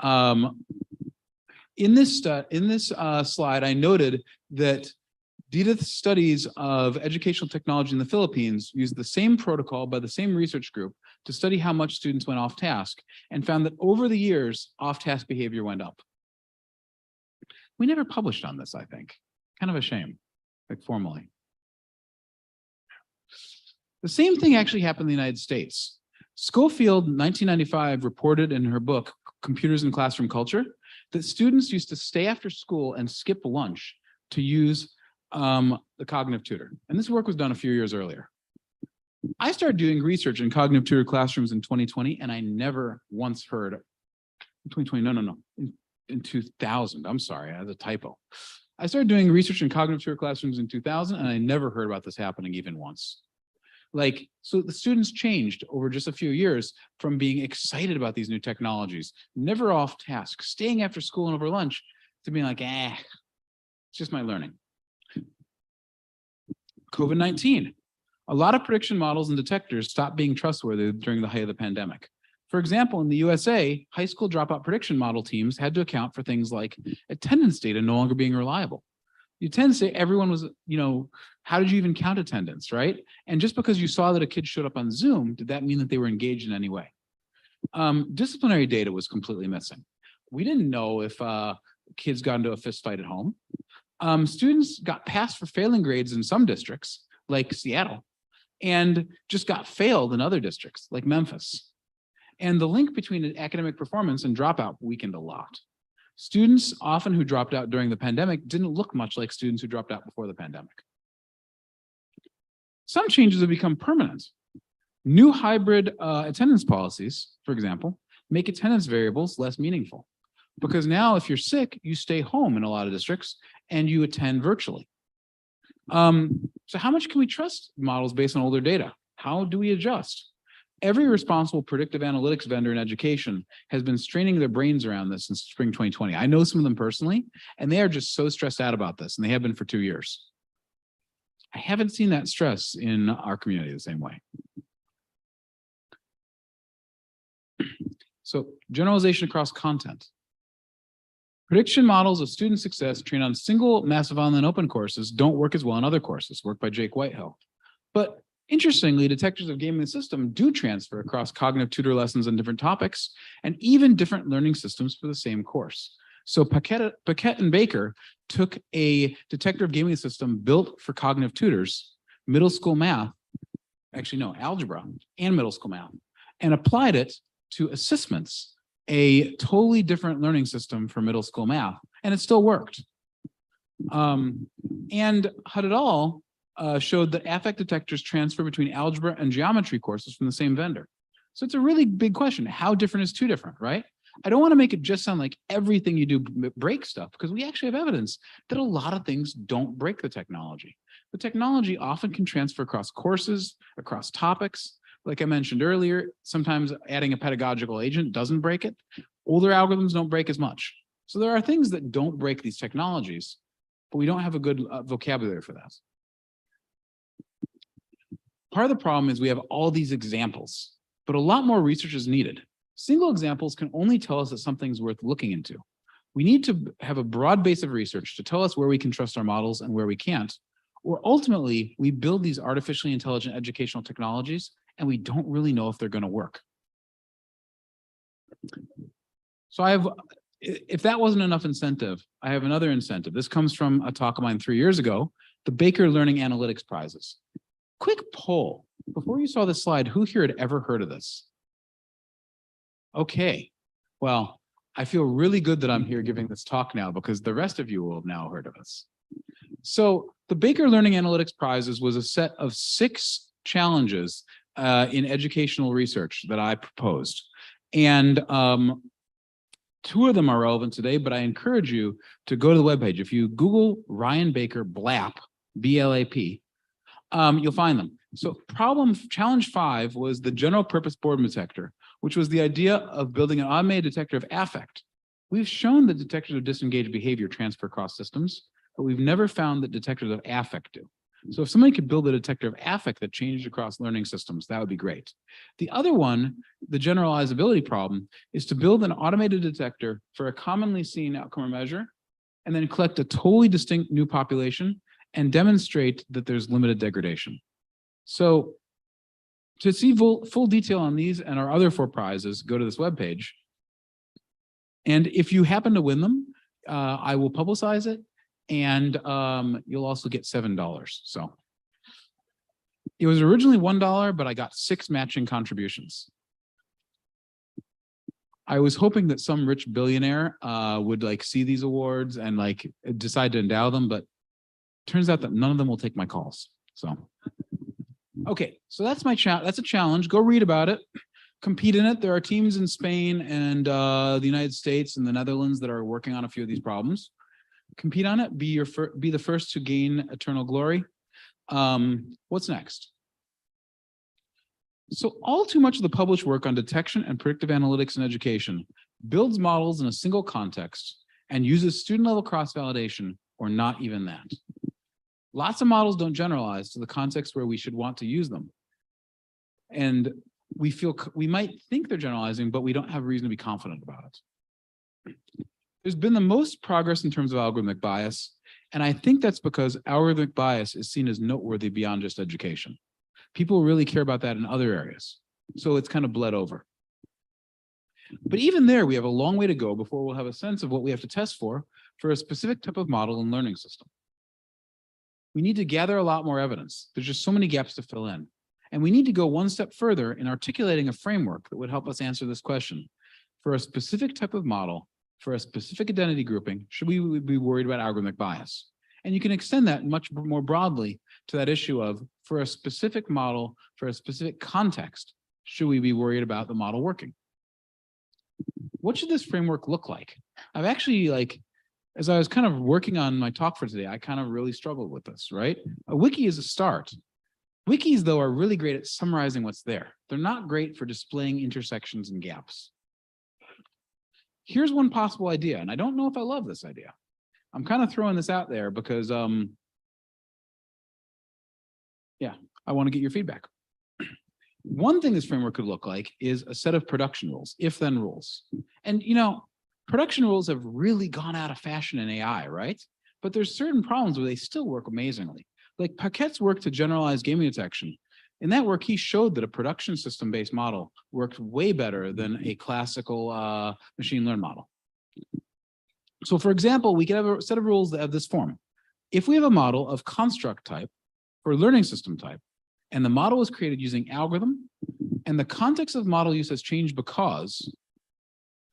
In this slide, I noted that Edith's studies of educational technology in the Philippines used the same protocol by the same research group to study how much students went off task and found that over the years, off-task behavior went up. We never published on this, I think. Kind of a shame, like formally. The same thing actually happened in the United States. Schofield, 1995, reported in her book, Computers in Classroom Culture, that students used to stay after school and skip lunch to use the Cognitive Tutor. And this work was done a few years earlier. I started doing research in Cognitive Tutor classrooms in 2020, and I never once heard, 2020, in 2000, I'm sorry, I had a typo. I started doing research in Cognitive Tutor classrooms in 2000, and I never heard about this happening even once. Like, so the students changed over just a few years from being excited about these new technologies, never off task, staying after school and over lunch, to being like, it's just my learning. COVID-19. A lot of prediction models and detectors stopped being trustworthy during the height of the pandemic. For example, in the USA, high school dropout prediction model teams had to account for things like attendance data no longer being reliable. You tend to say everyone was, how did you even count attendance, right? And just because you saw that a kid showed up on Zoom, did that mean that they were engaged in any way? Disciplinary data was completely missing. We didn't know if kids got into a fist fight at home. Students got passed for failing grades in some districts, like Seattle, and just got failed in other districts, like Memphis. And the link between academic performance and dropout weakened a lot. Students often who dropped out during the pandemic didn't look much like students who dropped out before the pandemic. Some changes have become permanent. New hybrid attendance policies, for example, make attendance variables less meaningful. Because now if you're sick, you stay home in a lot of districts and you attend virtually. So how much can we trust models based on older data? How do we adjust? Every responsible predictive analytics vendor in education has been straining their brains around this since spring 2020. I know some of them personally, and they are just so stressed out about this, and they have been for 2 years. I haven't seen that stress in our community the same way. So generalization across content. Prediction models of student success trained on single massive online open courses don't work as well in other courses, work by Jake Whitehill. But interestingly, detectors of gaming the system do transfer across cognitive tutor lessons on different topics and even different learning systems for the same course. So Paquette and Baker took a detector of gaming the system built for cognitive tutors, middle school math, actually no, algebra and middle school math, and applied it to assessments, a totally different learning system for middle school math, and it still worked. And Hutt et al. Showed that affect detectors transfer between algebra and geometry courses from the same vendor. So it's a really big question. How different is too different, right? I don't want to make it just sound like everything you do breaks stuff, because we actually have evidence that a lot of things don't break the technology. The technology often can transfer across courses, across topics. Like I mentioned earlier, sometimes adding a pedagogical agent doesn't break it. Older algorithms don't break as much. So there are things that don't break these technologies, but we don't have a good vocabulary for that. Part of the problem is we have all these examples, but a lot more research is needed. Single examples can only tell us that something's worth looking into. We need to have a broad base of research to tell us where we can trust our models and where we can't, or ultimately we build these artificially intelligent educational technologies and we don't really know if they're going to work. So if that wasn't enough incentive, I have another incentive. This comes from a talk of mine 3 years ago, the Baker Learning Analytics Prizes. Quick poll, before you saw this slide, who here had ever heard of this? Okay, well, I feel really good that I'm here giving this talk now because the rest of you will have now heard of this. So the Baker Learning Analytics Prizes was a set of 6 challenges in educational research that I proposed. And 2 of them are relevant today, but I encourage you to go to the webpage. If you Google Ryan Baker BLAP, B-L-A-P, you'll find them. So challenge 5 was the general purpose boredom detector, which was the idea of building an automated detector of affect. We've shown that detectors of disengaged behavior transfer across systems, but we've never found that detectors of affect do. So if somebody could build a detector of affect that changed across learning systems, that would be great. The other one, the generalizability problem, is to build an automated detector for a commonly seen outcome or measure, and then collect a totally distinct new population and demonstrate that there's limited degradation. So to see full detail on these and our other 4 prizes, go to this webpage. And if you happen to win them, I will publicize it, and you'll also get $7. So it was originally $1, but I got 6 matching contributions. I was hoping that some rich billionaire would see these awards and decide to endow them, but turns out that none of them will take my calls. So, okay, so that's that's a challenge. Go read about it, compete in it. There are teams in Spain and the United States and the Netherlands that are working on a few of these problems. Compete on it. Be the first to gain eternal glory. What's next? So all too much of the published work on detection and predictive analytics in education builds models in a single context and uses student-level cross-validation, or not even that. Lots of models don't generalize to the context where we should want to use them. And we might think they're generalizing, but we don't have reason to be confident about it. There's been the most progress in terms of algorithmic bias, and I think that's because algorithmic bias is seen as noteworthy beyond just education. People really care about that in other areas, so it's kind of bled over. But even there, we have a long way to go before we'll have a sense of what we have to test for a specific type of model and learning system. We need to gather a lot more evidence. There's just so many gaps to fill in. And we need to go one step further in articulating a framework that would help us answer this question. For a specific type of model, for a specific identity grouping, should we be worried about algorithmic bias? And you can extend that much more broadly to that issue of, for a specific model, for a specific context, should we be worried about the model working? What should this framework look like? I've actually, as I was kind of working on my talk for today, I kind of really struggled with this, right? A wiki is a start. Wikis, though, are really great at summarizing what's there. They're not great for displaying intersections and gaps. Here's one possible idea, and I don't know if I love this idea. I'm kind of throwing this out there because, yeah, I want to get your feedback. One thing this framework could look like is a set of production rules, if-then rules. And production rules have really gone out of fashion in AI, right? But there's certain problems where they still work amazingly. Like Paquette's work to generalize gaming detection. In that work, he showed that a production system-based model worked way better than a classical machine learned model. So for example, we could have a set of rules that have this form. If we have a model of construct type for learning system type, and the model was created using algorithm, and the context of model use has changed because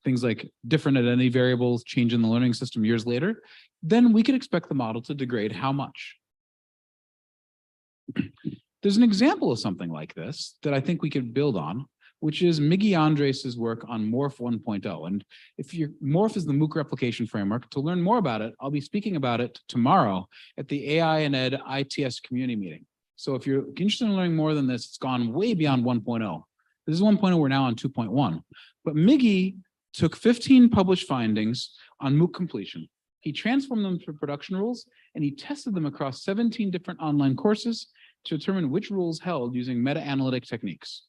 things like different identity variables change in the learning system years later, then we could expect the model to degrade how much? There's an example of something like this that I think we could build on, which is Miggy Andres's work on Morph 1.0. And if Morph is the MOOC replication framework, to learn more about it, I'll be speaking about it tomorrow at the AI and Ed ITS community meeting. So if you're interested in learning more than this, it's gone way beyond 1.0. This is 1.0, we're now on 2.1. But Miggy took 15 published findings on MOOC completion. He transformed them to production rules, and he tested them across 17 different online courses to determine which rules held using meta-analytic techniques.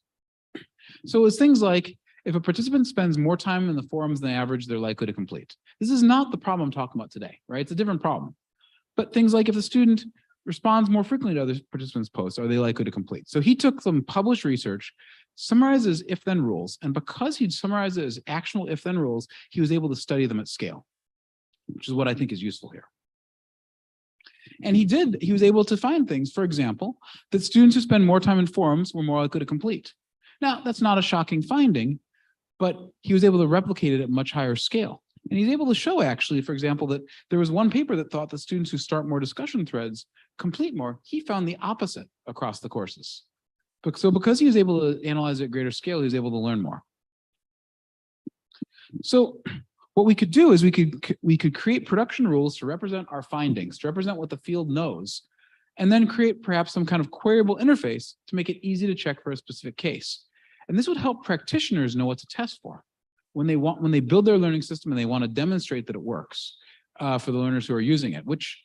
So it was things like, if a participant spends more time in the forums than average, they're likely to complete. This is not the problem I'm talking about today, right? It's a different problem. But things like if the student responds more frequently to other participants' posts, are they likely to complete? So he took some published research, summarized as if-then rules, and because he'd summarized it as actual if-then rules, he was able to study them at scale, which is what I think is useful here. And he was able to find things, for example, that students who spend more time in forums were more likely to complete. Now, that's not a shocking finding, but he was able to replicate it at much higher scale. And he's able to show, actually, for example, that there was one paper that thought that students who start more discussion threads complete more. He found the opposite across the courses. So because he was able to analyze at greater scale, he was able to learn more. So what we could do is we could create production rules to represent our findings, to represent what the field knows, and then create perhaps some kind of queryable interface to make it easy to check for a specific case. And this would help practitioners know what to test for when they build their learning system and they want to demonstrate that it works for the learners who are using it, which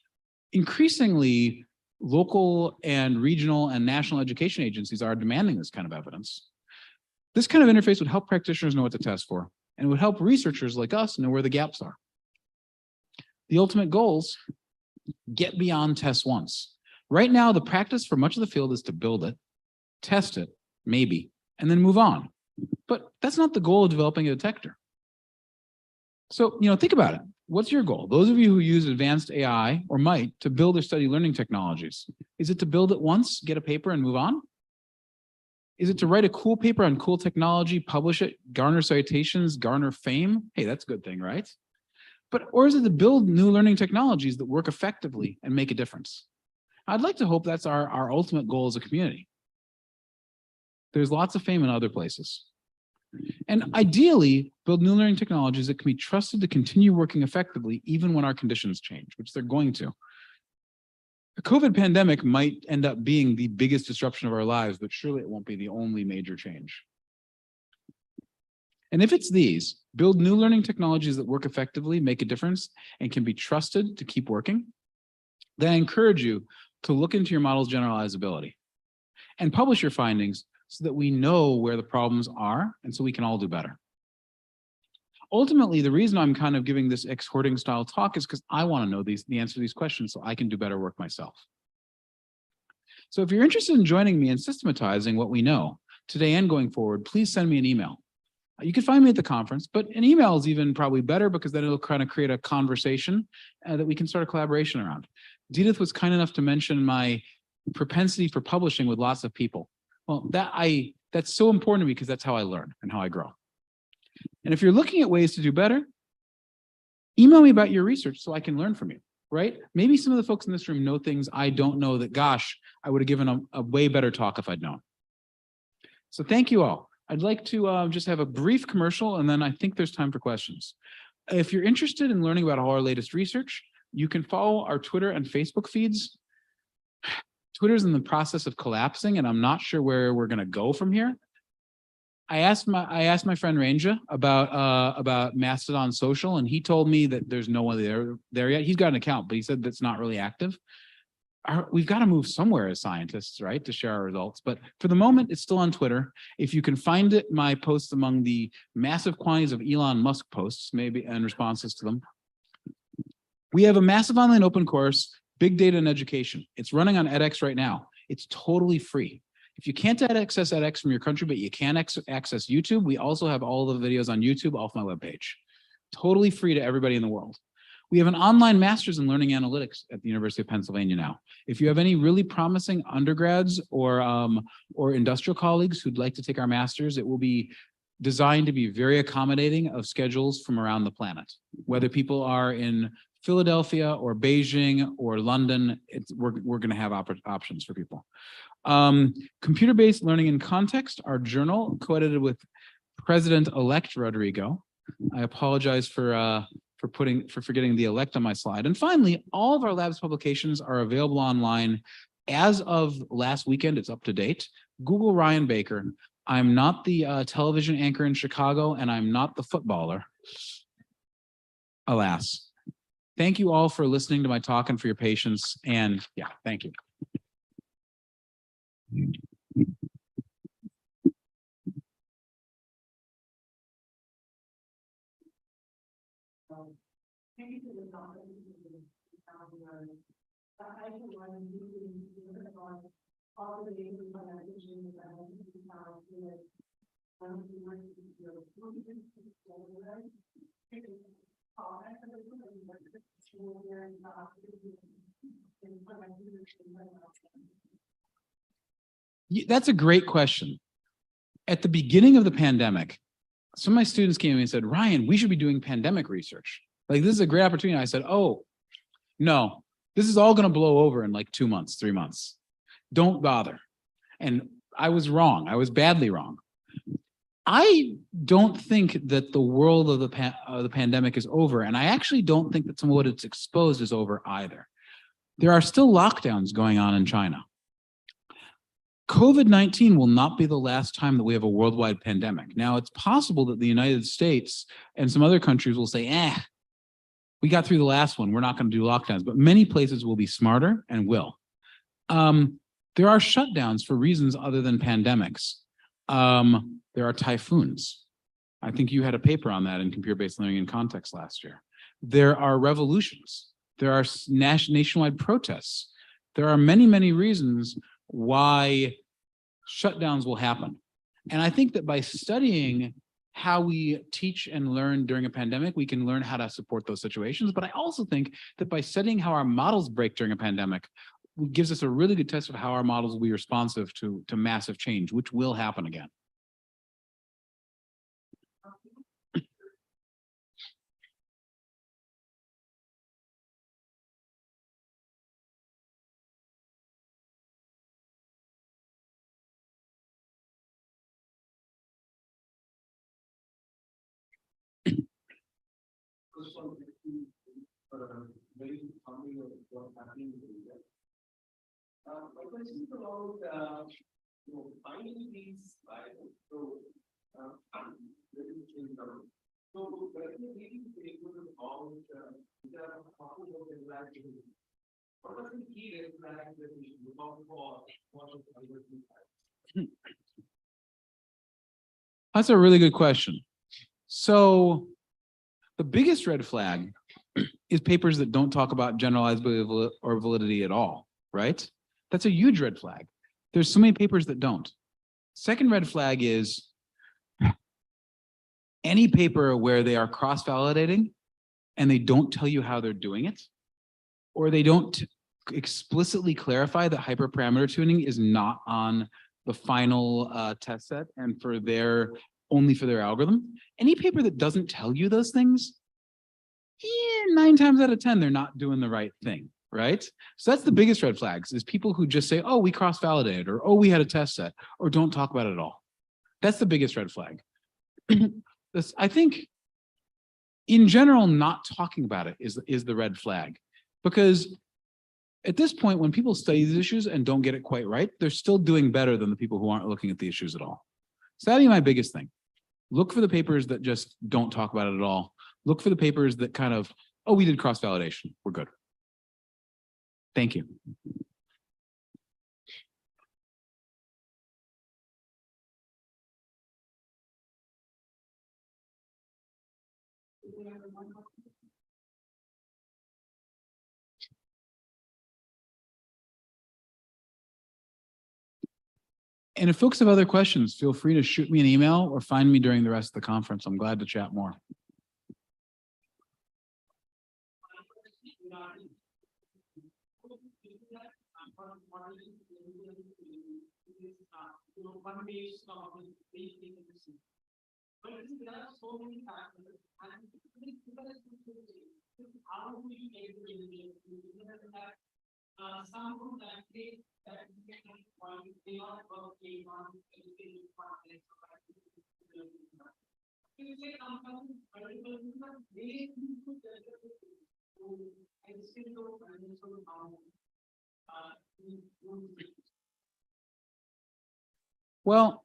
increasingly local and regional and national education agencies are demanding this kind of evidence. This kind of interface would help practitioners know what to test for, and would help researchers like us know where the gaps are. The ultimate goals: get beyond test once. Right now, the practice for much of the field is to build it, test it, maybe, and then move on. But that's not the goal of developing a detector. So, think about it. What's your goal? Those of you who use advanced AI or might to build or study learning technologies, is it to build it once, get a paper, and move on? Is it to write a cool paper on cool technology, publish it, garner citations, garner fame? Hey, that's a good thing, right? Or is it to build new learning technologies that work effectively and make a difference? I'd like to hope that's our ultimate goal as a community. There's lots of fame in other places. And ideally, build new learning technologies that can be trusted to continue working effectively even when our conditions change, which they're going to. The COVID pandemic might end up being the biggest disruption of our lives, but surely it won't be the only major change. And if it's these, build new learning technologies that work effectively, make a difference, and can be trusted to keep working, then I encourage you to look into your model's generalizability and publish your findings so that we know where the problems are and so we can all do better. Ultimately, the reason I'm kind of giving this exhorting style talk is because I want to know the answer to these questions so I can do better work myself. So if you're interested in joining me in systematizing what we know today and going forward, please send me an email. You can find me at the conference, but an email is even probably better because then it'll kind of create a conversation that we can start a collaboration around. Edith was kind enough to mention my propensity for publishing with lots of people. Well, that's so important to me because that's how I learn and how I grow. And if you're looking at ways to do better, email me about your research so I can learn from you, right? Maybe some of the folks in this room know things I don't know that, gosh, I would have given a way better talk if I'd known. So thank you all. I'd like to just have a brief commercial, and then I think there's time for questions. If you're interested in learning about all our latest research, you can follow our Twitter and Facebook feeds. Twitter's in the process of collapsing, and I'm not sure where we're going to go from here. I asked my friend Ranja about Mastodon Social, and he told me that there's no one there yet. He's got an account, but he said that's not really active. we've got to move somewhere as scientists, right, to share our results. But for the moment, it's still on Twitter. If you can find it, my posts among the massive quantities of Elon Musk posts, maybe, and responses to them. We have a massive online open course, Big Data and Education. It's running on edX right now. It's totally free. If you can't access edX from your country, but you can access YouTube, we also have all the videos on YouTube off my webpage. Totally free to everybody in the world. We have an online master's in learning analytics at the University of Pennsylvania now. If you have any really promising undergrads or industrial colleagues who'd like to take our master's, it will be designed to be very accommodating of schedules from around the planet. Whether people are in Philadelphia or Beijing or London, we're going to have options for people. Computer-based learning in context, our journal, co-edited with President-elect Rodrigo. I apologize for forgetting the elect on my slide. And finally, all of our lab's publications are available online. As of last weekend, it's up to date. Google Ryan Baker. I'm not the television anchor in Chicago, and I'm not the footballer. Alas. Thank you all for listening to my talk and for your patience. And yeah, thank you. That's a great question. At the beginning of the pandemic, some of my students came to me and said, Ryan, we should be doing pandemic research. Like, this is a great opportunity. I said, oh, no, this is all going to blow over in like 2 months, 3 months. Don't bother. And I was wrong. I was badly wrong. I don't think that the world of the pandemic is over. And I actually don't think that some of what it's exposed is over either. There are still lockdowns going on in China. COVID-19 will not be the last time that we have a worldwide pandemic. Now, it's possible that the United States and some other countries will say, we got through the last one, we're not going to do lockdowns, but many places will be smarter and will. There are shutdowns for reasons other than pandemics. There are typhoons. I think you had a paper on that in computer-based learning in context last year. There are revolutions. There are nationwide protests. There are many, many reasons why shutdowns will happen. And I think that by studying how we teach and learn during a pandemic, we can learn how to support those situations. But I also think that by studying how our models break during a pandemic, it gives us a really good test of how our models will be responsive to massive change, which will happen again. My question is about finding these Bibles. So, that's a really good question. So, the biggest red flag is papers that don't talk about generalizability or validity at all, right? That's a huge red flag. There's so many papers that don't. Second red flag is any paper where they are cross-validating and they don't tell you how they're doing it, or they don't explicitly clarify that hyperparameter tuning is not on the final test set and only for their algorithm. Any paper that doesn't tell you those things, 9 times out of 10, they're not doing the right thing, right? So that's the biggest red flags, is people who just say, oh, we cross-validated, or oh, we had a test set, or don't talk about it at all. That's the biggest red flag. I think, in general, not talking about it is the red flag. Because at this point, when people study these issues and don't get it quite right, they're still doing better than the people who aren't looking at the issues at all. So that'd be my biggest thing. Look for the papers that just don't talk about it at all. Look for the papers that kind of, oh, we did cross-validation, we're good. Thank you. And if folks have other questions, feel free to shoot me an email or find me during the rest of the conference. I'm glad to chat more. Well,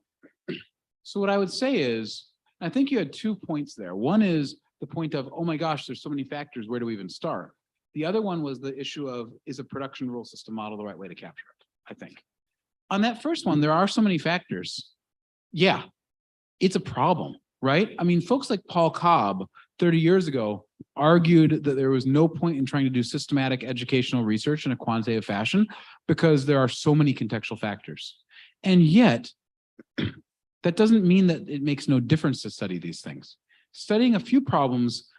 so what I would say is, I think you had 2 points there. One is the point of, oh my gosh, there's so many factors, where do we even start? The other one was the issue of, is a production rule system model the right way to capture it, I think. On that first one, there are so many factors. Yeah, it's a problem, right? I mean, folks like Paul Cobb 30 years ago argued that there was no point in trying to do systematic educational research in a quantitative fashion because there are so many contextual factors. And yet, that doesn't mean that it makes no difference to study these things. Studying a few problems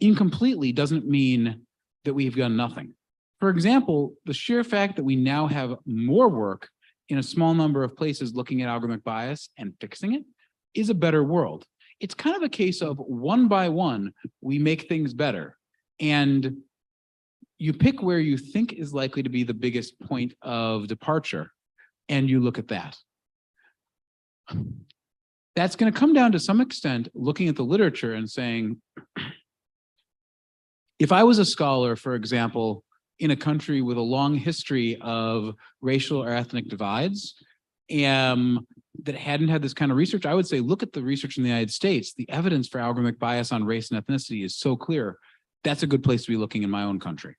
incompletely doesn't mean that we've done nothing. For example, the sheer fact that we now have more work in a small number of places looking at algorithmic bias and fixing it is a better world. It's kind of a case of one by one, we make things better. And you pick where you think is likely to be the biggest point of departure, and you look at that. That's going to come down to some extent looking at the literature and saying, if I was a scholar, for example, in a country with a long history of racial or ethnic divides, that hadn't had this kind of research, I would say, look at the research in the United States. The evidence for algorithmic bias on race and ethnicity is so clear. That's a good place to be looking in my own country,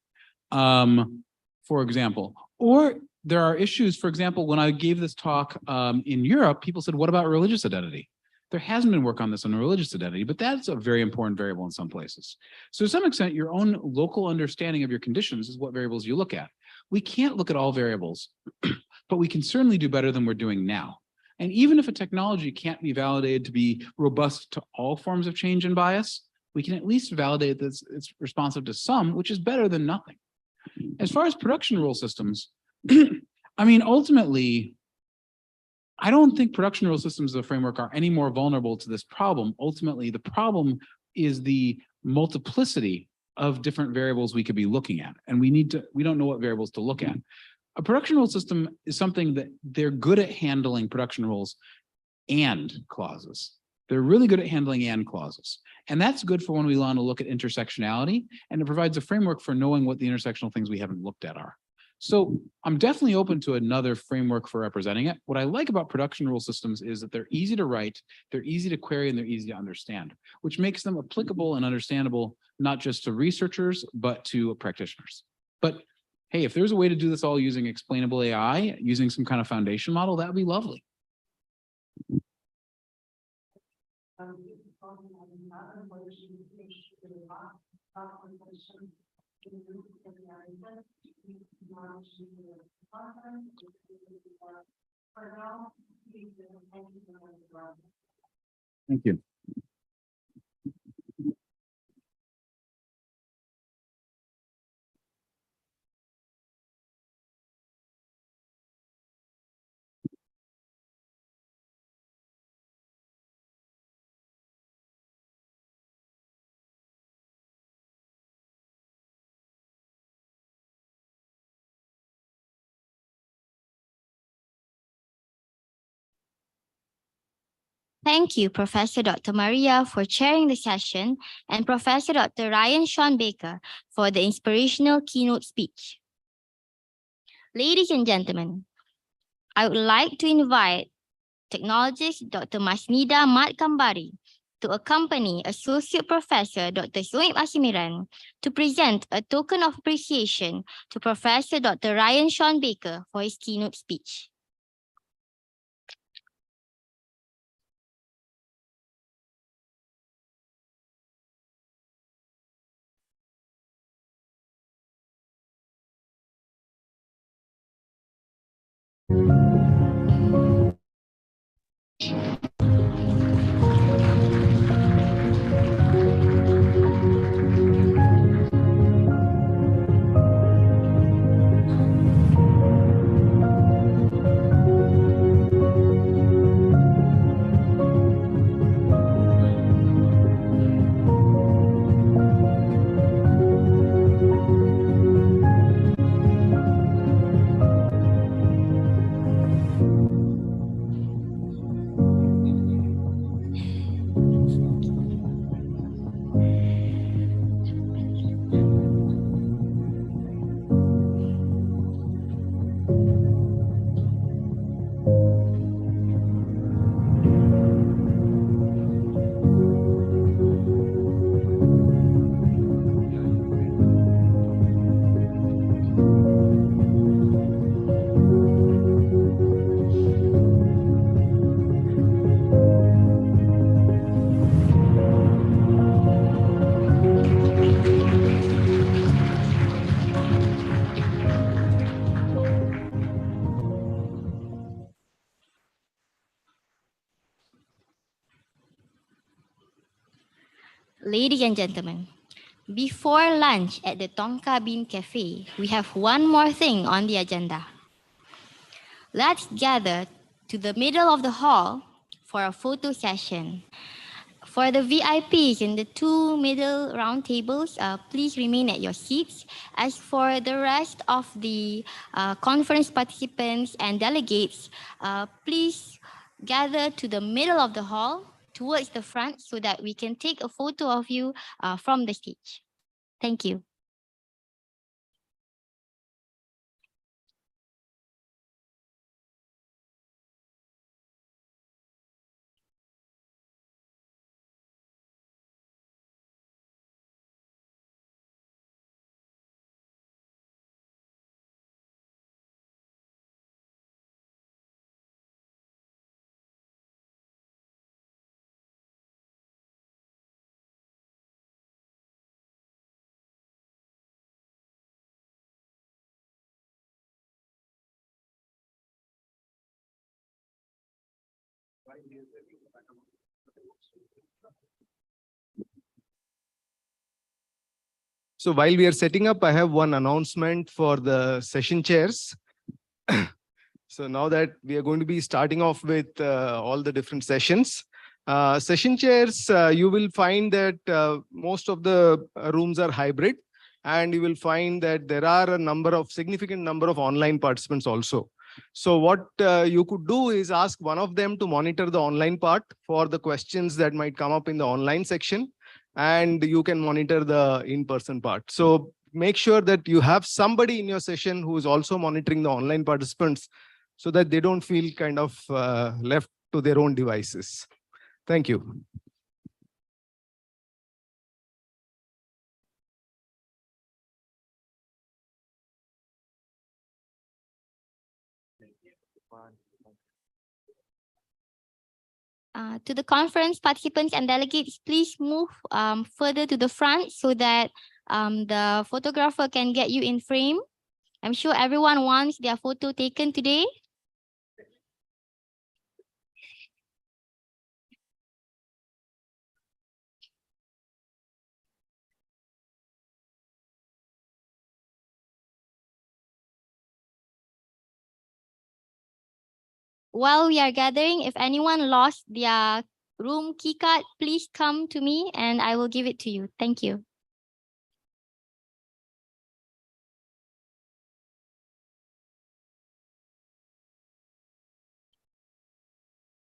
for example. Or there are issues, for example, when I gave this talk in Europe, people said, what about religious identity? There hasn't been work on this on religious identity, but that's a very important variable in some places. So to some extent, your own local understanding of your conditions is what variables you look at. We can't look at all variables, but we can certainly do better than we're doing now. And even if a technology can't be validated to be robust to all forms of change and bias, we can at least validate that it's responsive to some, which is better than nothing. As far as production rule systems, I mean, ultimately, I don't think production rule systems as a framework are any more vulnerable to this problem. Ultimately, the problem is the multiplicity of different variables we could be looking at. And we don't know what variables to look at. A production rule system is something that they're good at handling production rules and clauses. They're really good at handling and clauses. And that's good for when we want to look at intersectionality, and it provides a framework for knowing what the intersectional things we haven't looked at are. So I'm definitely open to another framework for representing it. What I like about production rule systems is that they're easy to write, they're easy to query, and they're easy to understand, which makes them applicable and understandable, not just to researchers, but to practitioners. But hey, if there's a way to do this all using explainable AI, using some kind of foundation model, that would be lovely. Thank you. Thank you, Professor Dr. Maria, for chairing the session, and Professor Dr. Ryan Sean Baker for the inspirational keynote speech. Ladies and gentlemen, I would like to invite technologist Dr. Masnida Matkambari to accompany Associate Professor Dr. Zoib Asimiran to present a token of appreciation to Professor Dr. Ryan Sean Baker for his keynote speech. Ladies and gentlemen, before lunch at the Tonka Bean Cafe, we have one more thing on the agenda. Let's gather to the middle of the hall for a photo session. For the VIPs in the two middle round tables, please remain at your seats. As for the rest of the conference participants and delegates, please gather to the middle of the hall towards the front so that we can take a photo of you from the stage. Thank you. So while we are setting up, I have one announcement for the session chairs. So now that we are going to be starting off with all the different sessions, session chairs, you will find that most of the rooms are hybrid, and you will find that there are a significant number of online participants also. So what you could do is ask one of them to monitor the online part for the questions that might come up in the online section, and you can monitor the in-person part. So make sure that you have somebody in your session who is also monitoring the online participants so that they don't feel kind of left to their own devices. Thank you. To the conference participants and delegates, please move further to the front so that the photographer can get you in frame. I'm sure everyone wants their photo taken today. While we are gathering, if anyone lost their room key card, please come to me and I will give it to you. Thank you.